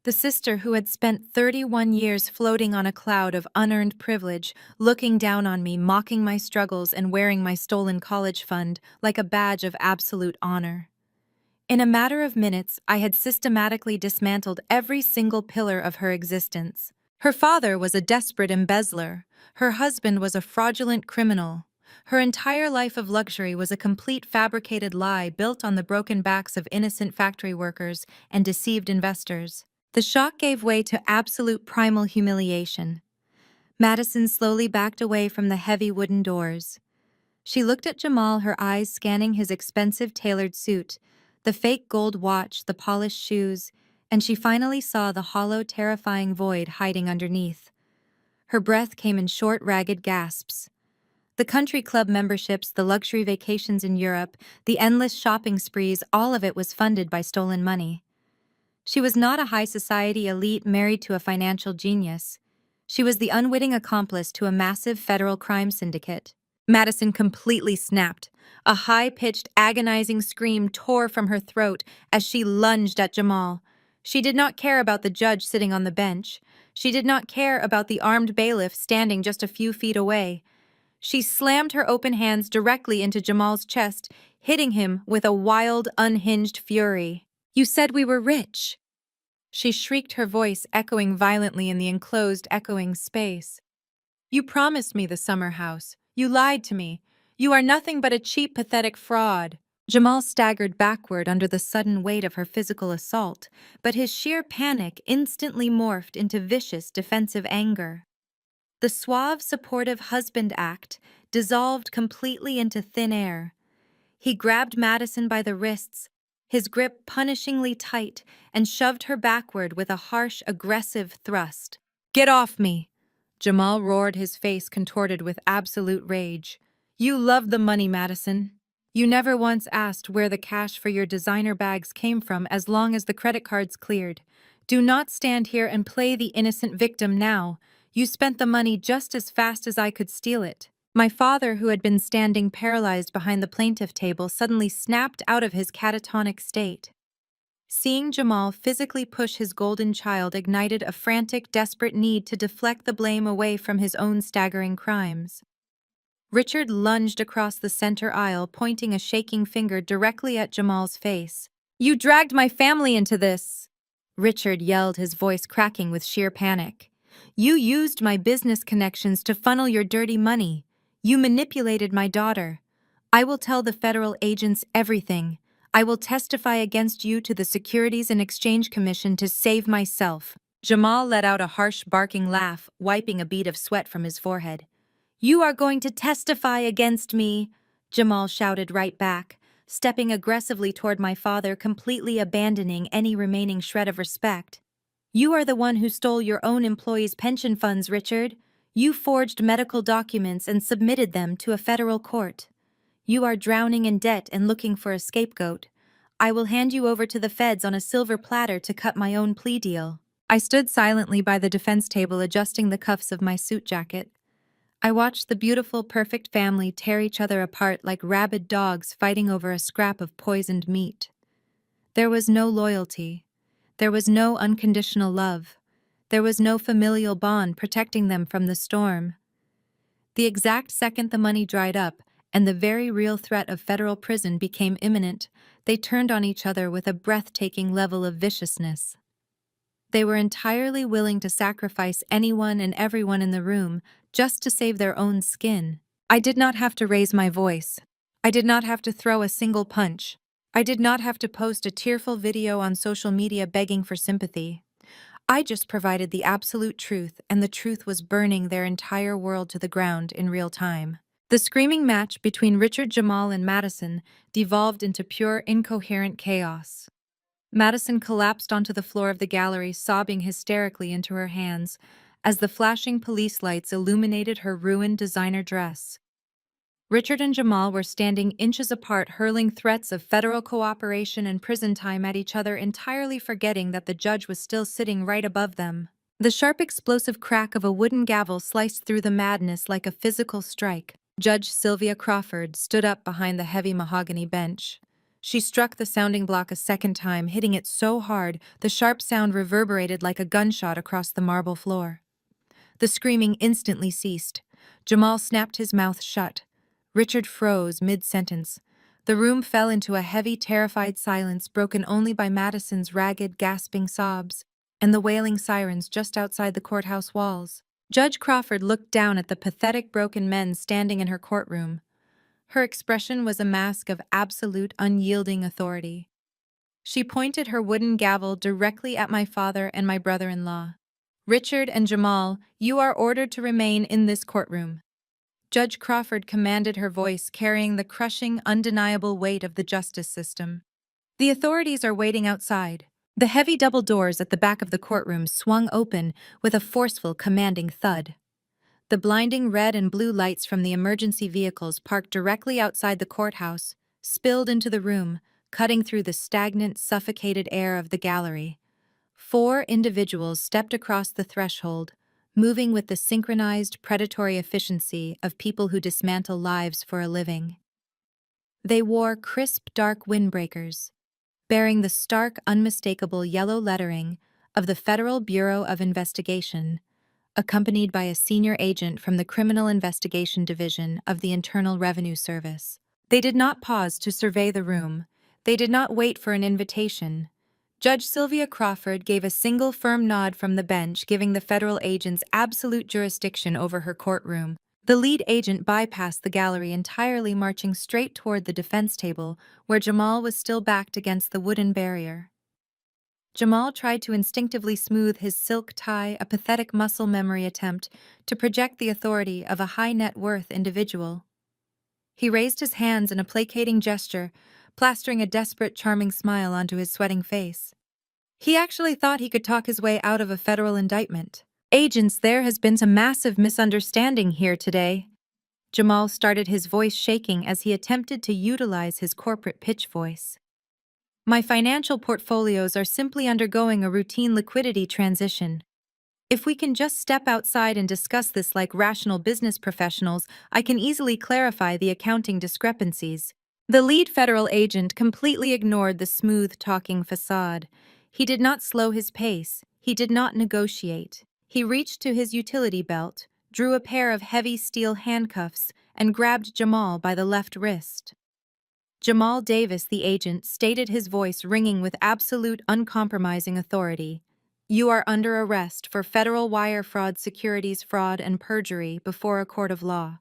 the sister who had spent 31 years floating on a cloud of unearned privilege, looking down on me, mocking my struggles, and wearing my stolen college fund like a badge of absolute honor. In a matter of minutes, I had systematically dismantled every single pillar of her existence. Her father was a desperate embezzler. Her husband was a fraudulent criminal. Her entire life of luxury was a complete fabricated lie built on the broken backs of innocent factory workers and deceived investors. The shock gave way to absolute primal humiliation. Madison slowly backed away from the heavy wooden doors. She looked at Jamal, her eyes scanning his expensive tailored suit, the fake gold watch, the polished shoes, and she finally saw the hollow, terrifying void hiding underneath. Her breath came in short, ragged gasps. The country club memberships, the luxury vacations in Europe, the endless shopping sprees, all of it was funded by stolen money. She was not a high society elite married to a financial genius. She was the unwitting accomplice to a massive federal crime syndicate. Madison completely snapped. A high-pitched, agonizing scream tore from her throat as she lunged at Jamal. She did not care about the judge sitting on the bench. She did not care about the armed bailiff standing just a few feet away. She slammed her open hands directly into Jamal's chest, hitting him with a wild, unhinged fury. "You said we were rich," she shrieked, her voice echoing violently in the enclosed, echoing space. "You promised me the summer house. You lied to me. You are nothing but a cheap, pathetic fraud." Jamal staggered backward under the sudden weight of her physical assault, but his sheer panic instantly morphed into vicious, defensive anger. The suave, supportive husband act dissolved completely into thin air. He grabbed Madison by the wrists, his grip punishingly tight, and shoved her backward with a harsh, aggressive thrust. "Get off me!" Jamal roared, his face contorted with absolute rage. "You love the money, Madison. You never once asked where the cash for your designer bags came from as long as the credit cards cleared. Do not stand here and play the innocent victim now. You spent the money just as fast as I could steal it." My father, who had been standing paralyzed behind the plaintiff table, suddenly snapped out of his catatonic state. Seeing Jamal physically push his golden child ignited a frantic, desperate need to deflect the blame away from his own staggering crimes. Richard lunged across the center aisle, pointing a shaking finger directly at Jamal's face. "You dragged my family into this!" Richard yelled, his voice cracking with sheer panic. "You used my business connections to funnel your dirty money. You manipulated my daughter. I will tell the federal agents everything. I will testify against you to the Securities and Exchange Commission to save myself." Jamal let out a harsh barking laugh, wiping a bead of sweat from his forehead. "You are going to testify against me," Jamal shouted right back, stepping aggressively toward my father, completely abandoning any remaining shred of respect. "You are the one who stole your own employees' pension funds, Richard. You forged medical documents and submitted them to a federal court. You are drowning in debt and looking for a scapegoat. I will hand you over to the feds on a silver platter to cut my own plea deal." I stood silently by the defense table, adjusting the cuffs of my suit jacket. I watched the beautiful, perfect family tear each other apart like rabid dogs fighting over a scrap of poisoned meat. There was no loyalty. There was no unconditional love. There was no familial bond protecting them from the storm. The exact second the money dried up and the very real threat of federal prison became imminent, they turned on each other with a breathtaking level of viciousness. They were entirely willing to sacrifice anyone and everyone in the room just to save their own skin. I did not have to raise my voice. I did not have to throw a single punch. I did not have to post a tearful video on social media begging for sympathy. I just provided the absolute truth, and the truth was burning their entire world to the ground in real time. The screaming match between Richard, Jamal, and Madison devolved into pure, incoherent chaos. Madison collapsed onto the floor of the gallery, sobbing hysterically into her hands as the flashing police lights illuminated her ruined designer dress. Richard and Jamal were standing inches apart, hurling threats of federal cooperation and prison time at each other, entirely forgetting that the judge was still sitting right above them. The sharp, explosive crack of a wooden gavel sliced through the madness like a physical strike. Judge Sylvia Crawford stood up behind the heavy mahogany bench. She struck the sounding block a second time, hitting it so hard the sharp sound reverberated like a gunshot across the marble floor. The screaming instantly ceased. Jamal snapped his mouth shut. Richard froze mid-sentence. The room fell into a heavy, terrified silence broken only by Madison's ragged, gasping sobs and the wailing sirens just outside the courthouse walls. Judge Crawford looked down at the pathetic, broken men standing in her courtroom. Her expression was a mask of absolute, unyielding authority. She pointed her wooden gavel directly at my father and my brother-in-law. "Richard and Jamal, you are ordered to remain in this courtroom." Judge Crawford commanded, her voice carrying the crushing, undeniable weight of the justice system. "The authorities are waiting outside." The heavy double doors at the back of the courtroom swung open with a forceful, commanding thud. The blinding red and blue lights from the emergency vehicles parked directly outside the courthouse spilled into the room, cutting through the stagnant, suffocated air of the gallery. 4 individuals stepped across the threshold, moving with the synchronized, predatory efficiency of people who dismantle lives for a living. They wore crisp, dark windbreakers, bearing the stark, unmistakable yellow lettering of the Federal Bureau of Investigation, accompanied by a senior agent from the Criminal Investigation Division of the Internal Revenue Service. They did not pause to survey the room. They did not wait for an invitation. Judge Sylvia Crawford gave a single firm nod from the bench, giving the federal agents absolute jurisdiction over her courtroom. The lead agent bypassed the gallery entirely, marching straight toward the defense table, where Jamal was still backed against the wooden barrier. Jamal tried to instinctively smooth his silk tie, a pathetic muscle memory attempt to project the authority of a high-net-worth individual. He raised his hands in a placating gesture, plastering a desperate, charming smile onto his sweating face. He actually thought he could talk his way out of a federal indictment. "Agents, there has been some massive misunderstanding here today." Jamal started, his voice shaking as he attempted to utilize his corporate pitch voice. "My financial portfolios are simply undergoing a routine liquidity transition. If we can just step outside and discuss this like rational business professionals, I can easily clarify the accounting discrepancies." The lead federal agent completely ignored the smooth-talking facade. He did not slow his pace. He did not negotiate. He reached to his utility belt, drew a pair of heavy steel handcuffs, and grabbed Jamal by the left wrist. Jamal Davis, the agent, stated, his voice ringing with absolute, uncompromising authority. "You are under arrest for federal wire fraud, securities fraud, and perjury before a court of law.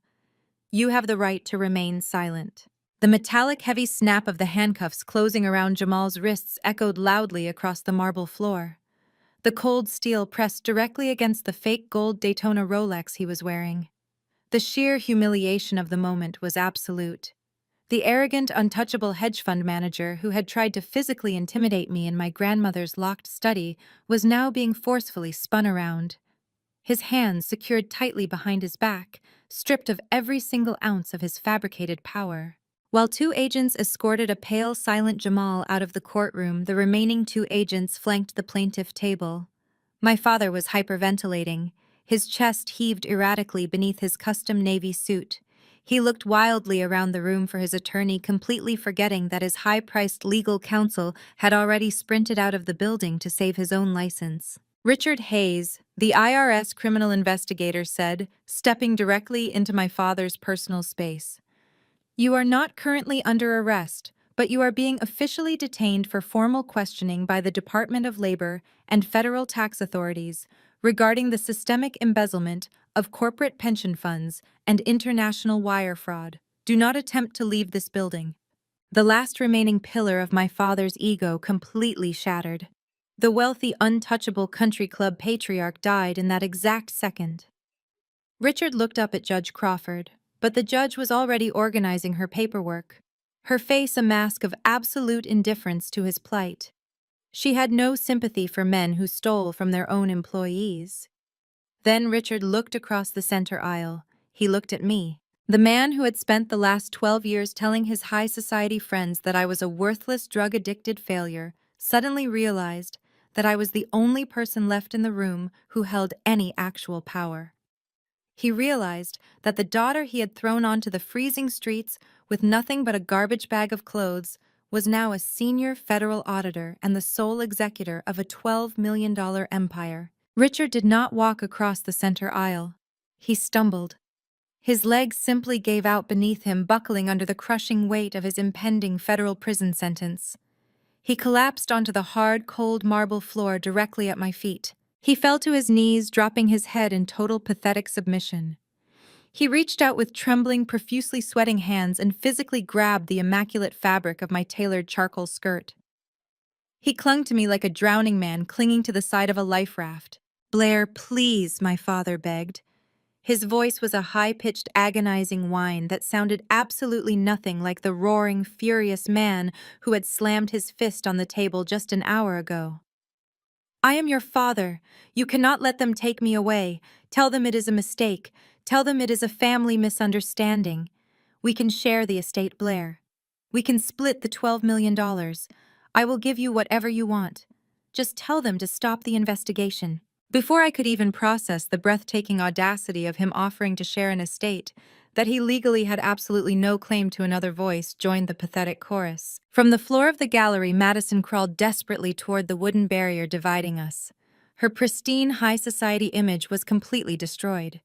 You have the right to remain silent." The metallic, heavy snap of the handcuffs closing around Jamal's wrists echoed loudly across the marble floor. the cold steel pressed directly against the fake gold Daytona Rolex he was wearing. The sheer humiliation of the moment was absolute. The arrogant, untouchable hedge fund manager who had tried to physically intimidate me in my grandmother's locked study was now being forcefully spun around. His hands secured tightly behind his back, stripped of every single ounce of his fabricated power. While two agents escorted a pale, silent Jamal out of the courtroom, the remaining two agents flanked the plaintiff table. My father was hyperventilating. His chest heaved erratically beneath his custom navy suit. He looked wildly around the room for his attorney, completely forgetting that his high-priced legal counsel had already sprinted out of the building to save his own license. Richard Hayes, the IRS criminal investigator, said, stepping directly into my father's personal space. You are not currently under arrest, but you are being officially detained for formal questioning by the Department of Labor and federal tax authorities regarding the systemic embezzlement of corporate pension funds and international wire fraud. Do not attempt to leave this building. The last remaining pillar of my father's ego completely shattered. The wealthy, untouchable country club patriarch died in that exact second. Richard looked up at Judge Crawford, but the judge was already organizing her paperwork, her face a mask of absolute indifference to his plight. She had no sympathy for men who stole from their own employees. Then Richard looked across the center aisle. He looked at me. The man who had spent the last 12 years telling his high society friends that I was a worthless, drug-addicted failure suddenly realized that I was the only person left in the room who held any actual power. He realized that the daughter he had thrown onto the freezing streets with nothing but a garbage bag of clothes was now a senior federal auditor and the sole executor of a $12 million empire. Richard did not walk across the center aisle. He stumbled. His legs simply gave out beneath him, buckling under the crushing weight of his impending federal prison sentence. He collapsed onto the hard, cold marble floor directly at my feet. He fell to his knees, dropping his head in total pathetic submission. He reached out with trembling, profusely sweating hands and physically grabbed the immaculate fabric of my tailored charcoal skirt. He clung to me like a drowning man clinging to the side of a life raft. "Blair, please," my father begged. His voice was a high-pitched, agonizing whine that sounded absolutely nothing like the roaring, furious man who had slammed his fist on the table just an hour ago. "I am your father. You cannot let them take me away. Tell them it is a mistake. Tell them it is a family misunderstanding. We can share the estate, Blair. We can split the $12 million. I will give you whatever you want. Just tell them to stop the investigation." Before I could even process the breathtaking audacity of him offering to share an estate, that he legally had absolutely no claim to, another voice joined the pathetic chorus. From the floor of the gallery, Madison crawled desperately toward the wooden barrier dividing us. Her pristine high society image was completely destroyed.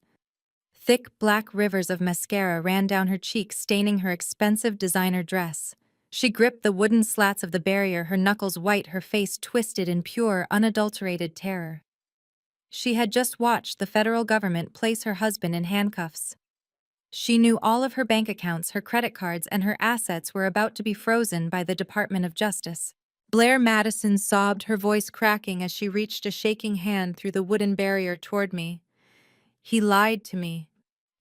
Thick black rivers of mascara ran down her cheeks, staining her expensive designer dress. She gripped the wooden slats of the barrier, her knuckles white, her face twisted in pure, unadulterated terror. She had just watched the federal government place her husband in handcuffs. She knew all of her bank accounts, her credit cards, and her assets were about to be frozen by the Department of Justice. Blair Madison sobbed, her voice cracking as she reached a shaking hand through the wooden barrier toward me. "He lied to me.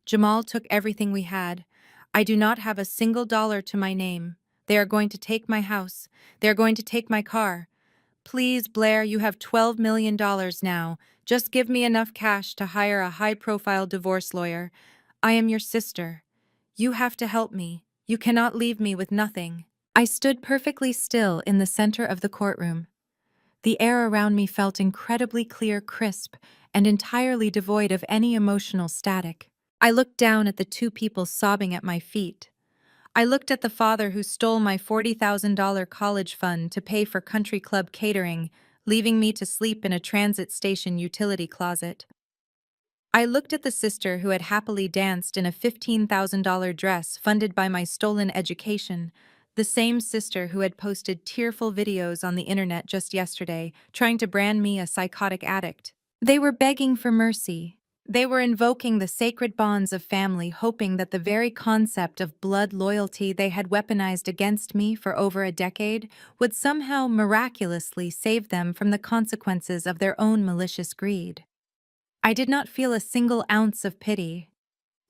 Jamal took everything we had. I do not have a single dollar to my name. They are going to take my house. They are going to take my car. Please, Blair, you have $12 million now. Just give me enough cash to hire a high-profile divorce lawyer. I am your sister. You have to help me. You cannot leave me with nothing." I stood perfectly still in the center of the courtroom. The air around me felt incredibly clear, crisp, and entirely devoid of any emotional static. I looked down at the two people sobbing at my feet. I looked at the father who stole my $40,000 college fund to pay for country club catering, leaving me to sleep in a transit station utility closet. I looked at the sister who had happily danced in a $15,000 dress funded by my stolen education, the same sister who had posted tearful videos on the internet just yesterday, trying to brand me a psychotic addict. They were begging for mercy. They were invoking the sacred bonds of family, hoping that the very concept of blood loyalty they had weaponized against me for over a decade would somehow miraculously save them from the consequences of their own malicious greed. I did not feel a single ounce of pity.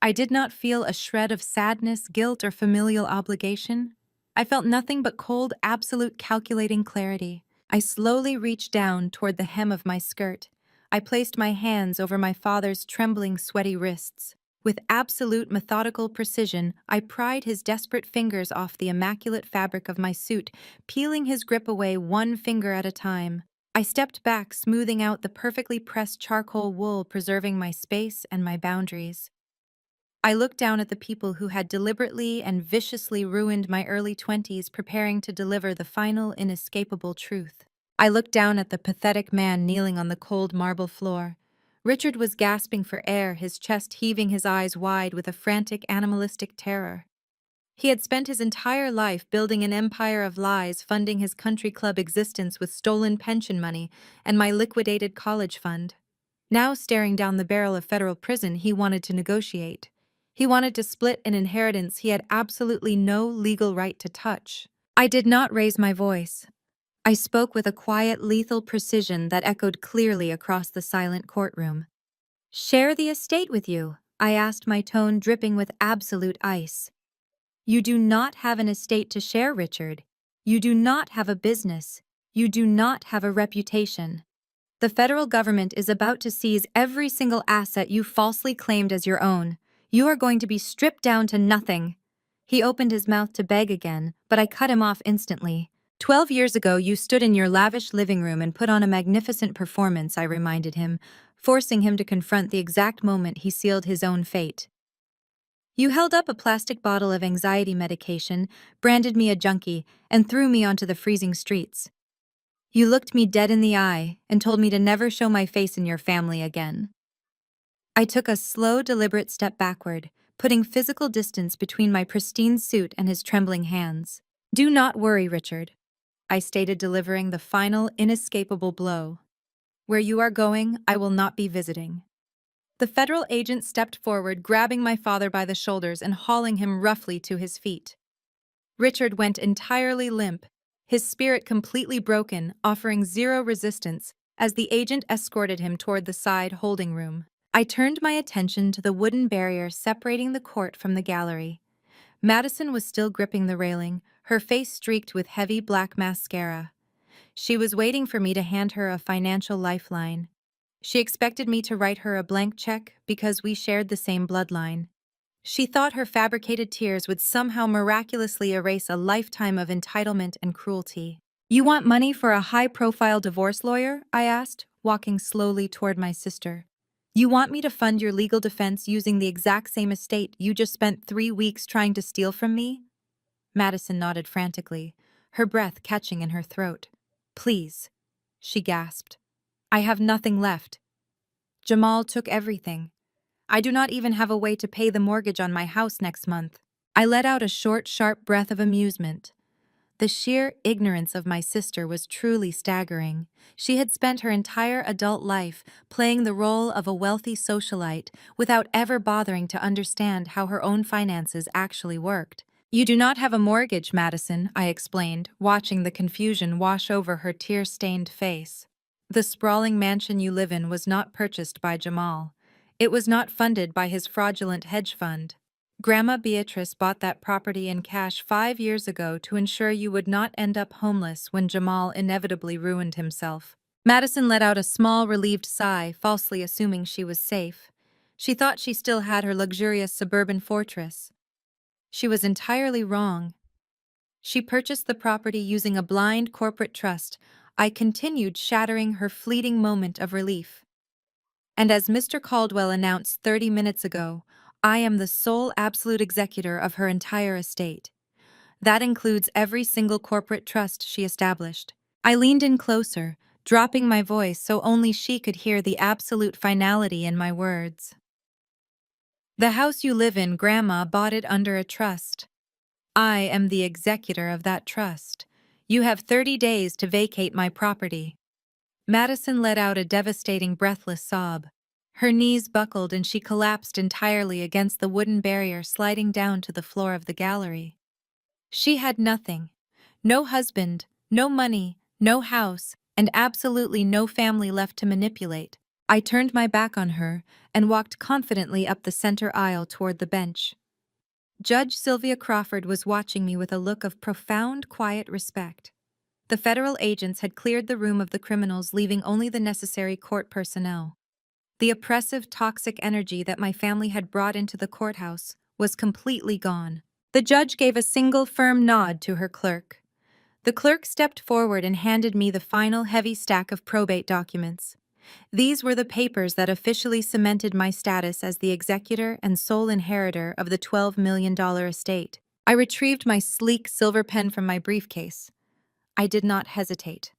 I did not feel a shred of sadness, guilt, or familial obligation. I felt nothing but cold, absolute calculating clarity. I slowly reached down toward the hem of my skirt. I placed my hands over my father's trembling, sweaty wrists. With absolute methodical precision, I pried his desperate fingers off the immaculate fabric of my suit, peeling his grip away one finger at a time. I stepped back, smoothing out the perfectly pressed charcoal wool, preserving my space and my boundaries. I looked down at the people who had deliberately and viciously ruined my early 20s, preparing to deliver the final, inescapable truth. I looked down at the pathetic man kneeling on the cold marble floor. Richard was gasping for air, his chest heaving, his eyes wide with a frantic, animalistic terror. He had spent his entire life building an empire of lies, funding his country club existence with stolen pension money and my liquidated college fund. Now, staring down the barrel of federal prison, he wanted to negotiate. He wanted to split an inheritance he had absolutely no legal right to touch. I did not raise my voice. I spoke with a quiet, lethal precision that echoed clearly across the silent courtroom. "Share the estate with you," I asked, my tone dripping with absolute ice. "You do not have an estate to share, Richard. You do not have a business. You do not have a reputation. The federal government is about to seize every single asset you falsely claimed as your own. You are going to be stripped down to nothing." He opened his mouth to beg again, but I cut him off instantly. 12 years ago, you stood in your lavish living room and put on a magnificent performance, I reminded him, forcing him to confront the exact moment he sealed his own fate. You held up a plastic bottle of anxiety medication, branded me a junkie, and threw me onto the freezing streets. You looked me dead in the eye and told me to never show my face in your family again. I took a slow, deliberate step backward, putting physical distance between my pristine suit and his trembling hands. "Do not worry, Richard," I stated, delivering the final, inescapable blow. "Where you are going, I will not be visiting." The federal agent stepped forward, grabbing my father by the shoulders and hauling him roughly to his feet. Richard went entirely limp, his spirit completely broken, offering zero resistance as the agent escorted him toward the side holding room. I turned my attention to the wooden barrier separating the court from the gallery. Madison was still gripping the railing, her face streaked with heavy black mascara. She was waiting for me to hand her a financial lifeline. She expected me to write her a blank check because we shared the same bloodline. She thought her fabricated tears would somehow miraculously erase a lifetime of entitlement and cruelty. "You want money for a high-profile divorce lawyer?" I asked, walking slowly toward my sister. "You want me to fund your legal defense using the exact same estate you just spent 3 weeks trying to steal from me?" Madison nodded frantically, her breath catching in her throat. "Please," she gasped. "I have nothing left. Jamal took everything. I do not even have a way to pay the mortgage on my house next month." I let out a short, sharp breath of amusement. The sheer ignorance of my sister was truly staggering. She had spent her entire adult life playing the role of a wealthy socialite without ever bothering to understand how her own finances actually worked. "You do not have a mortgage, Madison," I explained, watching the confusion wash over her tear-stained face. "The sprawling mansion you live in was not purchased by Jamal. It was not funded by his fraudulent hedge fund. Grandma Beatrice bought that property in cash 5 years ago to ensure you would not end up homeless when Jamal inevitably ruined himself." Madison let out a small, relieved sigh, falsely assuming she was safe. She thought she still had her luxurious suburban fortress. She was entirely wrong. She purchased the property using a blind corporate trust. I continued, shattering her fleeting moment of relief. "And as Mr. Caldwell announced 30 minutes ago, I am the sole absolute executor of her entire estate. That includes every single corporate trust she established." I leaned in closer, dropping my voice so only she could hear the absolute finality in my words. "The house you live in, Grandma bought it under a trust. I am the executor of that trust. You have 30 days to vacate my property." Madison let out a devastating, breathless sob. Her knees buckled and she collapsed entirely against the wooden barrier, sliding down to the floor of the gallery. She had nothing. No husband, no money, no house, and absolutely no family left to manipulate. I turned my back on her and walked confidently up the center aisle toward the bench. Judge Sylvia Crawford was watching me with a look of profound, quiet respect. The federal agents had cleared the room of the criminals, leaving only the necessary court personnel. The oppressive, toxic energy that my family had brought into the courthouse was completely gone. The judge gave a single firm nod to her clerk. The clerk stepped forward and handed me the final heavy stack of probate documents. These were the papers that officially cemented my status as the executor and sole inheritor of the $12 million estate. I retrieved my sleek silver pen from my briefcase. I did not hesitate.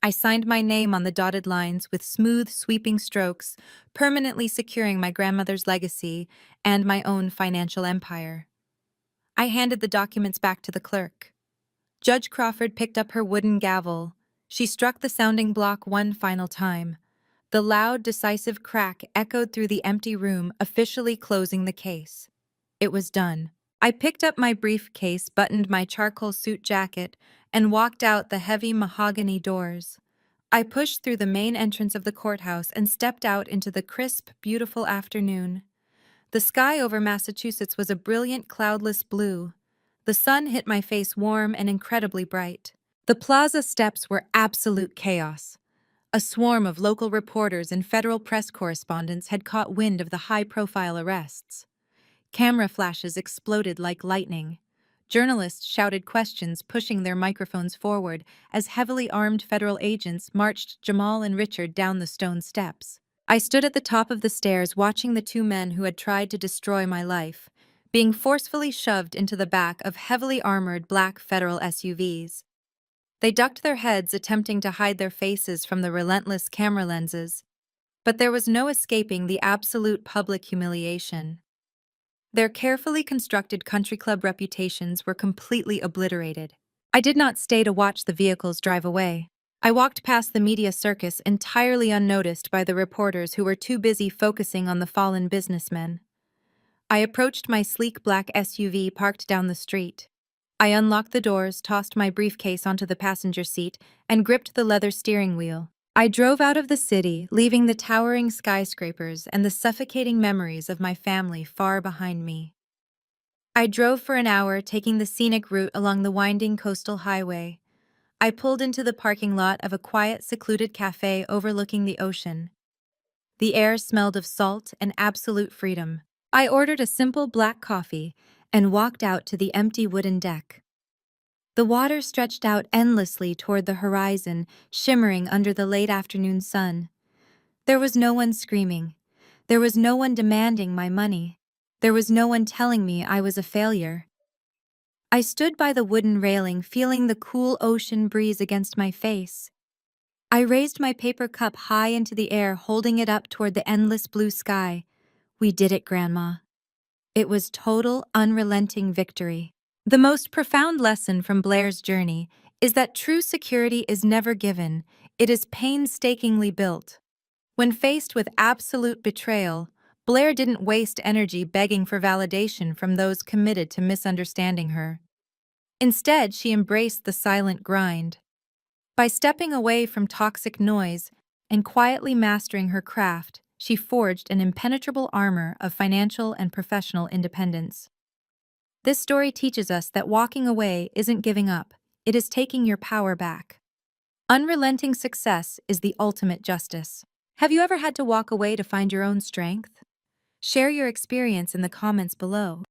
I signed my name on the dotted lines with smooth, sweeping strokes, permanently securing my grandmother's legacy and my own financial empire. I handed the documents back to the clerk. Judge Crawford picked up her wooden gavel. She struck the sounding block one final time. The loud, decisive crack echoed through the empty room, officially closing the case. It was done. I picked up my briefcase, buttoned my charcoal suit jacket, and walked out the heavy mahogany doors. I pushed through the main entrance of the courthouse and stepped out into the crisp, beautiful afternoon. The sky over Massachusetts was a brilliant, cloudless blue. The sun hit my face warm and incredibly bright. The plaza steps were absolute chaos. A swarm of local reporters and federal press correspondents had caught wind of the high-profile arrests. Camera flashes exploded like lightning. Journalists shouted questions, pushing their microphones forward as heavily armed federal agents marched Jamal and Richard down the stone steps. I stood at the top of the stairs watching the two men who had tried to destroy my life, being forcefully shoved into the back of heavily armored black federal SUVs. They ducked their heads, attempting to hide their faces from the relentless camera lenses, but there was no escaping the absolute public humiliation. Their carefully constructed country club reputations were completely obliterated. I did not stay to watch the vehicles drive away. I walked past the media circus entirely unnoticed by the reporters who were too busy focusing on the fallen businessmen. I approached my sleek black SUV parked down the street. I unlocked the doors, tossed my briefcase onto the passenger seat, and gripped the leather steering wheel. I drove out of the city, leaving the towering skyscrapers and the suffocating memories of my family far behind me. I drove for an hour, taking the scenic route along the winding coastal highway. I pulled into the parking lot of a quiet, secluded cafe overlooking the ocean. The air smelled of salt and absolute freedom. I ordered a simple black coffee and walked out to the empty wooden deck. The water stretched out endlessly toward the horizon, shimmering under the late afternoon sun. There was no one screaming. There was no one demanding my money. There was no one telling me I was a failure. I stood by the wooden railing, feeling the cool ocean breeze against my face. I raised my paper cup high into the air, holding it up toward the endless blue sky. We did it, Grandma. It was total, unrelenting victory. The most profound lesson from Blair's journey is that true security is never given, it is painstakingly built. When faced with absolute betrayal, Blair didn't waste energy begging for validation from those committed to misunderstanding her. Instead, she embraced the silent grind. By stepping away from toxic noise and quietly mastering her craft, she forged an impenetrable armor of financial and professional independence. This story teaches us that walking away isn't giving up, it is taking your power back. Unrelenting success is the ultimate justice. Have you ever had to walk away to find your own strength? Share your experience in the comments below.